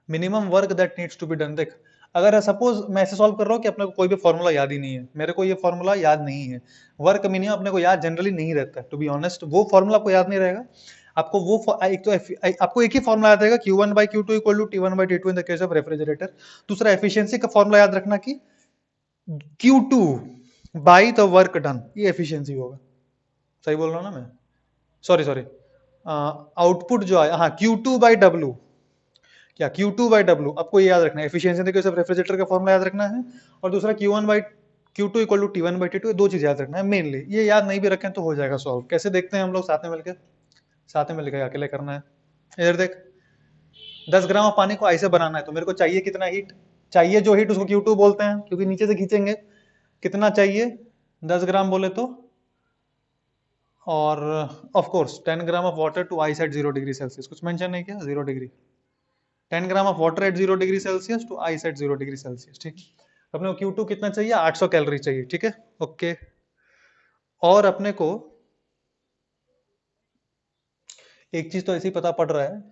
Minimum work that needs to be done. देख, अगर सपोज मैं ऐसे सॉल्व कर रहा हूँ कि अपने को कोई भी फॉर्मूला याद ही नहीं है, मेरे को ये फॉर्मूला याद नहीं है, वर्क मिनिमम अपने को याद जनरली नहीं रहता है, टू बी ऑनेस्ट। वो फॉर्मूला आपको याद नहीं रहेगा, आपको वो एक तो आपको एक ही फॉर्मूला याद रहेगा, Q1 by Q2 equal to T1 by T2 in the case of refrigerator. दूसरा एफिशिएंसी का फॉर्मूला याद रखना कि Q2 by the work done, ये एफिशिएंसी होगा। सही बोल रहा हूँ ना मैं? सॉरी आउटपुट जो आया, हाँ Q2 by W, क्या Q2 by W, आपको ये याद रखना है। एफिशिएंसी देखो, सिर्फ रेफ्रिजरेटर का फॉर्मूला याद रखना है, और दूसरा Q1 by Q2 equal to T1 by T2, दो चीज याद रखना है मेनली। ये याद नहीं भी रखें तो हो जाएगा सॉल्व। कैसे देखते हैं हम लोग साथ में मिलकर, साथ में मिलकर अकेले करना है। इधर देख, 10 ग्राम ऑफ पानी को ऐसे बनाना है, तो मेरे को चाहिए कितना हीट, चाहिए जो हीट उसको Q2 बोलते हैं, क्योंकि नीचे से खींचेंगे। कितना चाहिए? 10 ग्राम बोले तो, और of course 10 gram of water to ice at 0 degree Celsius, कुछ मेंशन नहीं किया, 0 degree. 10 gram of water at 0 degree Celsius to ice at 0 degree Celsius, ठीक। अपने को Q2 कितना चाहिए? 800 कैलोरी चाहिए, ठीक है, ओके। और अपने को एक चीज तो ऐसे ही पता पड़ रहा है,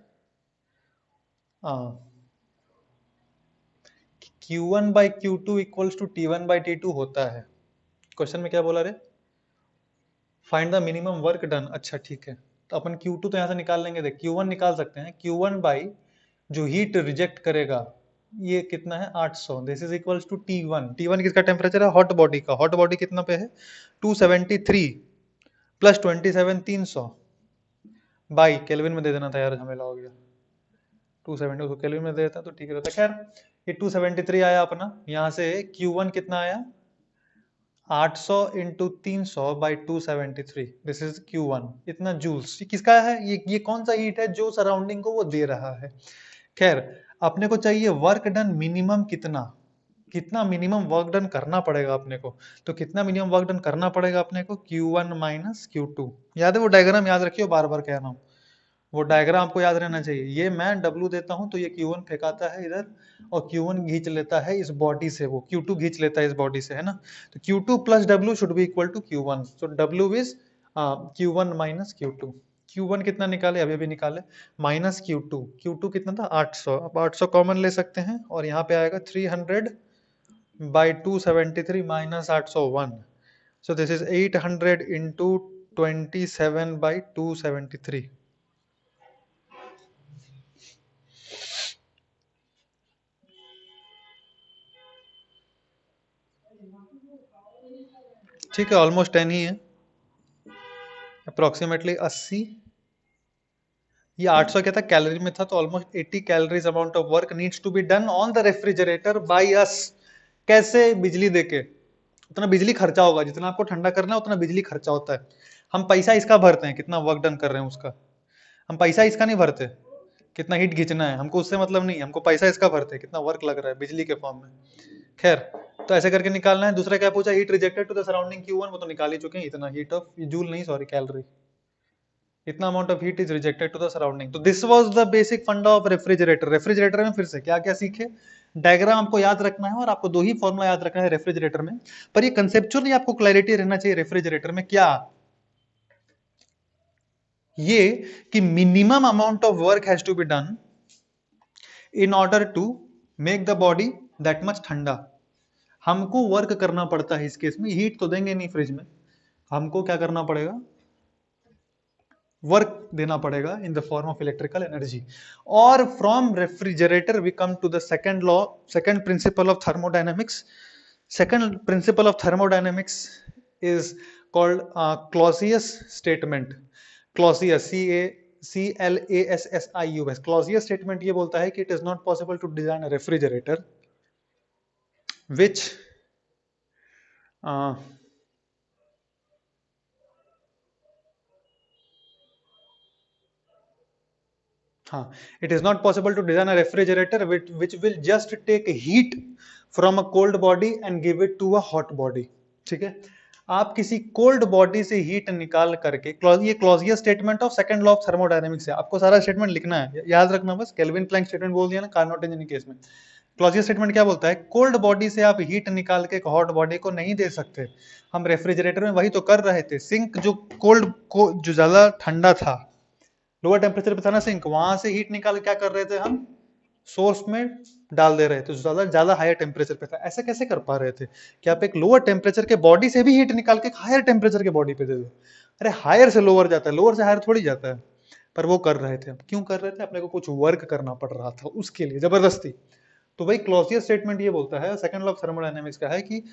Q1 by Q2 equals to T1 by T2 होता है। क्वेश्चन में क्या बोला रे? Find the minimum work done. अच्छा ठीक है, तो अपन Q2 तो यहां से निकाल लेंगे। देख, Q1 निकाल सकते हैं, Q1 बाई जो हीट रिजेक्ट करेगा ये कितना है? 800। This is equals to T1। T1 किसका टेम्परेचर है? हॉट बॉडी का। हॉट बॉडी कितना पे है? 273 प्लस 27 300 बाई, केल्विन में दे देना था यार, झमेला हो गया। 270 उसको केल्विन में दे देता तो ठीक रहता। खैर ये 273 आया अपना, यहाँ से Q1 कितना आया? 800 into 300 by 273, this is Q1। इतना जूल्स। ये किसका है? ये कौन सा हीट है जो सराउंडिंग को वो दे रहा है। खैर अपने को चाहिए वर्क डन मिनिमम कितना, कितना मिनिमम वर्क डन करना पड़ेगा अपने को। तो कितना मिनिमम वर्क डन करना पड़ेगा अपने को? Q1 minus Q2। याद है वो डायग्राम? याद रखियो, बार बार कह रहा हूँ, वो डायग्राम आपको याद रहना चाहिए। ये मैं W देता हूं तो ये Q1 फेंकाता है इधर, और Q1 खींच लेता है इस बॉडी से, वो Q2 खींच लेता है इस बॉडी से, है ना। तो Q2 plus W should be equal to Q1। So W is Q1 minus Q2। Q1 कितना निकाले? अभी अभी निकाले, माइनस Q2। Q2 कितना था? 800। अब 800 कॉमन ले सकते हैं, और यहाँ पे आएगा 300 by 273 minus 801। So this is 800 into 27 by 273। ठीक है, ऑलमोस्ट 10 ही है, अप्रोक्सीमेटली 80। ये 800 क्या था? कैलोरी में था, तो almost 80 calories amount of work needs to be done on the refrigerator by us. कैसे? बिजली देके। उतना बिजली खर्चा होगा, जितना आपको ठंडा करना है उतना बिजली खर्चा होता है। हम पैसा इसका भरते हैं कितना वर्क डन कर रहे हैं उसका, हम पैसा इसका नहीं भरते कितना हीट खींचना है, हमको उससे मतलब नहीं, हमको पैसा इसका भरते हैं कितना वर्क लग रहा है बिजली के फॉर्म में। खैर, तो ऐसे करके निकालना है। दूसरा क्या पूछा? Heat rejected to the surrounding Q1, वो तो निकाल ही चुके हैं। इतना हीट ऑफ जूल नहीं, सॉरी कैलोरी, इतना amount of heat is rejected to the surrounding. तो this was the basic funda of refrigerator. Refrigerator में फिर से क्या क्या सीखे? डायग्राम आपको याद रखना है, और आपको दो ही फॉर्मूला याद रखना है रेफ्रिजरेटर में, पर ये कंसेप्चुअली आपको क्लैरिटी रहना चाहिए रेफ्रिजरेटर में क्या ये कि minimum amount of work has to be done in order to make the body that much ठंडा। हमको वर्क करना पड़ता है इस केस में, हीट तो देंगे नहीं फ्रिज में, हमको क्या करना पड़ेगा, वर्क देना पड़ेगा in the form of electrical energy. और from refrigerator we come to the second law, second principle of thermodynamics. Second principle of thermodynamics is called Clausius statement. Clausius, CLASSIUS। Clausius statement ये बोलता है कि it is not possible to design a refrigerator which हाँ, it is not possible to design a refrigerator which will just take heat from a cold body and give it to a hot body। ठीक है, आप किसी cold body से heat निकाल करके, ये Clausius statement of second law of thermodynamics है, आपको सारा स्टेटमेंट लिखना है, याद रखना बस। केल्विन प्लैंक स्टेटमेंट बोल दिया ना कार्नोट इंजन केस में। क्लॉजियस स्टेटमेंट क्या बोलता है, कोल्ड बॉडी से आप हीट निकाल के हॉट बॉडी को नहीं दे सकते। हम रेफ्रिजरेटर में वही तो कर रहे थे, सिंक जो कोल्ड को जो ज्यादा ठंडा था, लोअर टेम्परेचर पे था ना सिंक, वहां से हीट निकाल क्या कर रहे थे हम, सोर्स में डाल दे रहे थे, ज्यादा ज्यादा हायर टेम्परेचर पे था। ऐसे कैसे कर पा रहे थे कि आप एक लोअर टेम्परेचर के बॉडी से भी हीट निकाल के हायर टेम्परेचर के बॉडी पे दे दो। अरे हायर से लोअर जाता है, लोअर से हायर थोड़ी जाता है। पर वो कर रहे थे, क्यों कर रहे थे, अपने को कुछ वर्क करना पड़ रहा था उसके लिए जबरदस्ती। तो भाई क्लॉसियस स्टेटमेंट ये बोलता है, सेकंड लॉ ऑफ थर्मोडायनेमिक्स का है कि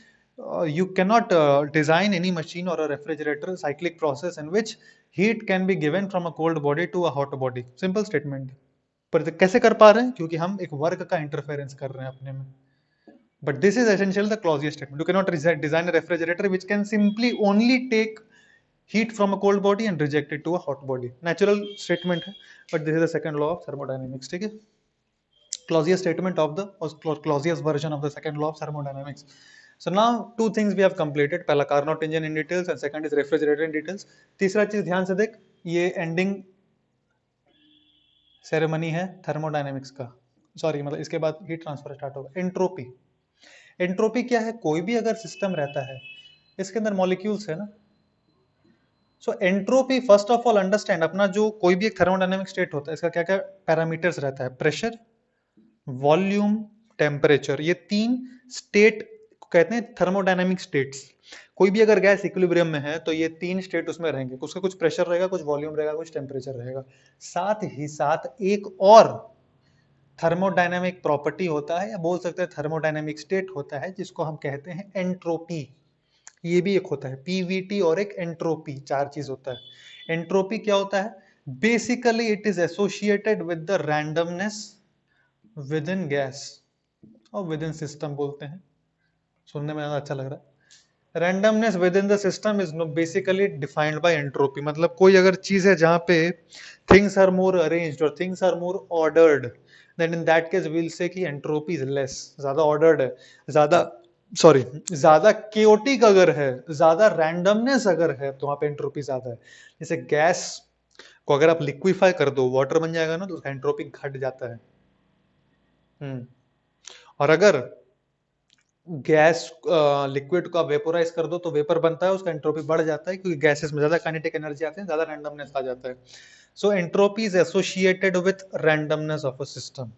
you cannot design any machine or a refrigerator cyclic process in which heat can be given from a cold body to a hot body। Simple statement. पर कैसे कर पा रहे हैं, क्योंकि हम एक वर्क का इंटरफेरेंस कर रहे हैं अपने में। But this is essential the Clausius statement, you can not design a refrigerator which can simply only take heat from a cold body and reject it to a hot body। Natural statement है, but this is the second law of thermodynamics. ठीक है, Clausius statement of the, or Clausius version of the second law of thermodynamics। So now two things we have completed, पहला Carnot engine in details and second is refrigerator in details। तीसरा चीज ध्यान से देख, ये ending ceremony है thermodynamics का, sorry मतलब इसके बाद हीट ट्रांसफर स्टार्ट होगा। एंट्रोपी, एंट्रोपी क्या है, कोई भी अगर सिस्टम रहता है इसके अंदर मॉलिक्यूल्स है ना, so entropy first of all understand, अपना जो कोई भी एक थर्मोडायनेमिक स्टेट होता है इसका क्या क्या पैरामीटर्स रहता है, प्रेशर, वॉल्यूम, टेम्परेचर, ये तीन स्टेट कहते हैं थर्मोडायनामिक स्टेट्स। कोई भी अगर गैस इक्विलिब्रियम में है तो ये तीन स्टेट उसमें रहेंगे, उसका कुछ प्रेशर रहेगा, कुछ वॉल्यूम रहेगा, कुछ टेम्परेचर रहेगा। साथ ही साथ एक और थर्मोडायनामिक प्रॉपर्टी होता है, या बोल सकते हैं थर्मोडायनामिक स्टेट होता है, जिसको हम कहते हैं एंट्रोपी। ये भी एक होता है पीवीटी और एक एंट्रोपी, चार चीज होता है। एंट्रोपी क्या होता है, basically it is associated with the randomness within gas और विद इन सिस्टम बोलते हैं, सुनने में अच्छा लग रहा है। Randomness within the system is basically defined by entropy. मतलब कोई अगर चीज है जहां पे थिंग्स आर मोर अरेंज्ड और things are more ordered, then in that case we'll say कि एंट्रोपी इज लेस, ज्यादा ऑर्डर्ड है, ज्यादा सॉरी ज्यादा केओटिक अगर है, ज्यादा रैंडमनेस अगर है तो वहां पे एंट्रोपी ज्यादा है। जैसे गैस को अगर आप लिक्विफाई कर दो, वाटर बन जाएगा ना, तो उसका एंट्रोपी घट जाता है। और अगर गैस लिक्विड को वेपोराइज कर दो तो वेपर बनता है, उसका एंट्रोपी बढ़ जाता है, क्योंकि गैसेस में ज्यादा काइनेटिक एनर्जी आते हैं, ज्यादा रैंडमनेस आ जाता है। So entropy is associated with randomness of a system.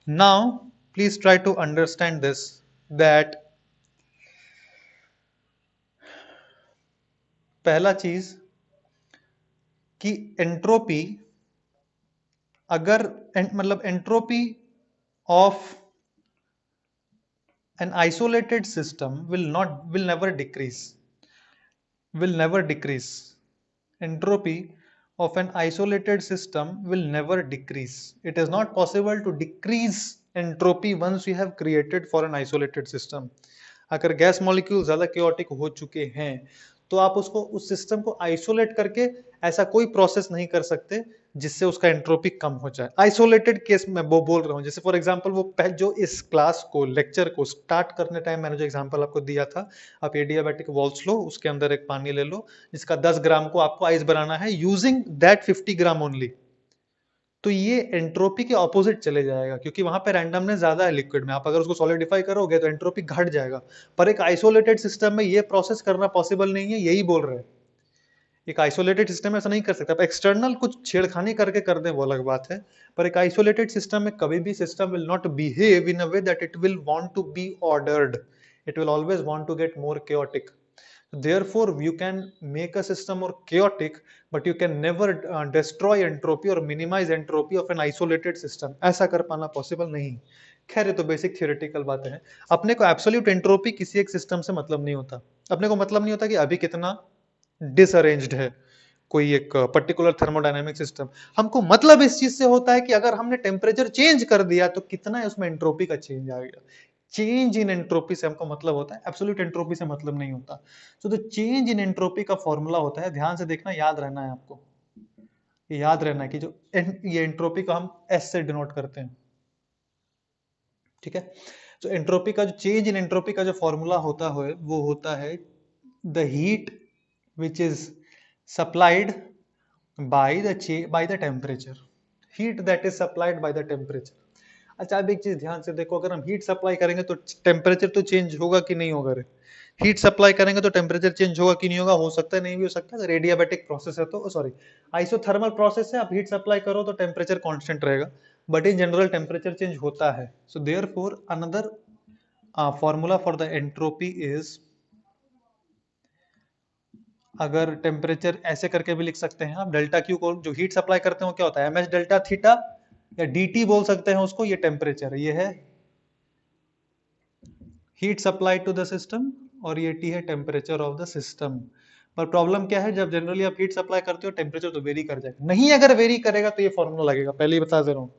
Now please try to understand this, that पहला चीज कि एंट्रोपी अगर मतलब entropy of an isolated system will never decrease। entropy of an isolated system will never decrease। it is not possible to decrease entropy once you have created for an isolated system। अगर gas molecule ज्यादा chaotic हो चुके हैं तो आप उसको, उस system को आइसोलेट करके ऐसा कोई प्रोसेस नहीं कर सकते जिससे उसका एंट्रोपी कम हो जाए। आइसोलेटेड केस में वो बोल रहा हूँ, जैसे फॉर एग्जांपल वो जो इस क्लास को, लेक्चर को स्टार्ट करने टाइम मैंने जो एग्जांपल आपको दिया था, आप एडियाबैटिक वॉल्स लो, उसके अंदर एक पानी ले लो जिसका 10 ग्राम को आपको आइस बनाना है यूजिंग दैट 50 ग्राम ओनली, तो ये एंट्रोपी के ऑपोजिट चले जाएगा, क्योंकि वहां पे रैंडमनेस ज्यादा है लिक्विड में। आप अगर उसको सॉलिडिफाई करोगे तो एंट्रोपी घट जाएगा, पर एक आइसोलेटेड सिस्टम में ये प्रोसेस करना पॉसिबल नहीं है, यही बोल रहे हैं। एक आइसोलेटेड सिस्टम ऐसा नहीं कर सकता। आप एक्सटर्नल कुछ छेड़खानी करके कर दें वो अलग बात है, पर एक आइसोलेटेड सिस्टम में कभी भी system will not behave in a way that it will want to be ordered, it will always want to get more chaotic. Therefore, you can make a system more chaotic, but you can never destroy entropy or minimize entropy of an isolated system. ऐसा कर पाना possible नहीं। खैर ये तो basic theoretical बातें हैं। अपने को एब्सोल्यूट एंट्रोपी किसी एक सिस्टम से मतलब नहीं होता। अपने को मतलब नहीं होता कि अभी कितना डिसअरेंज्ड है कोई एक पर्टिकुलर थर्मोडायनेमिक सिस्टम। हमको मतलब इस चीज से होता है कि अगर हमने टेम्परेचर चेंज कर दिया तो कितना है उसमें एंट्रोपी का चेंज आ गया। चेंज इन एंट्रोपी से हमको मतलब होता है, एब्सोल्यूट एंट्रोपी से मतलब नहीं होता। So the change in entropy का फॉर्मूला होता है, ध्यान से देखना, याद रहना है आपको, याद रहना है कि जो ये एंट्रोपी को हम एस से डिनोट करते हैं, ठीक है। तो एंट्रोपी का जो चेंज इन एंट्रोपी का जो फॉर्मूला होता है वो होता है the heat which is supplied by the temperature, heat that is supplied by the temperature. अच्छा अब एक चीज ध्यान से देखो, अगर हम हीट सप्लाई करेंगे तो टेम्परेचर तो चेंज होगा कि नहीं होगा रे? हीट सप्लाई करेंगे तो टेम्परेचर चेंज होगा कि नहीं होगा? हो सकता है, नहीं भी हो सकता है। रेडियाबैटिक प्रोसेस है तो सॉरी आइसोथर्मल प्रोसेस है, आप हीट सप्लाई करो तो टेम्परेचर कांस्टेंट रहेगा, but in general temperature change होता है। So therefore another formula for the entropy is, अगर टेम्परेचर ऐसे करके भी लिख सकते हैं आप, डेल्टा क्यू को जो हीट सप्लाई करते हैं वो क्या होता है? एम एच डेल्टा थीटा, या dt बोल सकते हैं उसको, ये टेम्परेचर है, ये है heat supply to the system, और ये T है टेम्परेचर ऑफ द सिस्टम। पर प्रॉब्लम क्या है, जब जनरली आप हीट सप्लाई करते हो टेम्परेचर तो वेरी कर जाएगा, नहीं अगर वेरी करेगा तो ये फॉर्मूला लगेगा, पहले ही बता दे रहा हूं।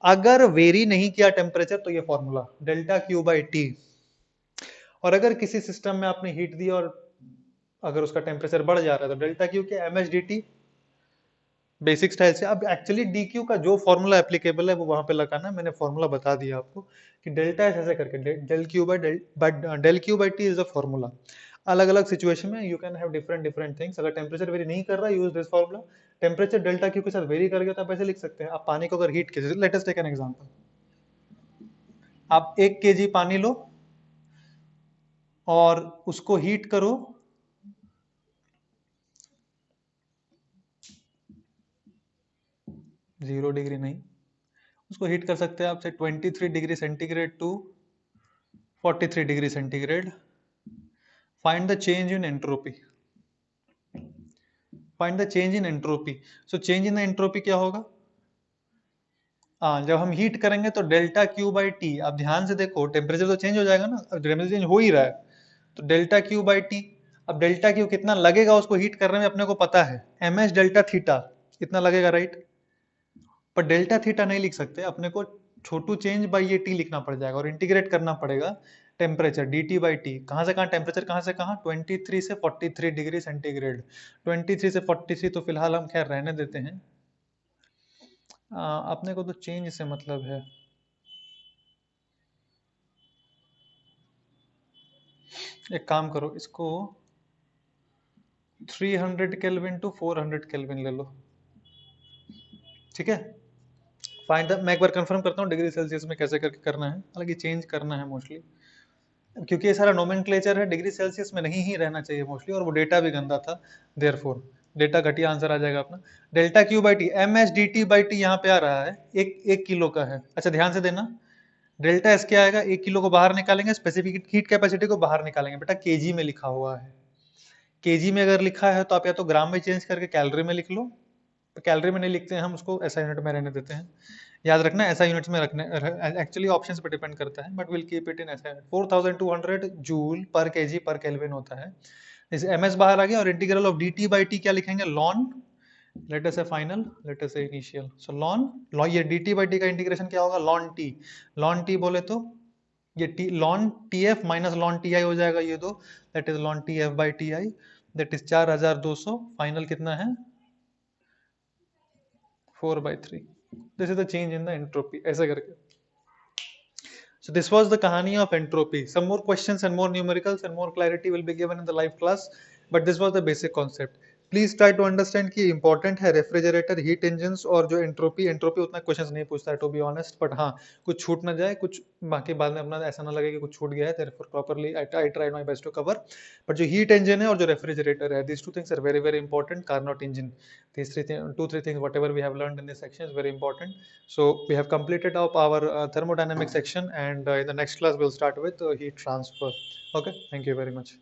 अगर वेरी नहीं किया टेम्परेचर तो ये formula delta Q by T. और अगर किसी सिस्टम में आपने हीट दी और अगर उसका टेम्परेचर बढ़ जा रहा है तो डेल्टा क्यू के M H D T, basic style से। अब एक्चुअली डी क्यू का जो फॉर्मूला एप्लीकेबल है वो वहां पे लगाना है, मैंने फॉर्मूला बता दिया आपको कि डेल्टा एस ऐसे करके del Q by T is the formula. अलग अलग सिचुएशन में you can have different different things. अगर टेम्परेचर वेरी नहीं कर रहा use this formula, temperature delta Q के साथ वेरी कर गया तो आप ऐसे लिख सकते हैं। आप पानी को अगर हीट कीजिए, let us take an example, आप 1 kg पानी लो और उसको हीट करो 0 डिग्री नहीं, उसको हीट कर सकते हैं आपसे 23 degree centigrade to 43 degree centigrade. Find the change in entropy, find the change in entropy. So change in entropy क्या होगा? जब हम हीट करेंगे तो डेल्टा क्यू बाई टी, आप ध्यान से देखो टेम्परेचर तो चेंज हो जाएगा ना, अब टेम्परेचर चेंज हो ही रहा है, तो डेल्टा क्यू बाई टी। अब डेल्टा क्यू कितना लगेगा उसको हीट करने में अपने को पता है, एम एच डेल्टा थीटा इतना लगेगा, राइट। पर डेल्टा थीटा नहीं लिख सकते, अपने को छोटू चेंज बाई ये टी लिखना पड़ जाएगा और इंटीग्रेट करना पड़ेगा temperature D T by T. कहाँ से कहाँ टेम्परेचर, कहाँ से कहाँ? 23 से 43 डिग्री सेंटीग्रेड। 23 से 43 तो फिलहाल हम खैर रहने देते हैं, अपने को तो चेंज से मतलब है। एक काम करो, इसको 300 केल्विन टू 400 केल्विन ले लो, ठीक है। फाइंड द, मैं एक बार कंफर्म करता हूँ डिग्री सेल्सियस में कैसे करके करना है, हालांकि चेंज करना है मोस्टली, क्योंकि ये सारा नोमेनक्लेचर है, डिग्री सेल्सियस में नहीं ही रहना चाहिए मोस्टली, और वो डेटा भी गंदा था, देयरफॉर डेटा घटिया आंसर आ जाएगा अपना। Delta Q by T, M H D T by T यहाँ पे आ रहा है, एक किलो का है। अच्छा ध्यान से देना, डेल्टा एस क्या आएगा, 1 किलो को बाहर निकालेंगे, स्पेसिफिक हीट कैपेसिटी को बाहर निकालेंगे, बेटा केजी में लिखा हुआ है। केजी में अगर लिखा है तो आप या तो ग्राम में चेंज करके कैलोरी में लिख लो, तो कैलोरी में नहीं लिखते हैं हम, उसको ऐसा यूनिट में रहने देते हैं। याद रखना ऐसा यूनिट्स में रखने, एक्चुअली ऑप्शंस पे डिपेंड करता है, but will keep it in ऐसा यूनिट। 4200 जूल पर केजी पर केल्विन होता है। जैसे एम एस बाहर आ गया, और integral of D T by T क्या लिखेंगे, लॉन, लेट अस से फाइनल, लेट अस से इनिशियल। सो लॉन लॉन, ये डी टी बाई टी का इंटीग्रेशन क्या होगा, लॉन टी। लॉन टी बोले तो ये T lawn T F minus lawn T I हो जाएगा, ये दो, that is lawn T F by T I, that is 4200। Final कितना है, 4/3। This is the change in the entropy, ऐसे करके। So this was the kahani of entropy. Some more questions and more numericals and more clarity will be given in the live class, but this was the basic concept. Please try to understand कि important है refrigerator, heat engines और जो entropy, entropy उतना questions नहीं पूछता है to be honest, but हाँ कुछ छूट ना जाए, कुछ बाकी बाद में अपना ऐसा ना लगे कि कुछ छूट गया है, therefore properly I tried my best to cover. But जो हीट इंजन है और जो रेफ्रिजरेटर है, these two things are very very important. Carnot engine, these two three things whatever we have learned in this section is very important. So we have completed our thermodynamic section, and in the next class we'll start with heat transfer. Okay, thank you very much.